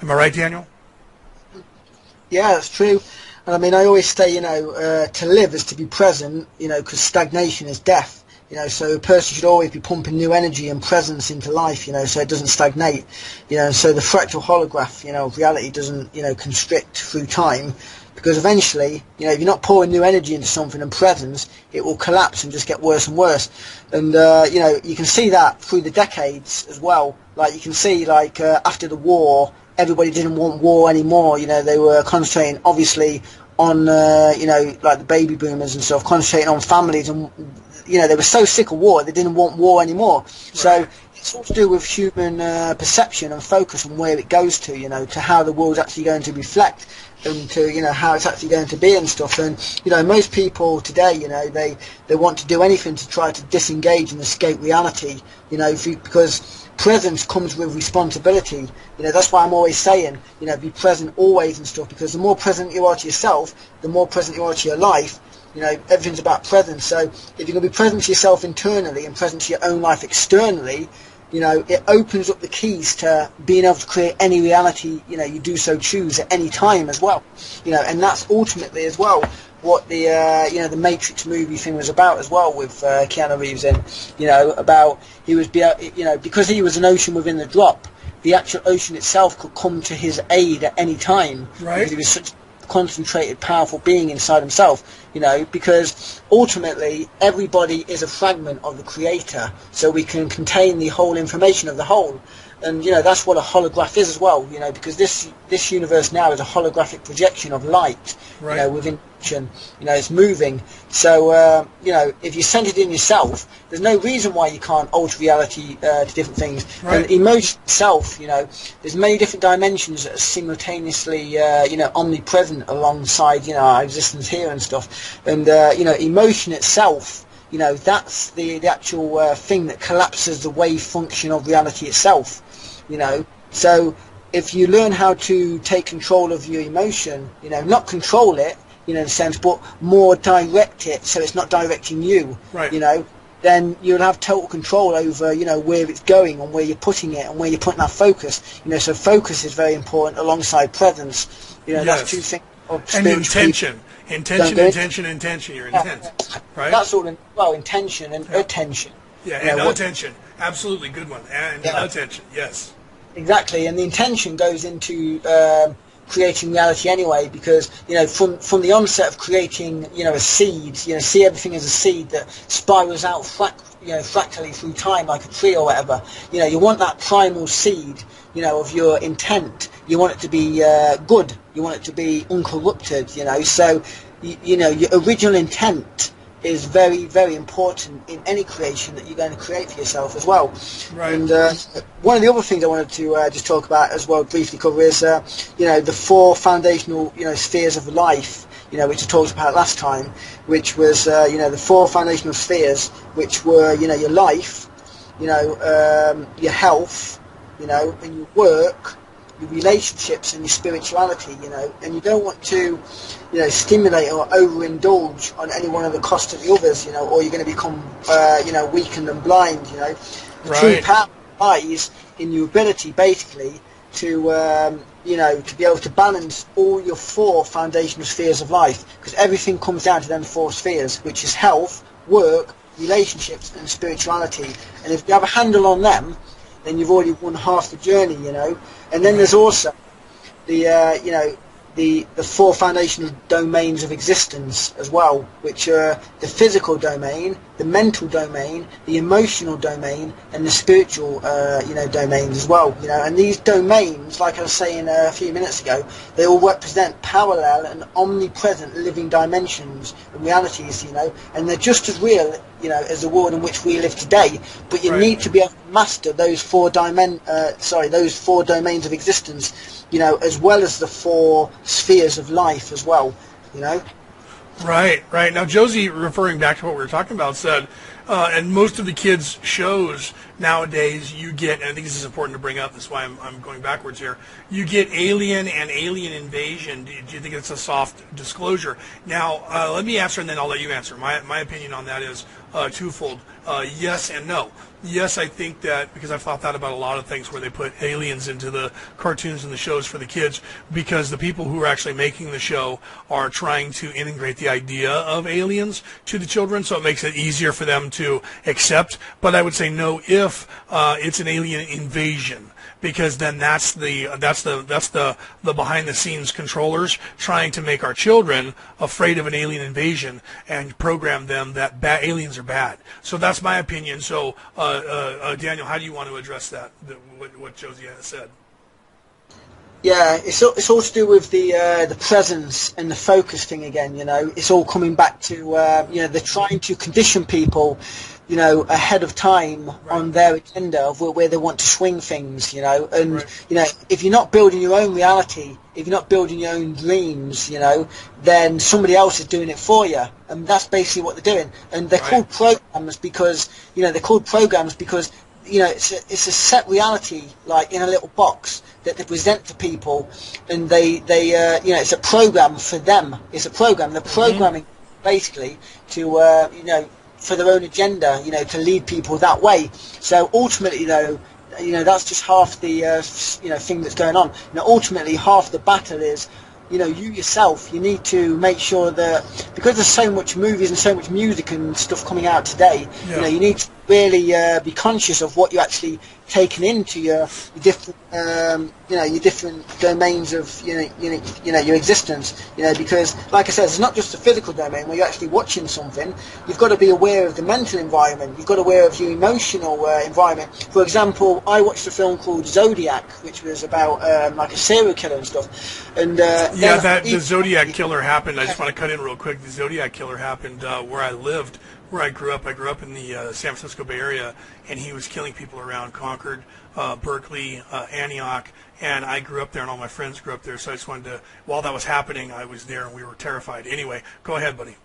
Am I right, Daniel? Yeah, that's true. And I mean, I always say, to live is to be present, because stagnation is death. You know, so a person should always be pumping new energy and presence into life, you know, so it doesn't stagnate. You know, so the fractal holograph, you know, of reality doesn't, you know, constrict through time, because eventually, you know, if you're not pouring new energy into something and presence, it will collapse and just get worse and worse. And, you know, you can see that through the decades as well. Like, you can see, like, after the war, everybody didn't want war anymore. You know, they were concentrating, obviously, on, you know, like the baby boomers and stuff, concentrating on families, and, you know, they were so sick of war, they didn't want war anymore. Right. So it's all to do with human perception and focus on where it goes to, you know, to how the world's actually going to reflect, and to, you know, how it's actually going to be and stuff. And, you know, most people today, you know, they want to do anything to try to disengage and escape reality, you know, because presence comes with responsibility. You know, that's why I'm always saying, you know, be present always and stuff, because the more present you are to yourself, the more present you are to your life. You know, everything's about presence. So if you're going to be present to yourself internally and present to your own life externally, you know, it opens up the keys to being able to create any reality, you know, you do so choose at any time as well. You know, and that's ultimately as well what the, you know, the Matrix movie thing was about as well, with Keanu Reeves in, you know, about he was, you know, because he was an ocean within the drop, the actual ocean itself could come to his aid at any time. Right. Because he was such a concentrated, powerful being inside himself, you know, because ultimately everybody is a fragment of the creator, so we can contain the whole information of the whole. And, you know, that's what a holograph is as well, you know, because this universe now is a holographic projection of light, right, you know, within, you know, it's moving. So, you know, if you're centered in yourself, there's no reason why you can't alter reality to different things. Right. And emotion itself, you know, there's many different dimensions that are simultaneously, you know, omnipresent alongside, you know, our existence here and stuff. And, you know, emotion itself, you know, that's the actual thing that collapses the wave function of reality itself, you know. So if you learn how to take control of your emotion, you know, not control it, you know, in a sense, but more direct it so it's not directing you, right, you know, then you'll have total control over, you know, where it's going and where you're putting it and where you're putting that focus. You know, so focus is very important alongside presence. You know, yes, that's two things. And intention. Intention, your intent, right? That's all in, well, intention and attention. Yeah, and attention. Absolutely, good one. And attention, yes. Exactly, and the intention goes into creating reality anyway, because, you know, from the onset of creating, you know, a seed, you know, see everything as a seed that spirals out fractally through time like a tree or whatever. You know, you want that primal seed, you know, of your intent. You want it to be good. You want it to be uncorrupted, you know. So, you know, your original intent is very, very important in any creation that you're going to create for yourself as well. Right. And one of the other things I wanted to just talk about as well, briefly cover, is, you know, the 4 foundational, you know, spheres of life, you know, which I talked about last time, which was, you know, the 4 foundational spheres, which were, you know, your life, you know, your health, you know, and your work, your relationships and your spirituality, you know. And you don't want to, you know, stimulate or overindulge on any one of the cost of the others, you know, or you're going to become, you know, weakened and blind, you know. The true power lies in your ability, basically, to, you know, to be able to balance all your 4 foundational spheres of life, because everything comes down to them 4 spheres, which is health, work, relationships and spirituality. And if you have a handle on them, then you've already won half the journey, you know. And then there's also the, you know, the 4 foundational domains of existence as well, which are the physical domain, the mental domain, the emotional domain, and the spiritual, you know, domains as well, you know. And these domains, like I was saying a few minutes ago, they all represent parallel and omnipresent living dimensions and realities, you know, and they're just as real, you know, as the world in which we live today. But you need to be able to master those 4 those 4 domains of existence, you know, as well as the 4 spheres of life as well, you know. Right. Now, Josie, referring back to what we were talking about, said, and most of the kids' shows nowadays, you get, and I think this is important to bring up, that's why I'm going backwards here, you get alien and alien invasion. Do you think it's a soft disclosure? Now, let me answer, and then I'll let you answer. My opinion on that is twofold. Yes and no. Yes, I think that, because I've thought that about a lot of things where they put aliens into the cartoons and the shows for the kids, because the people who are actually making the show are trying to integrate the idea of aliens to the children, so it makes it easier for them to accept, but I would say no if it's an alien invasion. Because then that's the behind the scenes controllers trying to make our children afraid of an alien invasion and program them that aliens are bad. So that's my opinion. So Daniel, how do you want to address that? What Josie has said. Yeah, it's all to do with the presence and the focus thing again. It's all coming back to they're trying to condition people, ahead of time on their agenda of where they want to swing things, and if you're not building your own reality, if you're not building your own dreams, then somebody else is doing it for you, and that's basically what they're doing. And they're called programs because it's a set reality, like in a little box that they present to people, and they it's a program for them. It's a program. They're programming basically to for their own agenda, to lead people that way. So ultimately, though, that's just half the thing that's going on. Ultimately, half the battle is, you yourself. You need to make sure that, because there's so much movies and so much music and stuff coming out today, you need to really be conscious of what you're actually taking into your different your different domains of your existence, because like I said, it's not just the physical domain where you're actually watching something. You've got to be aware of the mental environment. You've got to be aware of your emotional environment. For example, I watched a film called Zodiac, which was about like a serial killer and stuff, and the Zodiac killer happened. I just want to cut in real quick. The Zodiac killer happened where I lived, where I grew up. I grew up in the San Francisco Bay Area, and he was killing people around Concord, Berkeley, Antioch, and I grew up there, and all my friends grew up there. So I just wanted to, while that was happening, I was there, and we were terrified. Anyway, go ahead, buddy.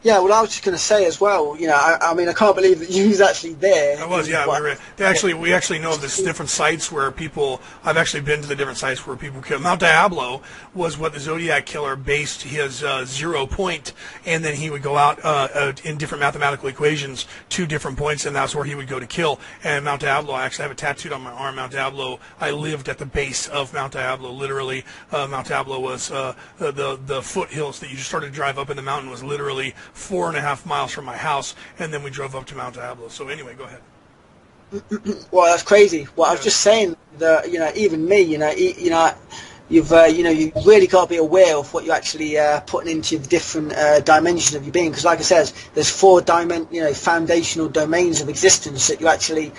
Yeah, well, I was just going to say as well, I mean, I can't believe that you was actually there. I was, yeah. We actually know of this different sites where people, I've actually been to the different sites where people kill. Mount Diablo was what the Zodiac Killer based his 0 point, and then he would go out in different mathematical equations to different points, and that's where he would go to kill. And Mount Diablo, I actually have it tattooed on my arm, Mount Diablo. I lived at the base of Mount Diablo, literally. Mount Diablo was the foothills that you just started to drive up in the mountain was literally 4.5 miles from my house, and then we drove up to Mount Diablo. So anyway, go ahead. Well, that's crazy. Well, I was just saying that even me, you've really got to be aware of what you're actually putting into the different dimensions of your being, because like I said, there's 4 foundational domains of existence that you actually,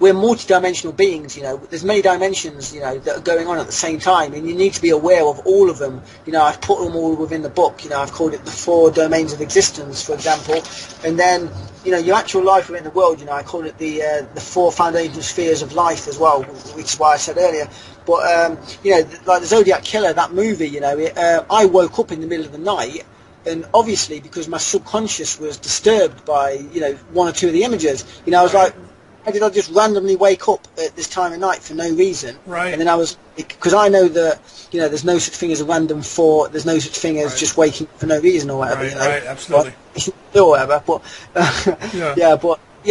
we're multi-dimensional beings. There's many dimensions that are going on at the same time, and you need to be aware of all of them. I've put them all within the book. I've called it the 4 domains of existence, for example, and then your actual life within the world. I call it the 4 foundational spheres of life as well, which is why I said earlier. But like the Zodiac Killer, that movie, I woke up in the middle of the night, and obviously because my subconscious was disturbed by 1 or 2 of the images, I was like, why did I just randomly wake up at this time of night for no reason? Right. And then I was, because I know that there's no such thing as a random thought, there's no such thing as just waking up for no reason or whatever. Right, absolutely. Or whatever, but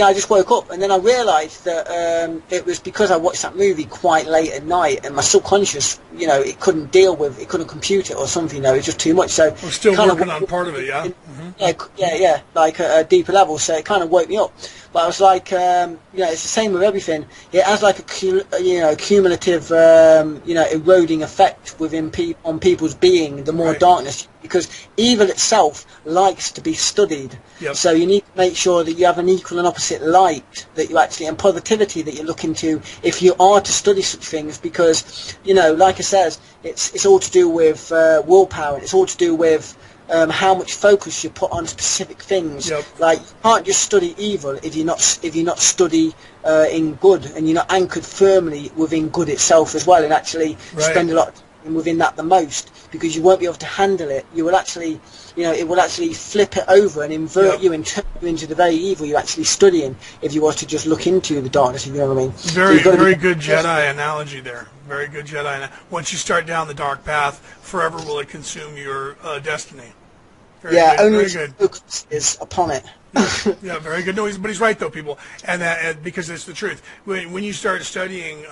I just woke up, and then I realised that it was because I watched that movie quite late at night, and my subconscious, it couldn't deal with, it couldn't compute it or something. It was just too much. So we're still working on part of it, yeah. Yeah, like at a deeper level. So it kind of woke me up. But I was like, it's the same with everything. It has like a cumulative, eroding effect on people's being. The more darkness, because evil itself likes to be studied. Yep. So you need to make sure that you have an equal and opposite light that you actually, and positivity that you're looking to if you are to study such things, because like I said, it's all to do with willpower. It's all to do with how much focus you put on specific things. Yep. Like you can't just study evil if you're not study in good, and you're not anchored firmly within good itself as well, and actually spend a lot of time within that the most, because you won't be able to handle it. You will actually, it will actually flip it over and invert you and turn you into the very evil you're actually studying if you were to just look into the darkness, if you know what I mean. Very good Jedi analogy there. Very good Jedi. Once you start down the dark path, forever will it consume your destiny. Only focus is upon it. Yeah, very good. No, but he's right though, people, and because it's the truth. When you start studying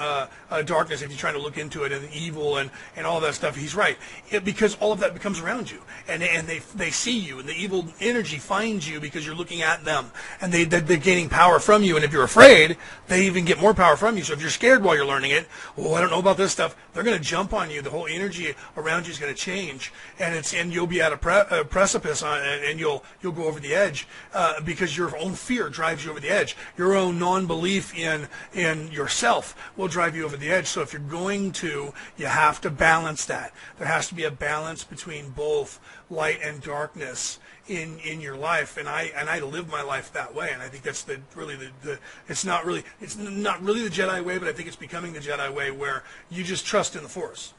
darkness, if you're trying to look into it and evil and all that stuff, he's right. Because all of that becomes around you, and they see you, and the evil energy finds you because you're looking at them, and they're gaining power from you. And if you're afraid, they even get more power from you. So if you're scared while you're learning it, I don't know about this stuff, they're going to jump on you. The whole energy around you is going to change, and you'll be at a precipice and you'll go over the edge. Because your own fear drives you over the edge. Your own non-belief in yourself will drive you over the edge. So if you're going to, you have to balance that. There has to be a balance between both light and darkness in your life, and I live my life that way, and I think that's it's not really the Jedi way, but I think it's becoming the Jedi way, where you just trust in the Force.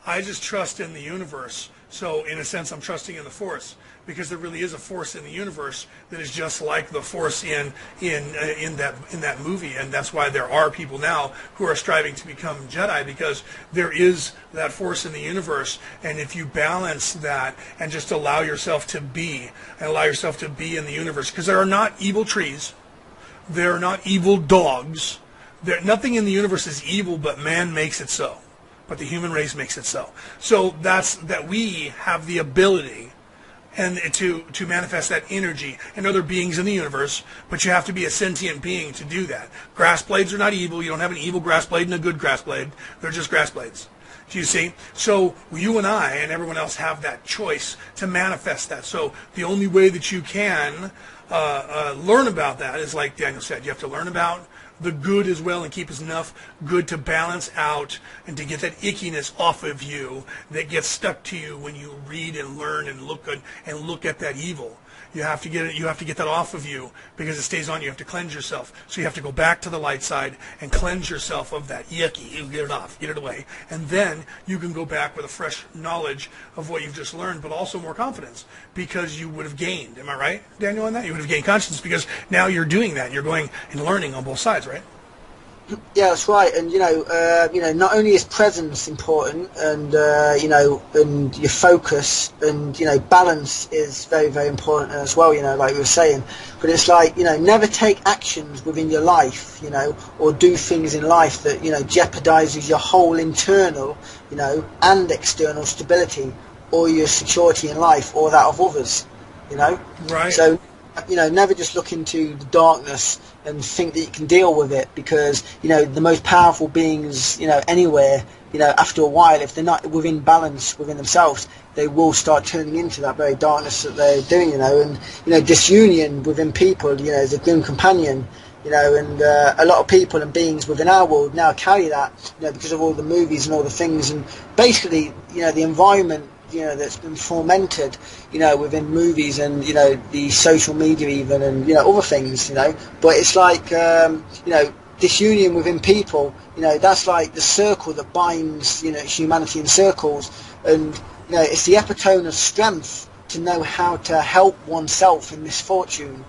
I just trust in the universe. So in a sense, I'm trusting in the Force, because there really is a force in the universe that is just like the force in that movie, and that's why there are people now who are striving to become Jedi, because there is that force in the universe. And if you balance that and just allow yourself to be in the universe, because there are not evil trees, there are not evil dogs, nothing in the universe is evil, but man makes it so. But the human race makes it so. So that we have the ability and to manifest that energy and other beings in the universe, but you have to be a sentient being to do that. Grass blades are not evil. You don't have an evil grass blade and a good grass blade. They're just grass blades. Do you see? So you and I and everyone else have that choice to manifest that. So the only way that you can learn about that is, like Daniel said, you have to learn about the good as well, and keep enough good to balance out and to get that ickiness off of you that gets stuck to you when you read and learn and look at that evil. You have to get it. You have to get that off of you, because it stays on you. You have to cleanse yourself. So you have to go back to the light side and cleanse yourself of that yucky. You get it off, get it away, and then you can go back with a fresh knowledge of what you've just learned, but also more confidence, because you would have gained. Am I right, Daniel, on that? You would have gained consciousness because now you're doing that. You're going and learning on both sides, right? Yeah, that's right. And not only is presence important, and and your focus, and balance is very, very important as well. Like we were saying, but it's like never take actions within your life, or do things in life that jeopardizes your whole internal, and external stability, or your security in life, or that of others. Right. So never just look into the darkness and think that you can deal with it, because the most powerful beings anywhere, after a while, if they're not within balance within themselves, they will start turning into that very darkness that they're doing. And disunion within people is a grim companion. And a lot of people and beings within our world now carry that, because of all the movies and all the things, and basically the environment that's been fomented within movies and the social media even, and other things, but it's like disunion within people, that's like the circle that binds humanity in circles. And it's the epitome of strength to know how to help oneself in misfortune.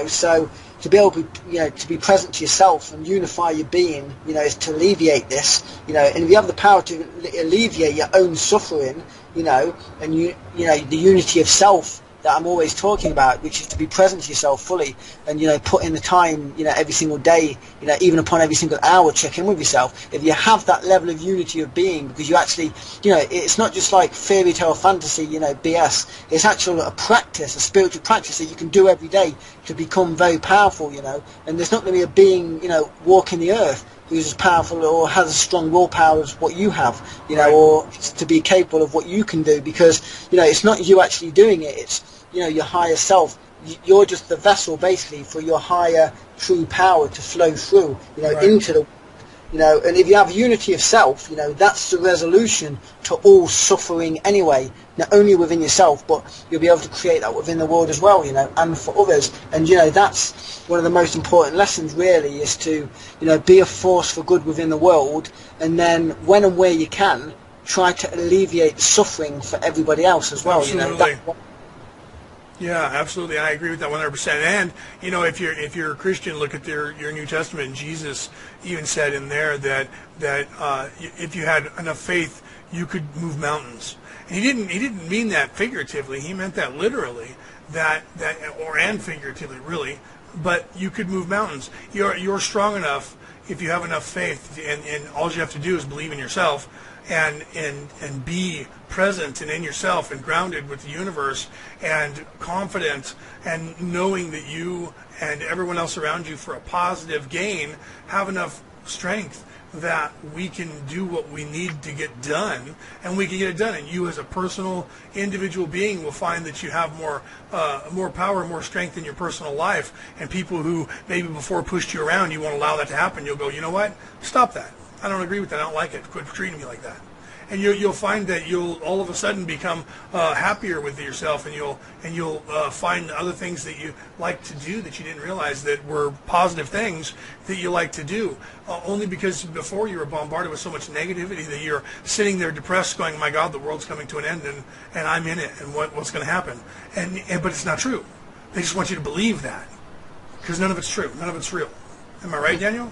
So to be able to be present to yourself and unify your being, is to alleviate this, and if you have the power to alleviate your own suffering, and the unity of self that I'm always talking about, which is to be present to yourself fully, and put in the time, every single day, even upon every single hour, check in with yourself. If you have that level of unity of being, because you actually, it's not just like fairy tale fantasy, BS. It's actually a practice, a spiritual practice that you can do every day to become very powerful, and there's not going to be a being, walking the earth who's as powerful or has as strong willpower as what you have, right, or to be capable of what you can do, because it's not you actually doing it, it's your higher self. You're just the vessel basically for your higher true power to flow through, right, into the, and if you have unity of self, that's the resolution to all suffering anyway, not only within yourself, but you'll be able to create that within the world as well, and for others. And that's one of the most important lessons really, is to be a force for good within the world, and then when and where you can, try to alleviate the suffering for everybody else as well. Absolutely. Yeah, absolutely. I agree with that 100%. And if you're a Christian, look at your New Testament. Jesus even said in there that if you had enough faith, you could move mountains. And he didn't mean that figuratively. He meant that literally. and figuratively, really. But you could move mountains. You're strong enough if you have enough faith, and all you have to do is believe in yourself, and be present and in yourself and grounded with the universe and confident and knowing that you and everyone else around you for a positive gain have enough strength that we can do what we need to get done, and we can get it done. And you, as a personal, individual being, will find that you have more power, more strength in your personal life. And people who maybe before pushed you around, you won't allow that to happen. You'll go, you know what? Stop that. I don't agree with that. I don't like it. Quit treating me like that. And you'll find that you'll all of a sudden become happier with yourself, and you'll find other things that you like to do that you didn't realize that were positive things that you like to do. Only because before you were bombarded with so much negativity that you're sitting there depressed, going, "My God, the world's coming to an end, and I'm in it, and what's going to happen?" But it's not true. They just want you to believe that, because none of it's true, none of it's real. Am I right, Daniel?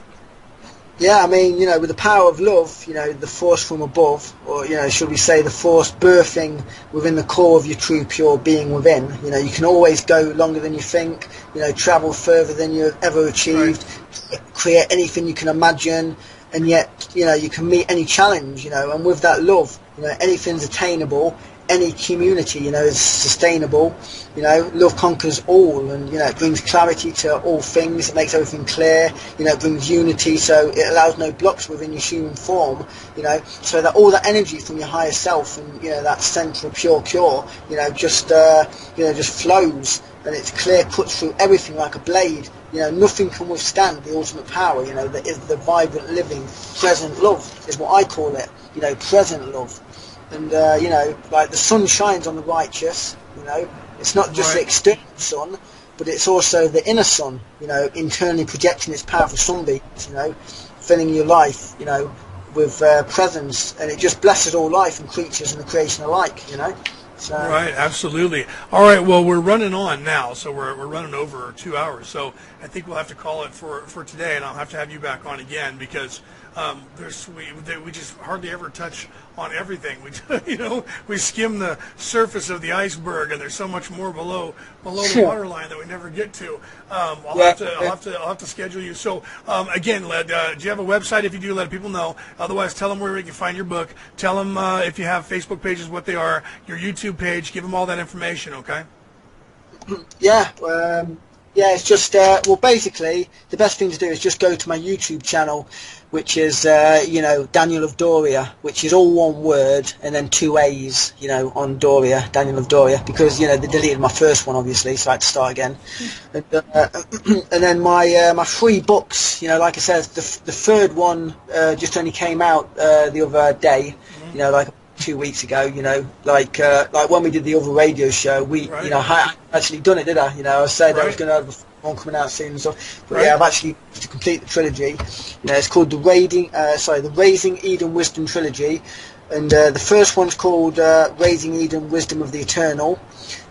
Yeah, I mean, with the power of love, the force from above, or, should we say the force birthing within the core of your true pure being within, you can always go longer than you think, travel further than you've ever achieved, right. Create anything you can imagine, and yet, you can meet any challenge, and with that love, anything's attainable. Any community, is sustainable. Love conquers all, and it brings clarity to all things. It makes everything clear. It brings unity, so it allows no blocks within your human form. So that all that energy from your higher self and that central pure cure, just flows, and it's clear, cuts through everything like a blade. Nothing can withstand the ultimate power. That is the vibrant, living, present love is what I call it. Present love. And, like the sun shines on the righteous, it's not just right. The external sun, but it's also the inner sun, internally projecting its powerful sunbeams, filling your life, with presence, and it just blesses all life and creatures and the creation alike, So. Right, absolutely. All right, well, we're running on now, so we're running over 2 hours, so I think we'll have to call it for today, and I'll have to have you back on again, because we just hardly ever touch on everything. We skim the surface of the iceberg, and there's so much more below the waterline that we never get to. I'll have to schedule you. So again, Led, do you have a website? If you do, let people know. Otherwise, tell them where we can find your book. Tell them if you have Facebook pages, what they are. Your YouTube page. Give them all that information. Okay. Yeah. It's just, basically, the best thing to do is just go to my YouTube channel, which is, Daniel of Doria, which is all one word, and then 2 A's, on Doria, Daniel of Doria, because, they deleted my first one, obviously, so I had to start again. And then my 3 books, like I said, the third one just only came out the other day, like 2 weeks ago, like when we did the other radio show, we, right. I hadn't actually done it, did I? I said right. I was going to have one coming out soon and stuff, but right. yeah, I've actually to complete the trilogy. It's called the Raising Eden Wisdom Trilogy, and the first one's called Raising Eden Wisdom of the Eternal.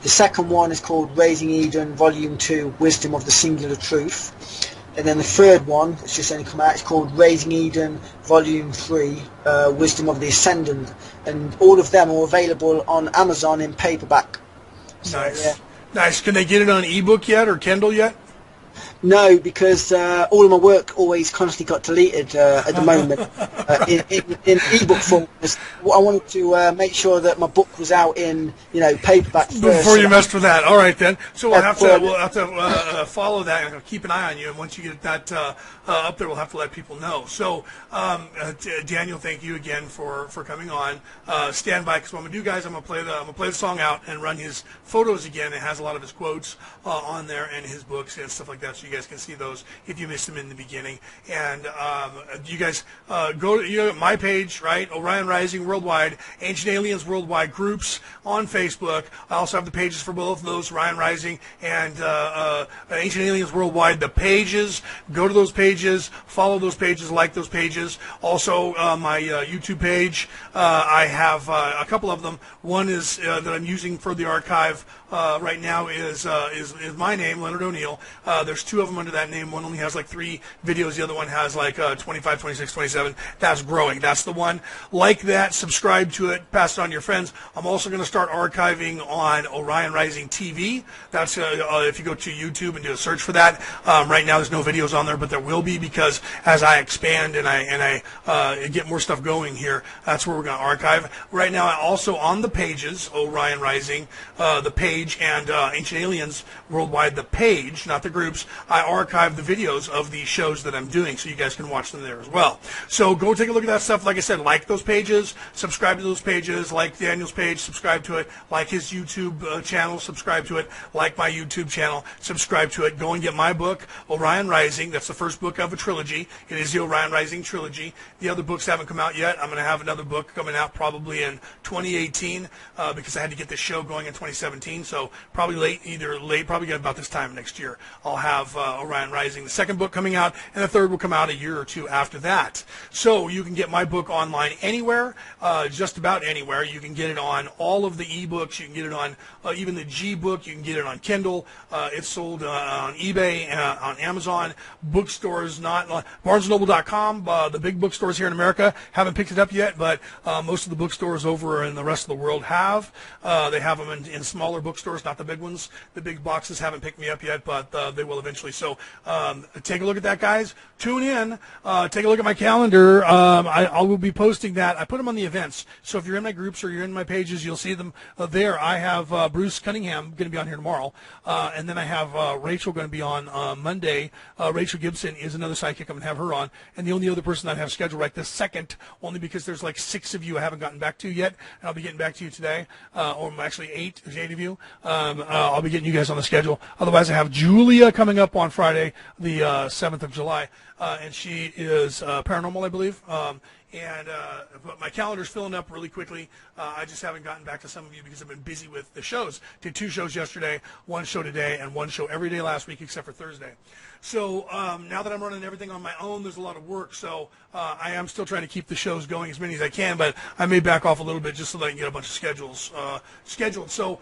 The second one is called Raising Eden Volume 2 Wisdom of the Singular Truth. And then the third one, it's just only come out, it's called Raising Eden Volume 3, Wisdom of the Ascendant. And all of them are available on Amazon in paperback. Nice. Yeah. Nice. Can they get it on ebook yet or Kindle yet? No, because all of my work always constantly got deleted at the moment in ebook form. I wanted to make sure that my book was out in paperback first. Before you messed with that, all right then. So we'll have to follow that and keep an eye on you. And once you get that up there, we'll have to let people know. So Daniel, thank you again for coming on. Stand by, because what I'm gonna do, guys, I'm gonna play the song out and run his photos again. It has a lot of his quotes on there and his books and stuff like that, so you guys can see those if you missed them in the beginning. And you guys go to my page, right? Orion Rising Worldwide, Ancient Aliens Worldwide groups on Facebook. I also have the pages for both of those, Orion Rising and Ancient Aliens Worldwide. The pages, go to those pages, follow those pages, like those pages. Also, my YouTube page, I have a couple of them. One is that I'm using for the archive right now is my name, Leonard O'Neill. There's 2 two of them under that name. One only has like 3 videos. The other one has like 25, 26, 27. That's growing. That's the one. Like that, subscribe to it, pass it on to your friends. I'm also going to start archiving on Orion Rising TV. That's if you go to YouTube and do a search for that. Right now there's no videos on there, but there will be, because as I expand and I get more stuff going here, that's where we're going to archive. Right now, also on the pages, Orion Rising, the page, and Ancient Aliens Worldwide, the page, not the groups, I archive the videos of these shows that I'm doing, so you guys can watch them there as well. So go take a look at that stuff. Like I said, like those pages, subscribe to those pages, like Daniel's page, subscribe to it, like his YouTube channel, subscribe to it, like my YouTube channel, subscribe to it. Go and get my book, Orion Rising. That's the first book of a trilogy. It is the Orion Rising trilogy. The other books haven't come out yet. I'm going to have another book coming out probably in 2018 because I had to get this show going in 2017. So probably probably about this time next year, I'll have Orion Rising, the second book coming out, and the third will come out a year or two after that. So you can get my book online anywhere, just about anywhere. You can get it on all of the ebooks. You can get it on even the G book. You can get it on Kindle. It's sold on eBay, on Amazon, bookstores, not BarnesandNoble.com. The big bookstores here in America haven't picked it up yet, but most of the bookstores over in the rest of the world have. They have them in smaller bookstores, not the big ones. The big boxes haven't picked me up yet, but they will eventually. So take a look at that, guys. Tune in. Take a look at my calendar. I will be posting that. I put them on the events. So if you're in my groups or you're in my pages, you'll see them there. I have Bruce Cunningham going to be on here tomorrow. And then I have Rachel going to be on Monday. Rachel Gibson is another sidekick. I'm going to have her on. And the only other person I have scheduled right this second, only because there's like 6 of you I haven't gotten back to yet. And I'll be getting back to you today. Or actually 8. There's 8 of you. I'll be getting you guys on the schedule. Otherwise, I have Julia coming up on Friday, the 7th of July. And she is paranormal, I believe. But my calendar's filling up really quickly. I just haven't gotten back to some of you because I've been busy with the shows. Did 2 shows yesterday, 1 show today, and 1 show every day last week except for Thursday. So now that I'm running everything on my own, there's a lot of work. So I am still trying to keep the shows going as many as I can, but I may back off a little bit just so that I can get a bunch of schedules scheduled. So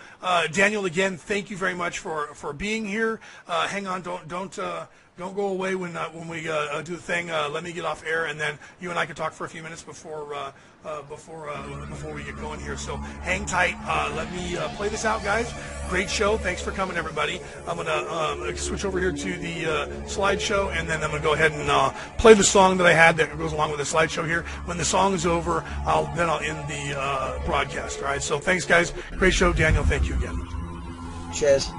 Daniel, again, thank you very much for being here. Hang on, don't go away when we do the thing. Let me get off air, and then you and I can talk for a few minutes before we get going here. So hang tight. Let me play this out, guys. Great show. Thanks for coming, everybody. I'm gonna switch over here to the slideshow, and then I'm gonna go ahead and play the song that I had that goes along with the slideshow here. When the song is over, I'll end the broadcast. All right. So thanks, guys. Great show, Daniel. Thank you again. Cheers.